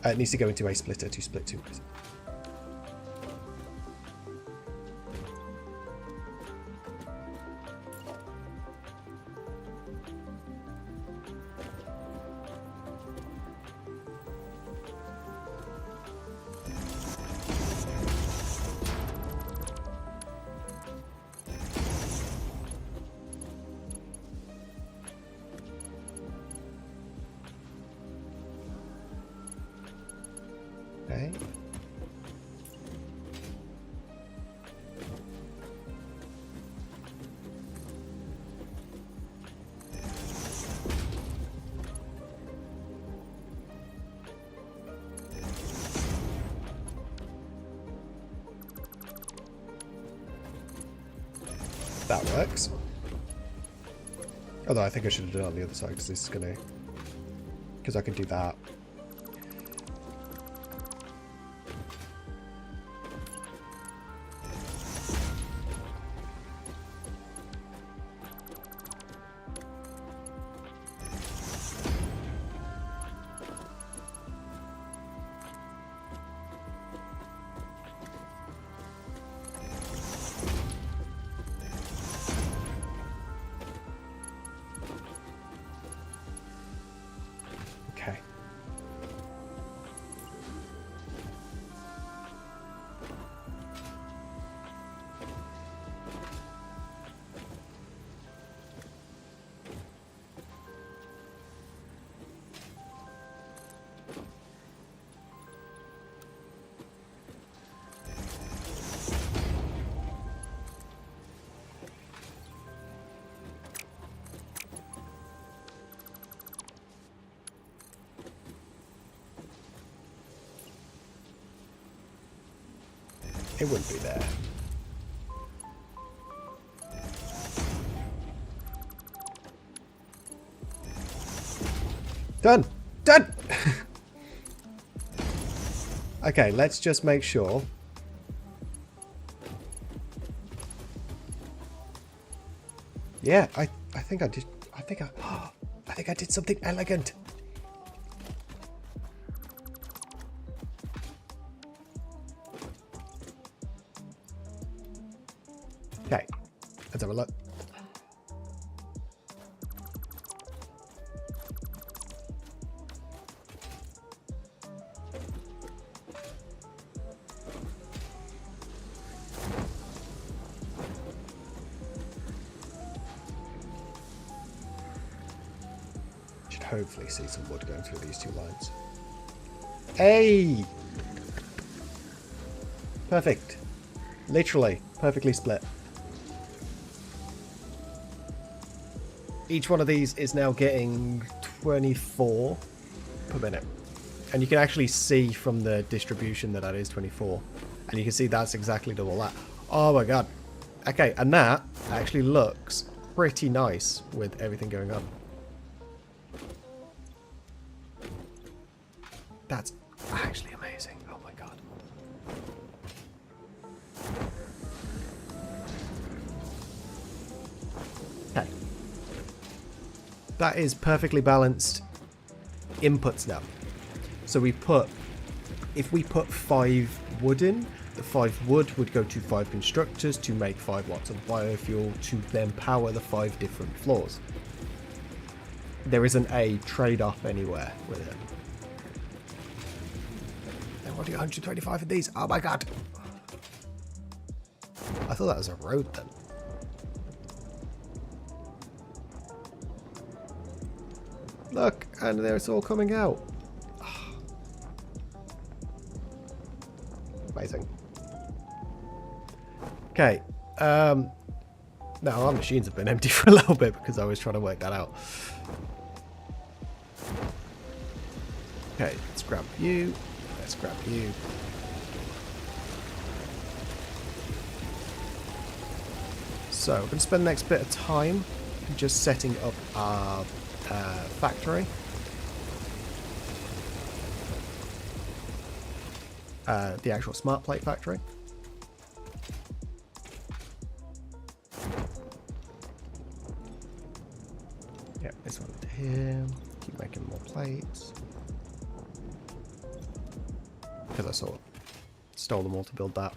It needs to go into a splitter to split two pieces. Okay. That works. Although I think I should have done it on the other side because this is gonna... Because I can do that. Okay. It wouldn't be there. Done! Done! Okay, let's just make sure Yeah, I think I did. I think I did something elegant. Okay, let's have a look. Should hopefully see some wood going through these two lines. Hey! Perfect. Literally, perfectly split. Each one of these is now getting 24 per minute. And you can actually see from the distribution that that is 24. And you can see that's exactly double that. Oh my god. Okay, and that actually looks pretty nice with everything going on. That's actually amazing. Oh my god. Okay. That is perfectly balanced inputs now. So if we put 5 wood in, the 5 wood would go to 5 constructors to make 5 watts of biofuel to then power the 5 different floors. There isn't a trade-off anywhere with it. There are only 125 of these. Oh my god. I thought that was a road then. Look, and there it's all coming out. Amazing. Okay. Now our machines have been empty for a little bit because I was trying to work that out. Okay, let's grab you. Let's grab you. So we're going to spend the next bit of time just setting up our factory. The actual smart plate factory. Yeah, this one to here. Keep making more plates. Because I stole them all to build that.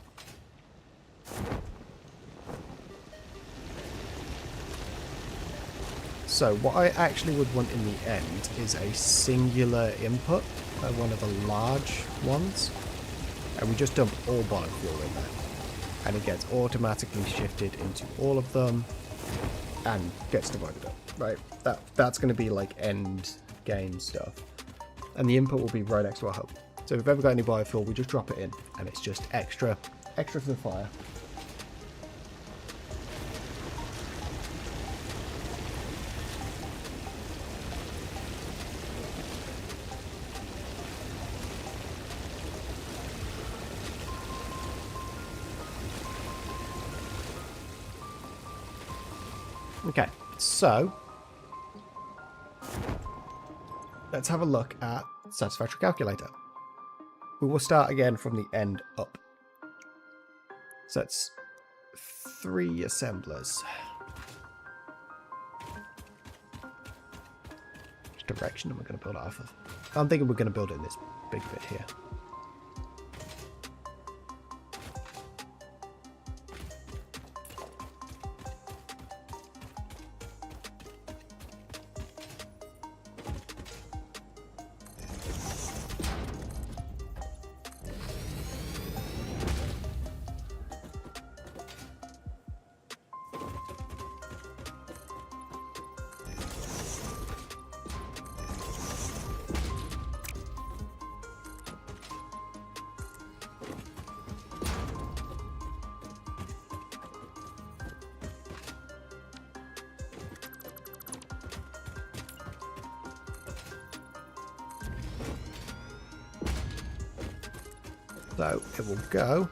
So what I actually would want in the end is a singular input, one of the large ones. And we just dump all biofuel in there. And it gets automatically shifted into all of them and gets divided up, right? That's going to be like end game stuff. And the input will be right next to our hub. So if we've ever got any biofuel, we just drop it in and it's just extra for the fire. Okay, so let's have a look at Satisfactory Calculator. We will start again from the end up. So it's 3 assemblers. Which direction am I going to build it off of? I'm thinking we're going to build it in this big bit here. So it will go.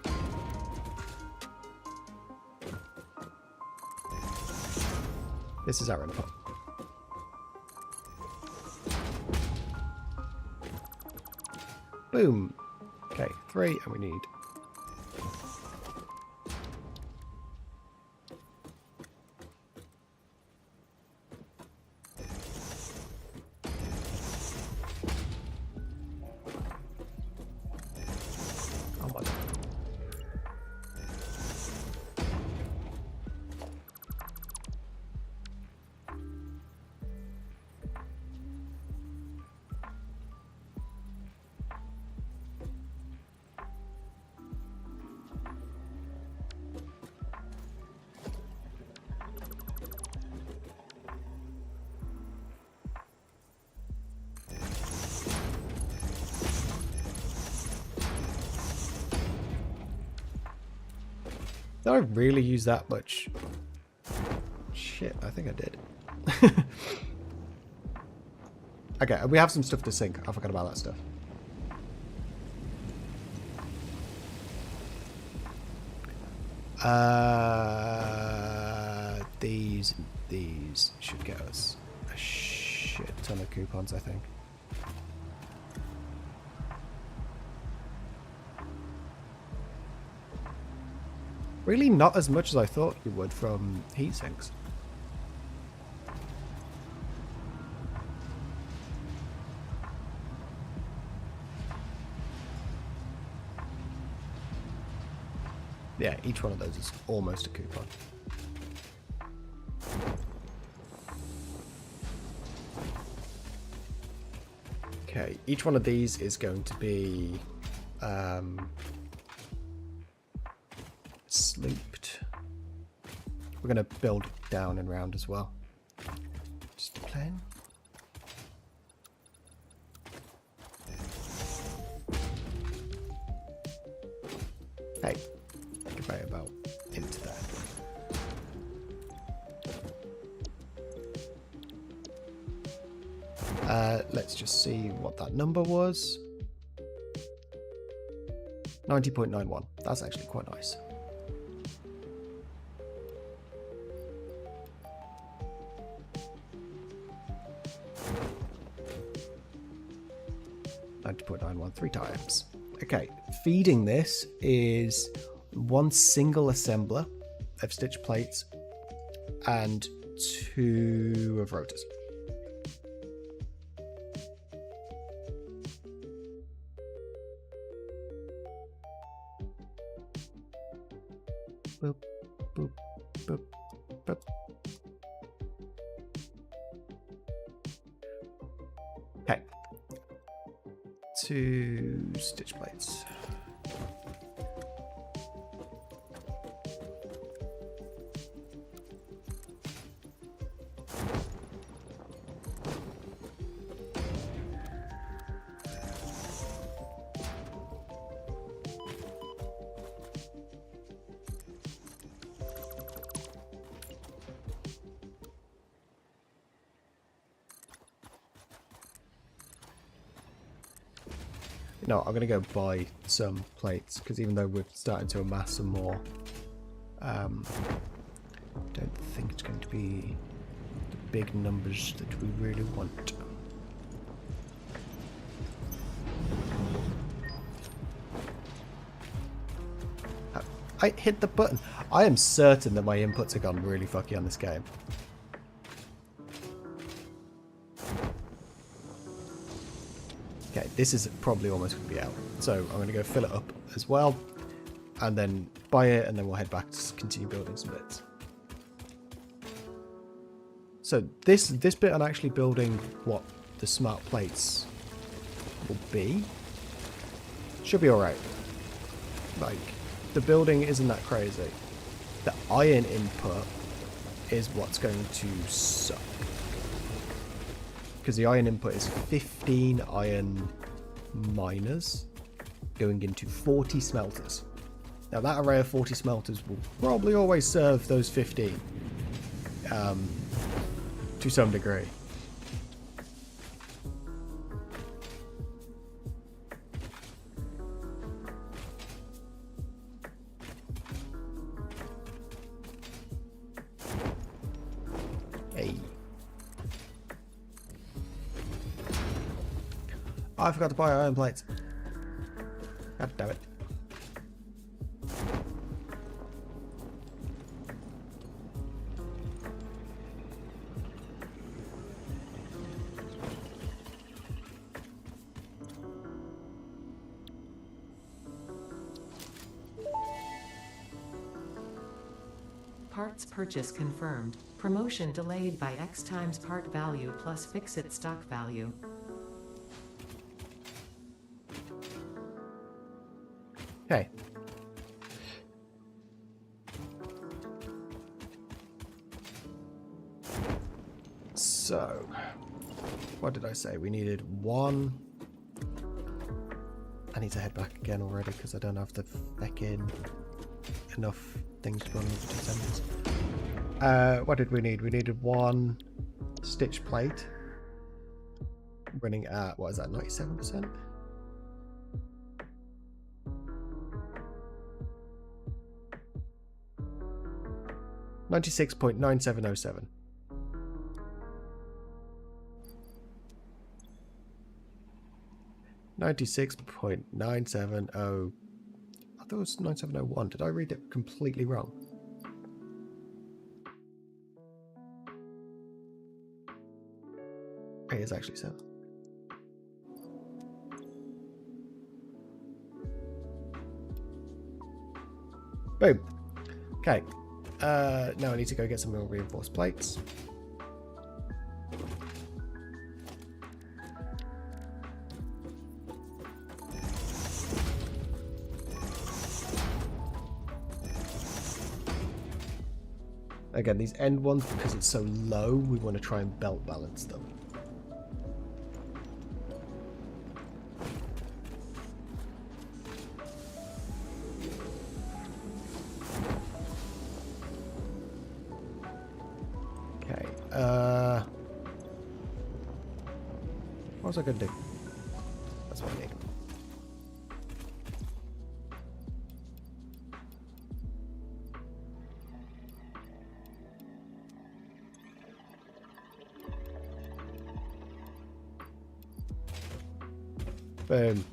This is our input. Boom. Okay, 3, and we need Did I really use that much? Shit, I think I did. Okay, we have some stuff to sync. I forgot about that stuff. These should get us a shit ton of coupons, I think. Really not as much as I thought you would from heat sinks. Yeah, each one of those is almost a coupon. Okay, each one of these is going to be sleeped. We're going to build down and round as well. Just plain. Hey, get right about into that. Let's just see what that number was. 90.91. That's actually quite nice. .91 times. Okay, feeding this is one single assembler of stitch plates and 2 of rotors. Boop, boop, boop, boop. Okay. 2 stitch plates. No, I'm gonna go buy some plates because even though we're starting to amass some more, don't think it's going to be the big numbers that we really want. I hit the button. I am certain that my inputs have gone really fucky on this game. Okay, this is probably almost going to be out. So I'm going to go fill it up as well. And then buy it, and then we'll head back to continue building some bits. So this bit on actually building what the smart plates will be should be alright. Like, the building isn't that crazy. The iron input is what's going to suck. Because the iron input is 15 iron miners going into 40 smelters. Now that array of 40 smelters will probably always serve those 15 to some degree. Hey. I forgot to buy iron plates. God damn it. Parts purchase confirmed. Promotion delayed by X times part value plus fix-it stock value. Okay. So, what did I say? We needed 1. I need to head back again already because I don't have the feckin' enough things to run with 2 assemblies. What did we need? We needed 1 stitch plate. Running at, what is that, 97%? $96.9707. $96.970. I thought it was 9701. Did I read it completely wrong? It is actually 7. Boom. Okay. Now I need to go get some more reinforced plates. Again, these end ones, because it's so low, we want to try and belt balance them. Okay, what was I going to do? That's what I need. Boom.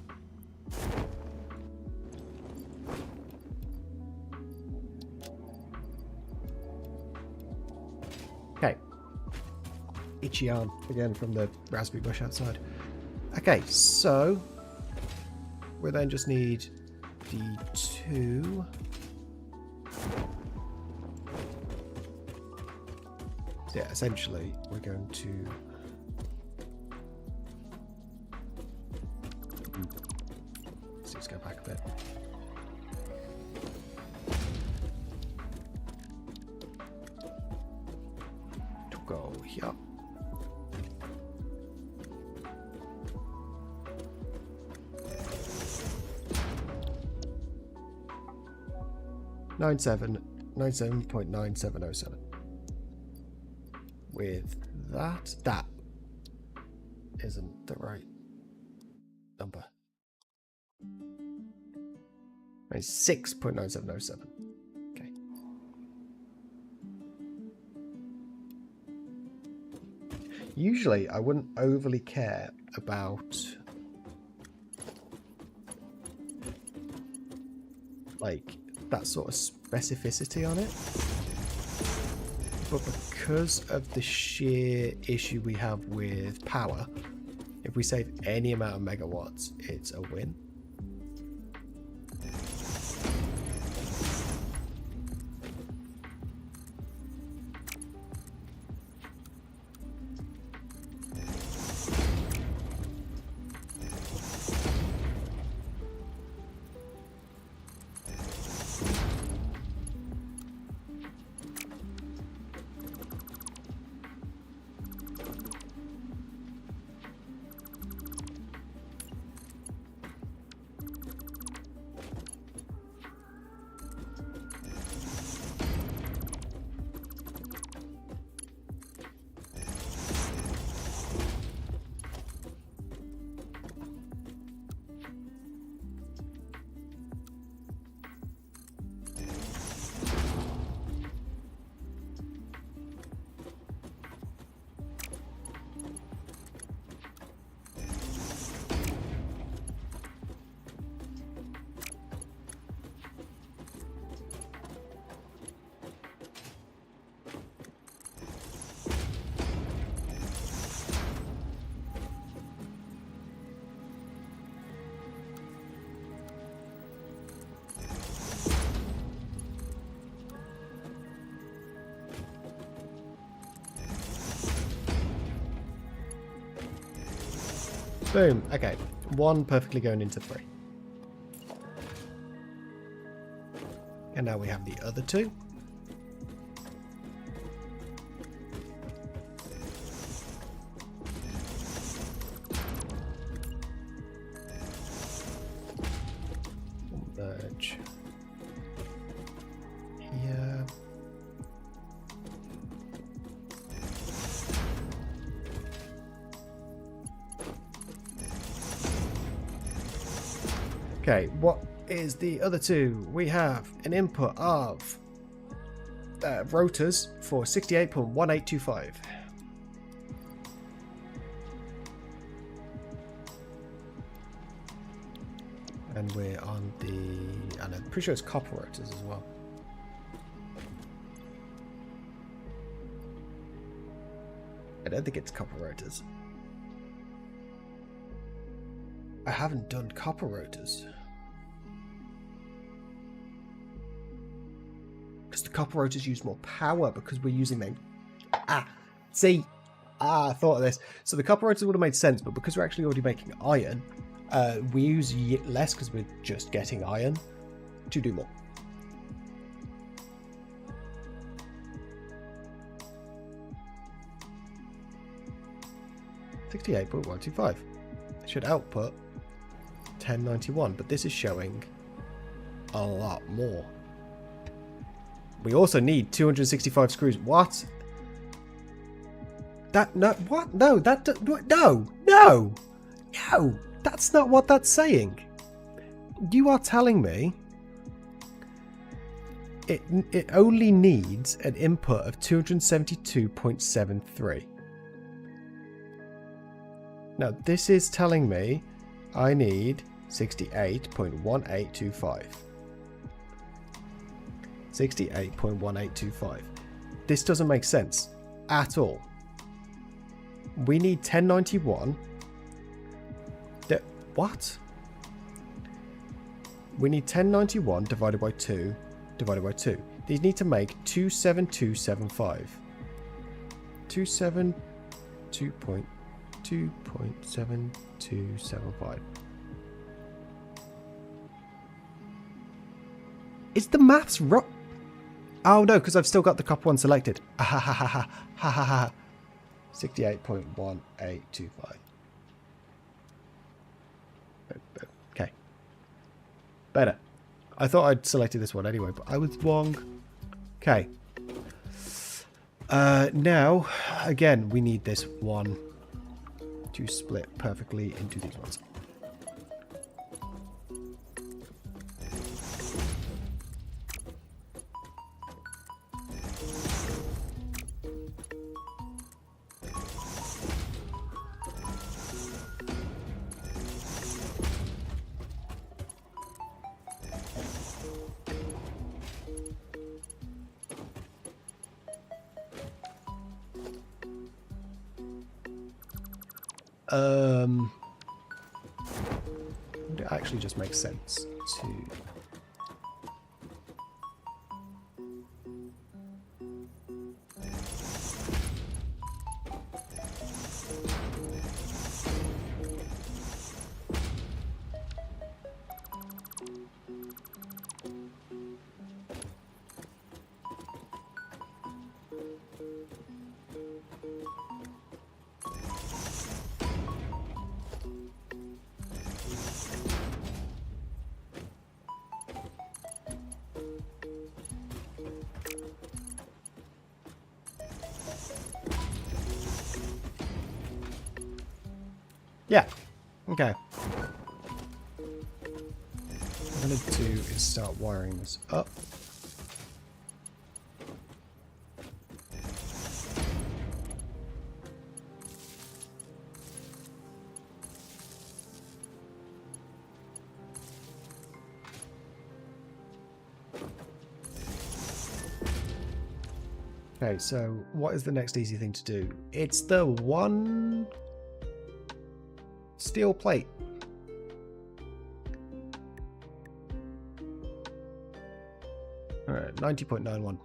Okay. Itchy arm again from the raspberry bush outside. Okay, so we then just need the 2. So yeah, essentially we're going to let's go back a bit. To go here. $97.9707. With that isn't the right number. 6.9707. Okay. Usually I wouldn't overly care about like that sort of specificity on it, but because of the sheer issue we have with power, if we save any amount of megawatts, it's a win. Boom. Okay. 1 perfectly going into 3. And now we have the other 2. Merge. Okay, what is the other two? We have an input of rotors for 68.1825. And we're on the... and I'm pretty sure it's copper rotors as well. I don't think it's copper rotors. I haven't done copper rotors. Because the copper rotors use more power because we're using them. I thought of this. So the copper rotors would have made sense, but because we're actually already making iron, we use less because we're just getting iron to do more. $68.125. It should output 1091, but this is showing a lot more. We also need 265 screws. What? That no? What? No, that no. That's not what that's saying. You are telling me it only needs an input of 272.73. Now this is telling me I need 68.1825. 68.1825. This doesn't make sense at all. We need 1091. What? We need 1091 divided by 2 divided by 2. These need to make 27275. 272.7275. Is the maths wrong? Oh no, because I've still got the copper one selected. 68.1825. Okay. Better. I thought I'd selected this one anyway, but I was wrong. Okay. Now, again, we need this one to split perfectly into these ones. It actually just makes sense to... Yeah. Okay. What I'm going to do is start wiring this up. Okay, so what is the next easy thing to do? It's the one steel plate. All right, 90.91.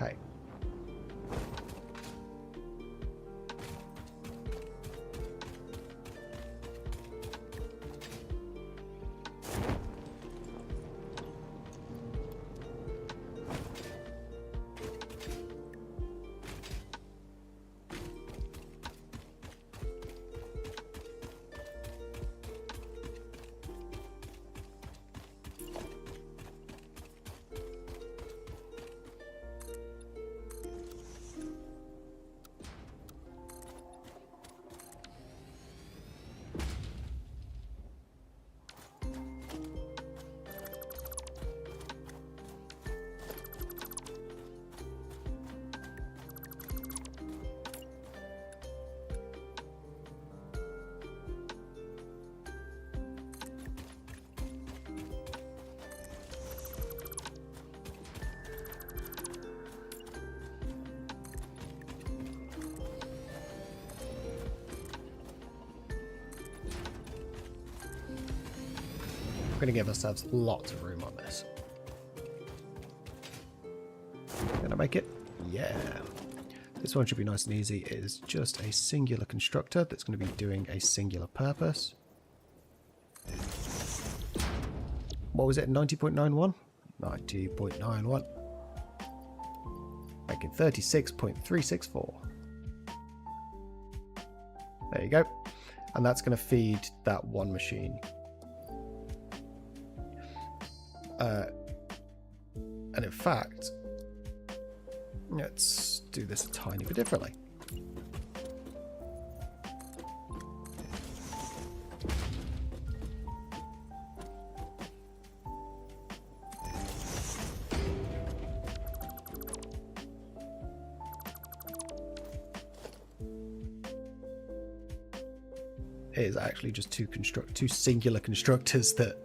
Okay. going to give ourselves lots of room on this. Can I make it? Yeah. This one should be nice and easy. It is just a singular constructor that's going to be doing a singular purpose. What was it? 90.91? 90.91. Making 36.364. There you go. And that's going to feed that one machine. And in fact, let's do this a tiny bit differently. It is actually just two singular constructors that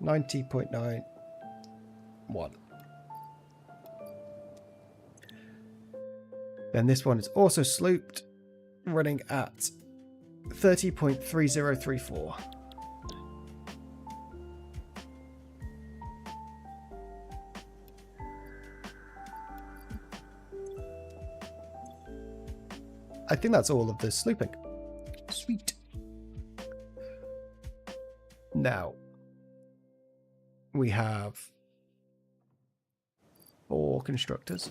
90.91. Then this one is also slooped, running at 30.3034. I think that's all of the slooping. Sweet. Now, we have 4 constructors.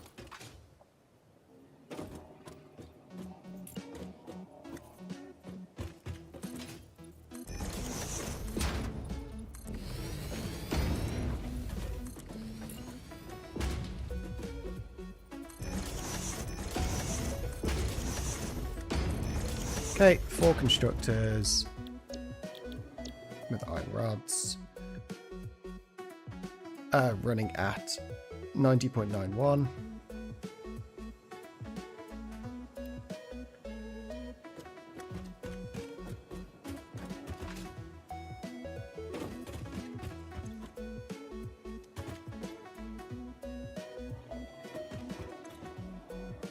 Okay, 4 constructors with iron rods. Running at 90.91.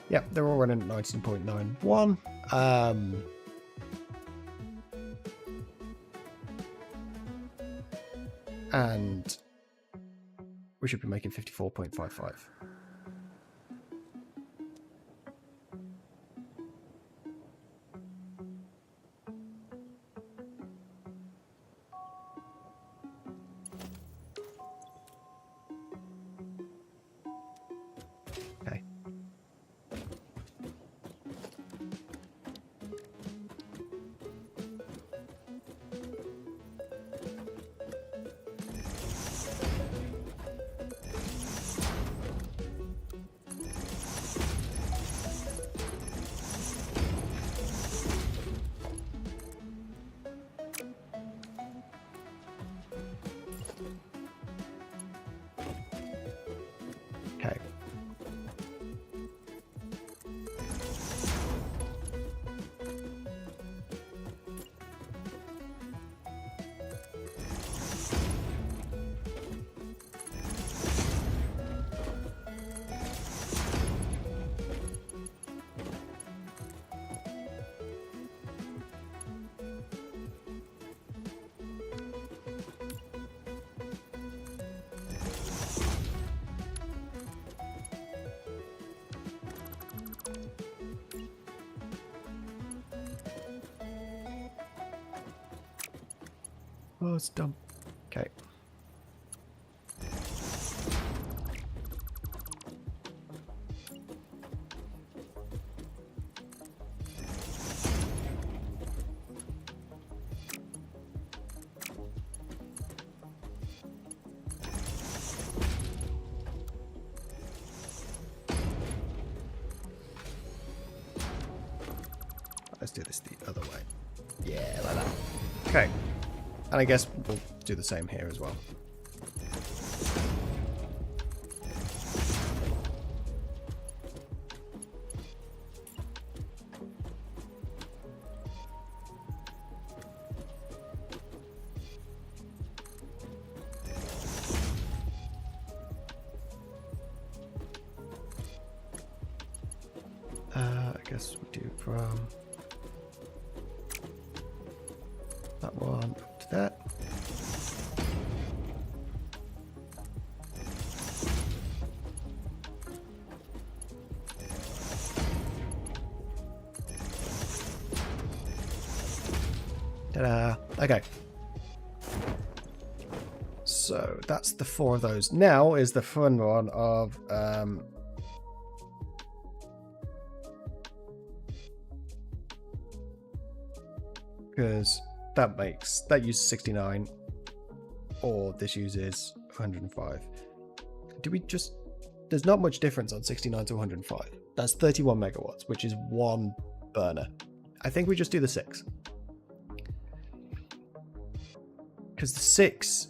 Yep, they're all running at 19.91. And we should be making 54.55. Okay. Okay. Oh, it's dumb. Okay. Let's do this the other way. Yeah, like that. Okay. And I guess we'll do the same here as well. I guess we do from that one up to that. Ta-da! Okay. So that's the 4 of those. Now is the fun one of because that uses 69, or this uses 105. Do we just? There's not much difference on 69 to 105. That's 31 megawatts, which is one burner. I think we just do the 6. Because the 6,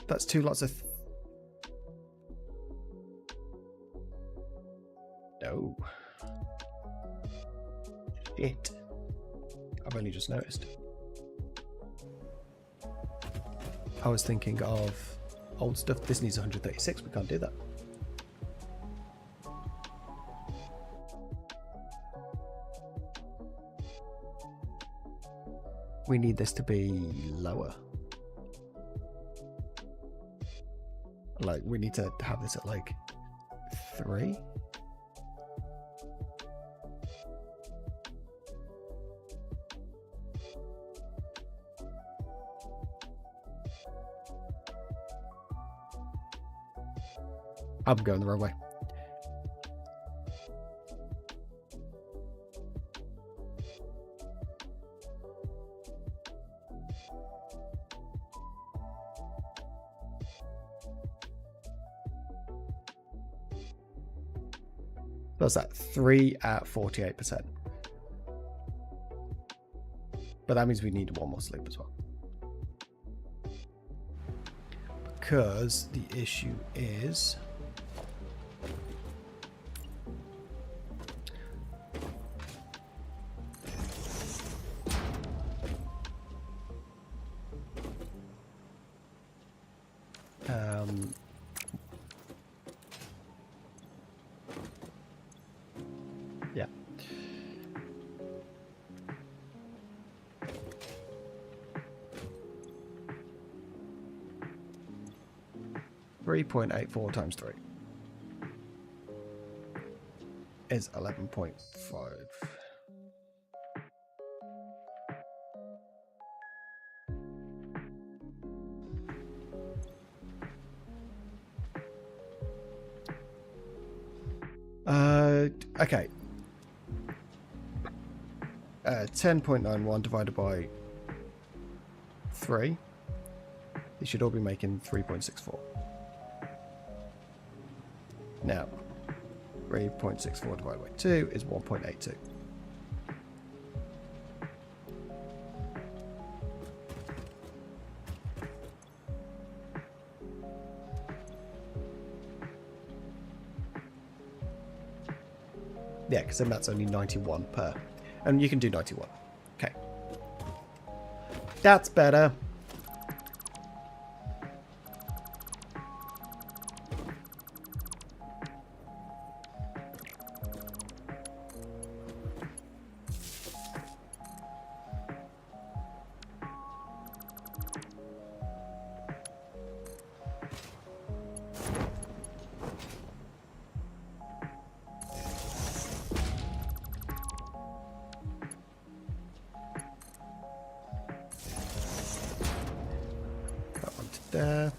that's 2 lots of... No. Shit. I've only just noticed. I was thinking of old stuff. This needs 136. We can't do that. We need this to be lower. Like, we need to have this at like 3. I'm going the wrong way. What's that? 3 at 48%. But that means we need one more sleep as well. Because the issue is... yeah. 3.84 times 3 is 11.5. Okay. 10.91 divided by 3. They should all be making 3.64. Now, 3.64 divided by 2 is 1.82. Yeah, because then that's only 91 per. And you can do 91. Okay. That's better. There.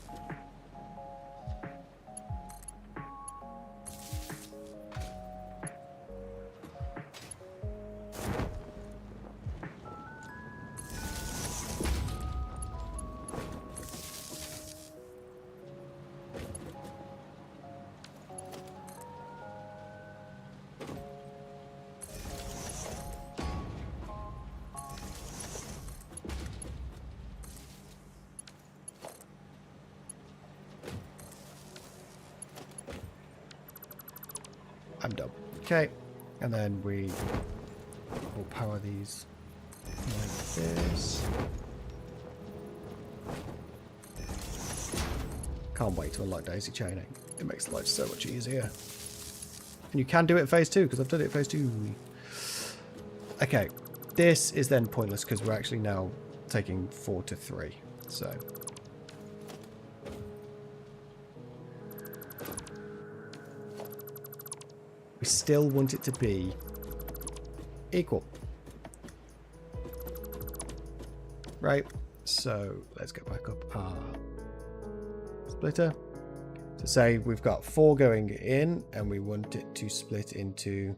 I'm done. Okay, and then we will power these like this. Can't wait to unlock daisy chaining. It makes life so much easier. And you can do it in phase 2 because I've done it in phase 2. Okay, this is then pointless because we're actually now taking 4 to 3. So we still want it to be equal. Right, so let's go back up our splitter. To say we've got 4 going in and we want it to split into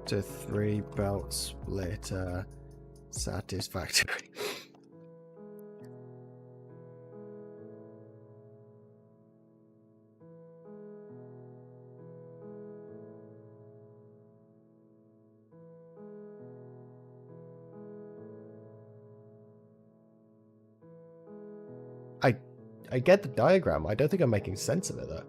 to 3 belt splitter satisfactory. I get the diagram. I don't think I'm making sense of it though.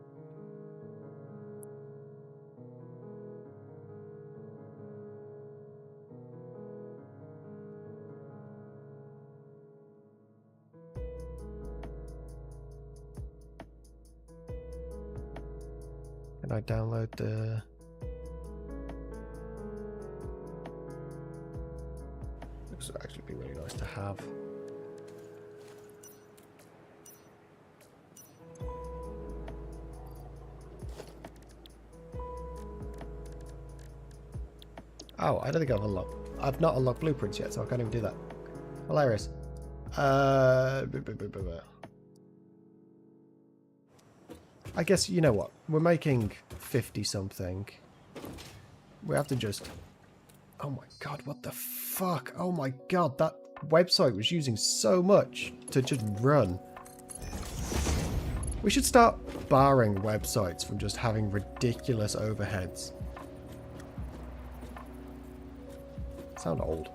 Can I download the... This would actually be really nice to have. Oh, I don't think I've unlocked. I've not unlocked blueprints yet, so I can't even do that. Hilarious. I guess, you know what? We're making 50 something. We have to just... Oh my god, what the fuck? Oh my god, that website was using so much to just run. We should start barring websites from just having ridiculous overheads. Sound old.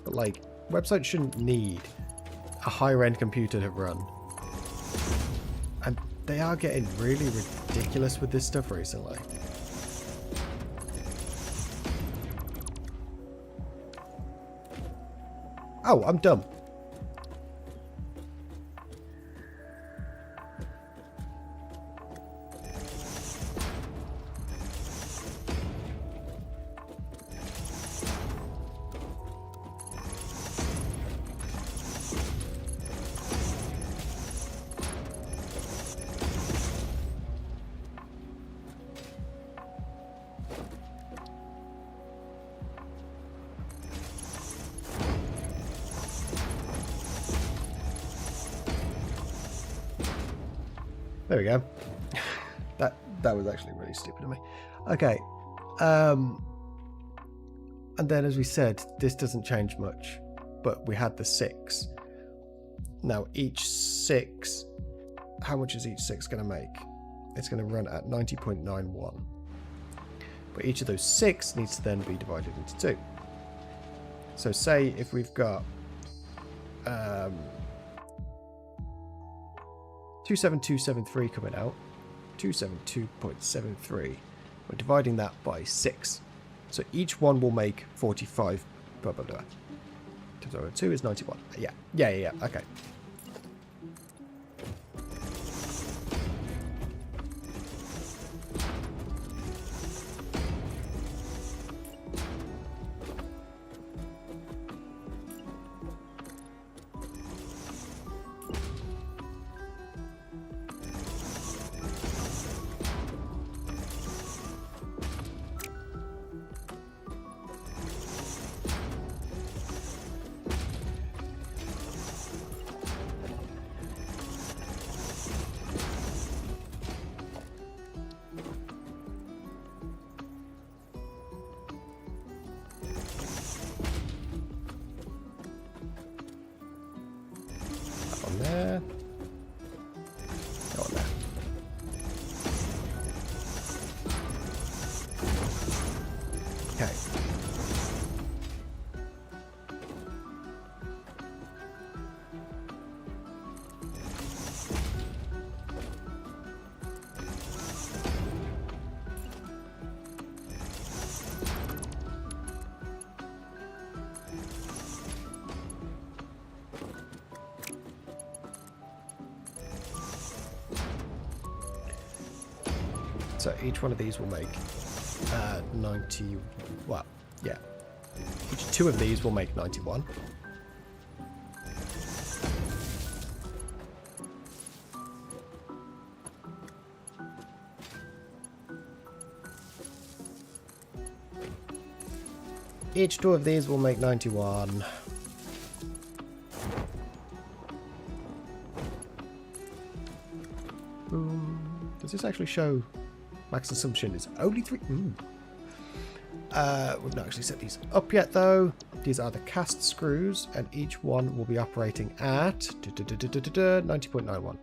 But like, websites shouldn't need a higher end computer to run. And they are getting really ridiculous with this stuff recently. Oh, I'm dumb. There we go. That was actually really stupid of me. Okay. And then as we said, this doesn't change much, but we had the 6. Now each 6, how much is each 6 going to make? It's going to run at 90.91. But each of those 6 needs to then be divided into 2. So say if we've got 27273 coming out, 272.73. We're dividing that by 6. So each one will make 45. Blah, blah, blah. 2 is 91. Yeah. Okay. So each one of these will make 90... Well, yeah. Each 2 of these will make 91. Each 2 of these will make 91. Boom. Does this actually show max consumption is only 3? We've not actually set these up yet though. These are the cast screws and each one will be operating at 90.91.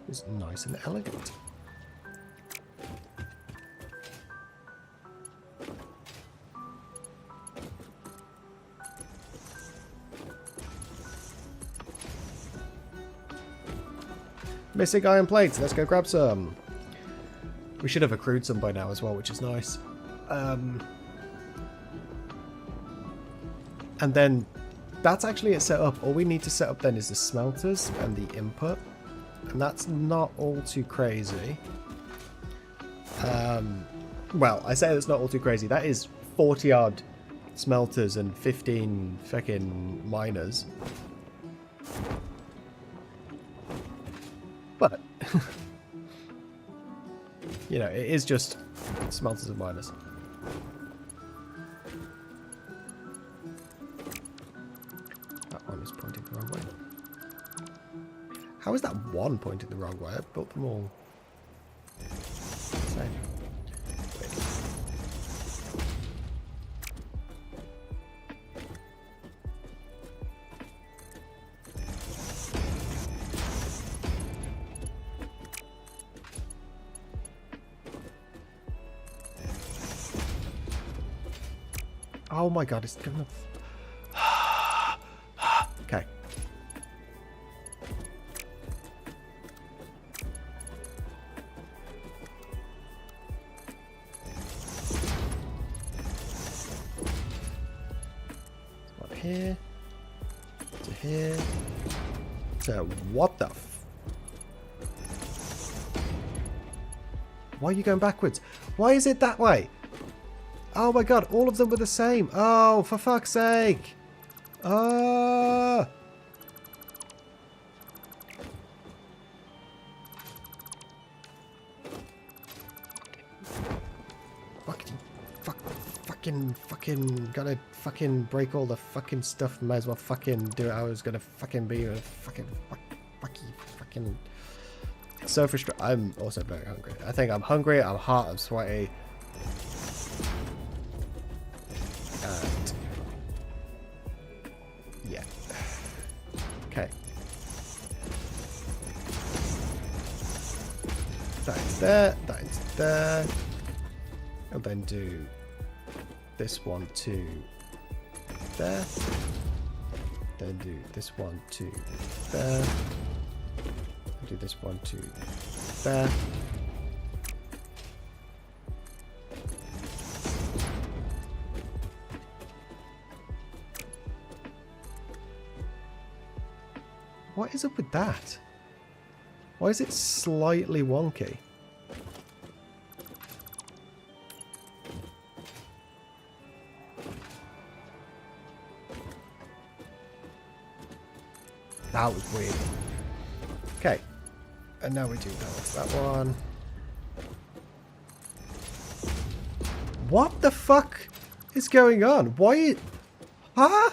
It's nice and elegant. Missing iron plates. Let's go grab some. We should have accrued some by now as well, which is nice. And then that's actually it set up. All we need to set up then is the smelters and the input. And that's not all too crazy. Well, I say it's not all too crazy. That is 40 odd smelters and 15 fucking miners. But, you know, it is just smelters and miners. That one is pointing the wrong way. How is that one pointing the wrong way? I built them all same. Oh my god, it's gonna... Okay. One here. To here. To what the f... Why are you going backwards? Why is it that way? Oh my god, all of them were the same. Oh, for fuck's sake. Ah. Fucking gotta fucking break all the fucking stuff. Might as well fucking do it. I was gonna fucking be a fucking It's so frustrating. I'm also very hungry. I think I'm hungry, I'm hot, I'm sweaty. And yeah. Okay. That is there, that is there. And then do this one to there. Then do this one to there. And do this one to there. What is up with that? Why is it slightly wonky? That was weird. Okay. And now we do that one. What the fuck is going on? Why? Huh?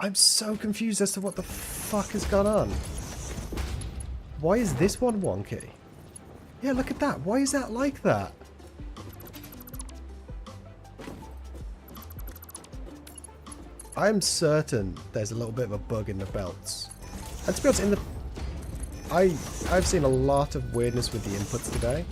I'm so confused as to what the fuck has gone on. Why is this one wonky? Yeah, look at that. Why is that like that? I'm certain there's a little bit of a bug in the belts. And to be honest, in the... I've seen a lot of weirdness with the inputs today.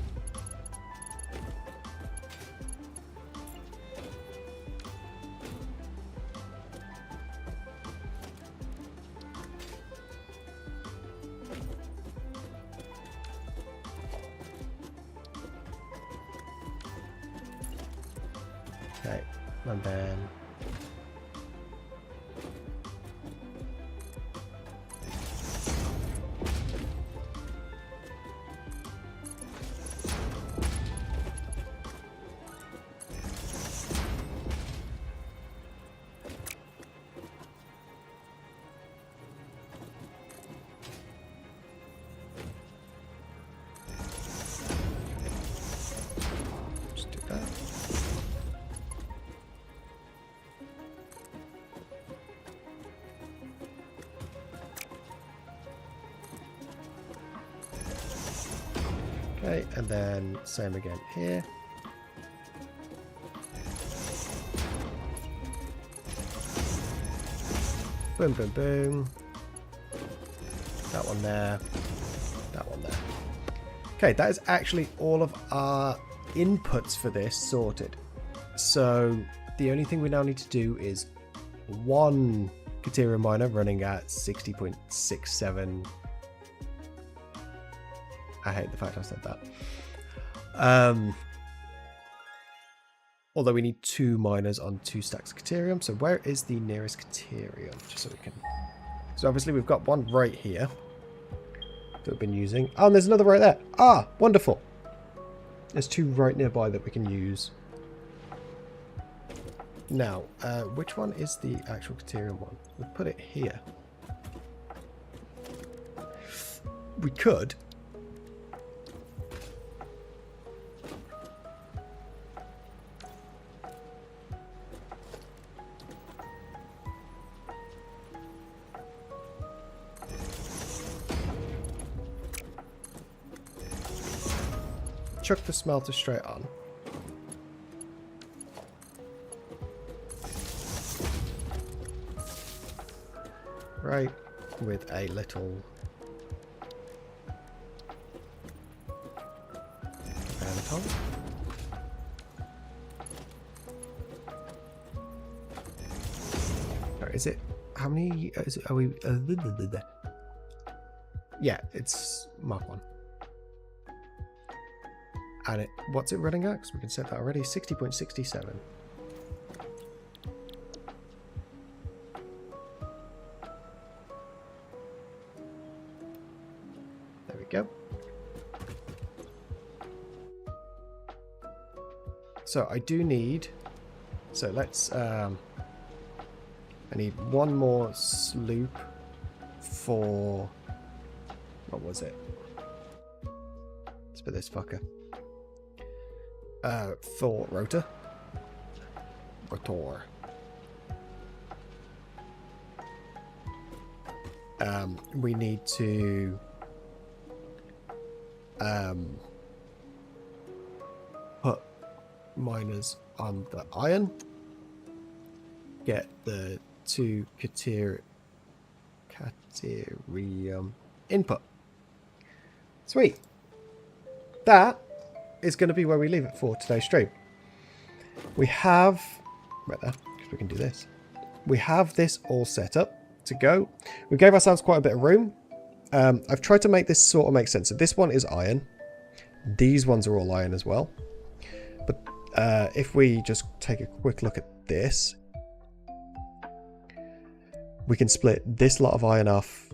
Okay, and then just do that. Okay, and then same again here. Boom, boom, boom. That one there. That one there. Okay, that is actually all of our inputs for this sorted. So the only thing we now need to do is one Kateria miner running at 60.67. I hate the fact I said that. Although we need 2 miners on 2 stacks of Caterium. So where is the nearest Caterium? Just so we can... So obviously we've got one right here that we've been using. Oh, and there's another right there. Ah, wonderful. There's 2 right nearby that we can use. Now, which one is the actual Caterium one? We'll put it here. We could... chuck the smelter straight on. Right, with a little top. Or is it? How many? Is it? Are we? Yeah, it's Mark 1. And it, what's it running at? Because we can set that already. 60.67. There we go. So I do need. So let's. I need one more sloop for. What was it? Let's put this fucker. For rotor. Rotor. We need to put miners on the iron. Get the 2 Caterium input. Sweet. That is going to be where we leave it for today's stream. We have right there, because we can do this. We have this all set up to go. We gave ourselves quite a bit of room. I've tried to make this sort of make sense. So this one is iron. These ones are all iron as well. But if we just take a quick look at this, we can split this lot of iron off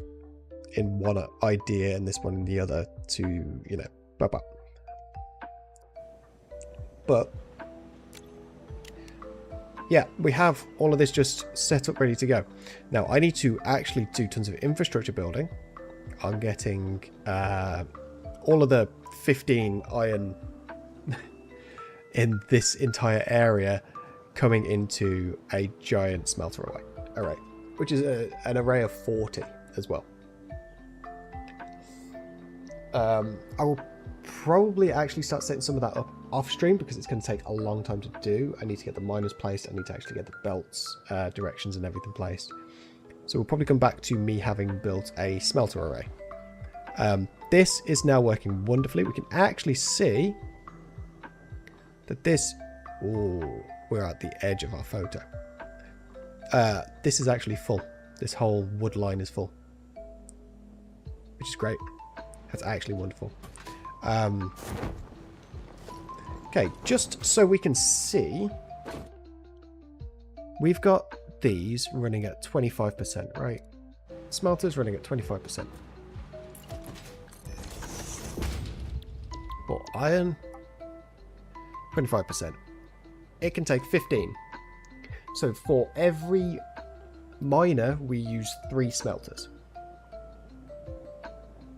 in one idea and this one in the other to, you know, blah, blah. But yeah, we have all of this just set up ready to go. Now I need to actually do tons of infrastructure building. I'm getting all of the 15 iron in this entire area coming into a giant smelter array, which is an array of 40 as well. I will probably actually start setting some of that up off stream because it's going to take a long time to do. I need to get the miners placed. I need to actually get the belts, directions and everything placed. So we'll probably come back to me having built a smelter array. This is now working wonderfully. We can actually see that this... Ooh, we're at the edge of our photo. This is actually full. This whole wood line is full. Which is great. That's actually wonderful. Okay, just so we can see we've got these running at 25%, right? Smelters running at 25%. For iron, 25%. It can take 15. So for every miner, we use 3 smelters.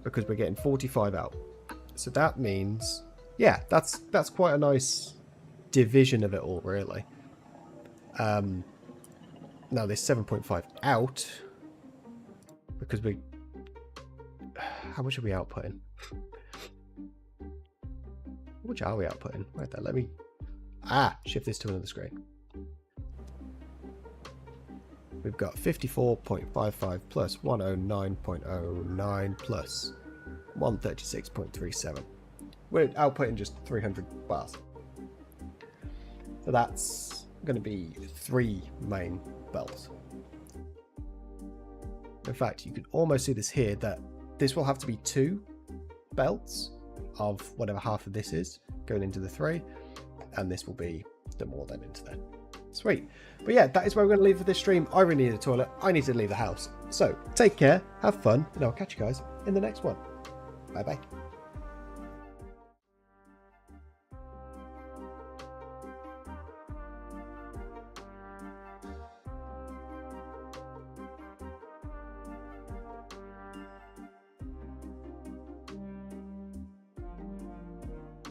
Because we're getting 45 out. So that means, yeah, that's quite a nice division of it all, really. Now there's 7.5 out. Because we... How much are we outputting? How much are we outputting? Right there, let me... shift this to another screen. We've got 54.55 plus 109.09 plus 136.37. We're outputting just 300 bars. So that's going to be 3 main belts. In fact, you can almost see this here, that this will have to be 2 belts of whatever half of this is going into the 3, and this will be the more than into there. Sweet. But yeah, that is where we're going to leave for this stream. I really need a toilet. I need to leave the house. So take care, have fun, and I'll catch you guys in the next one. Bye bye.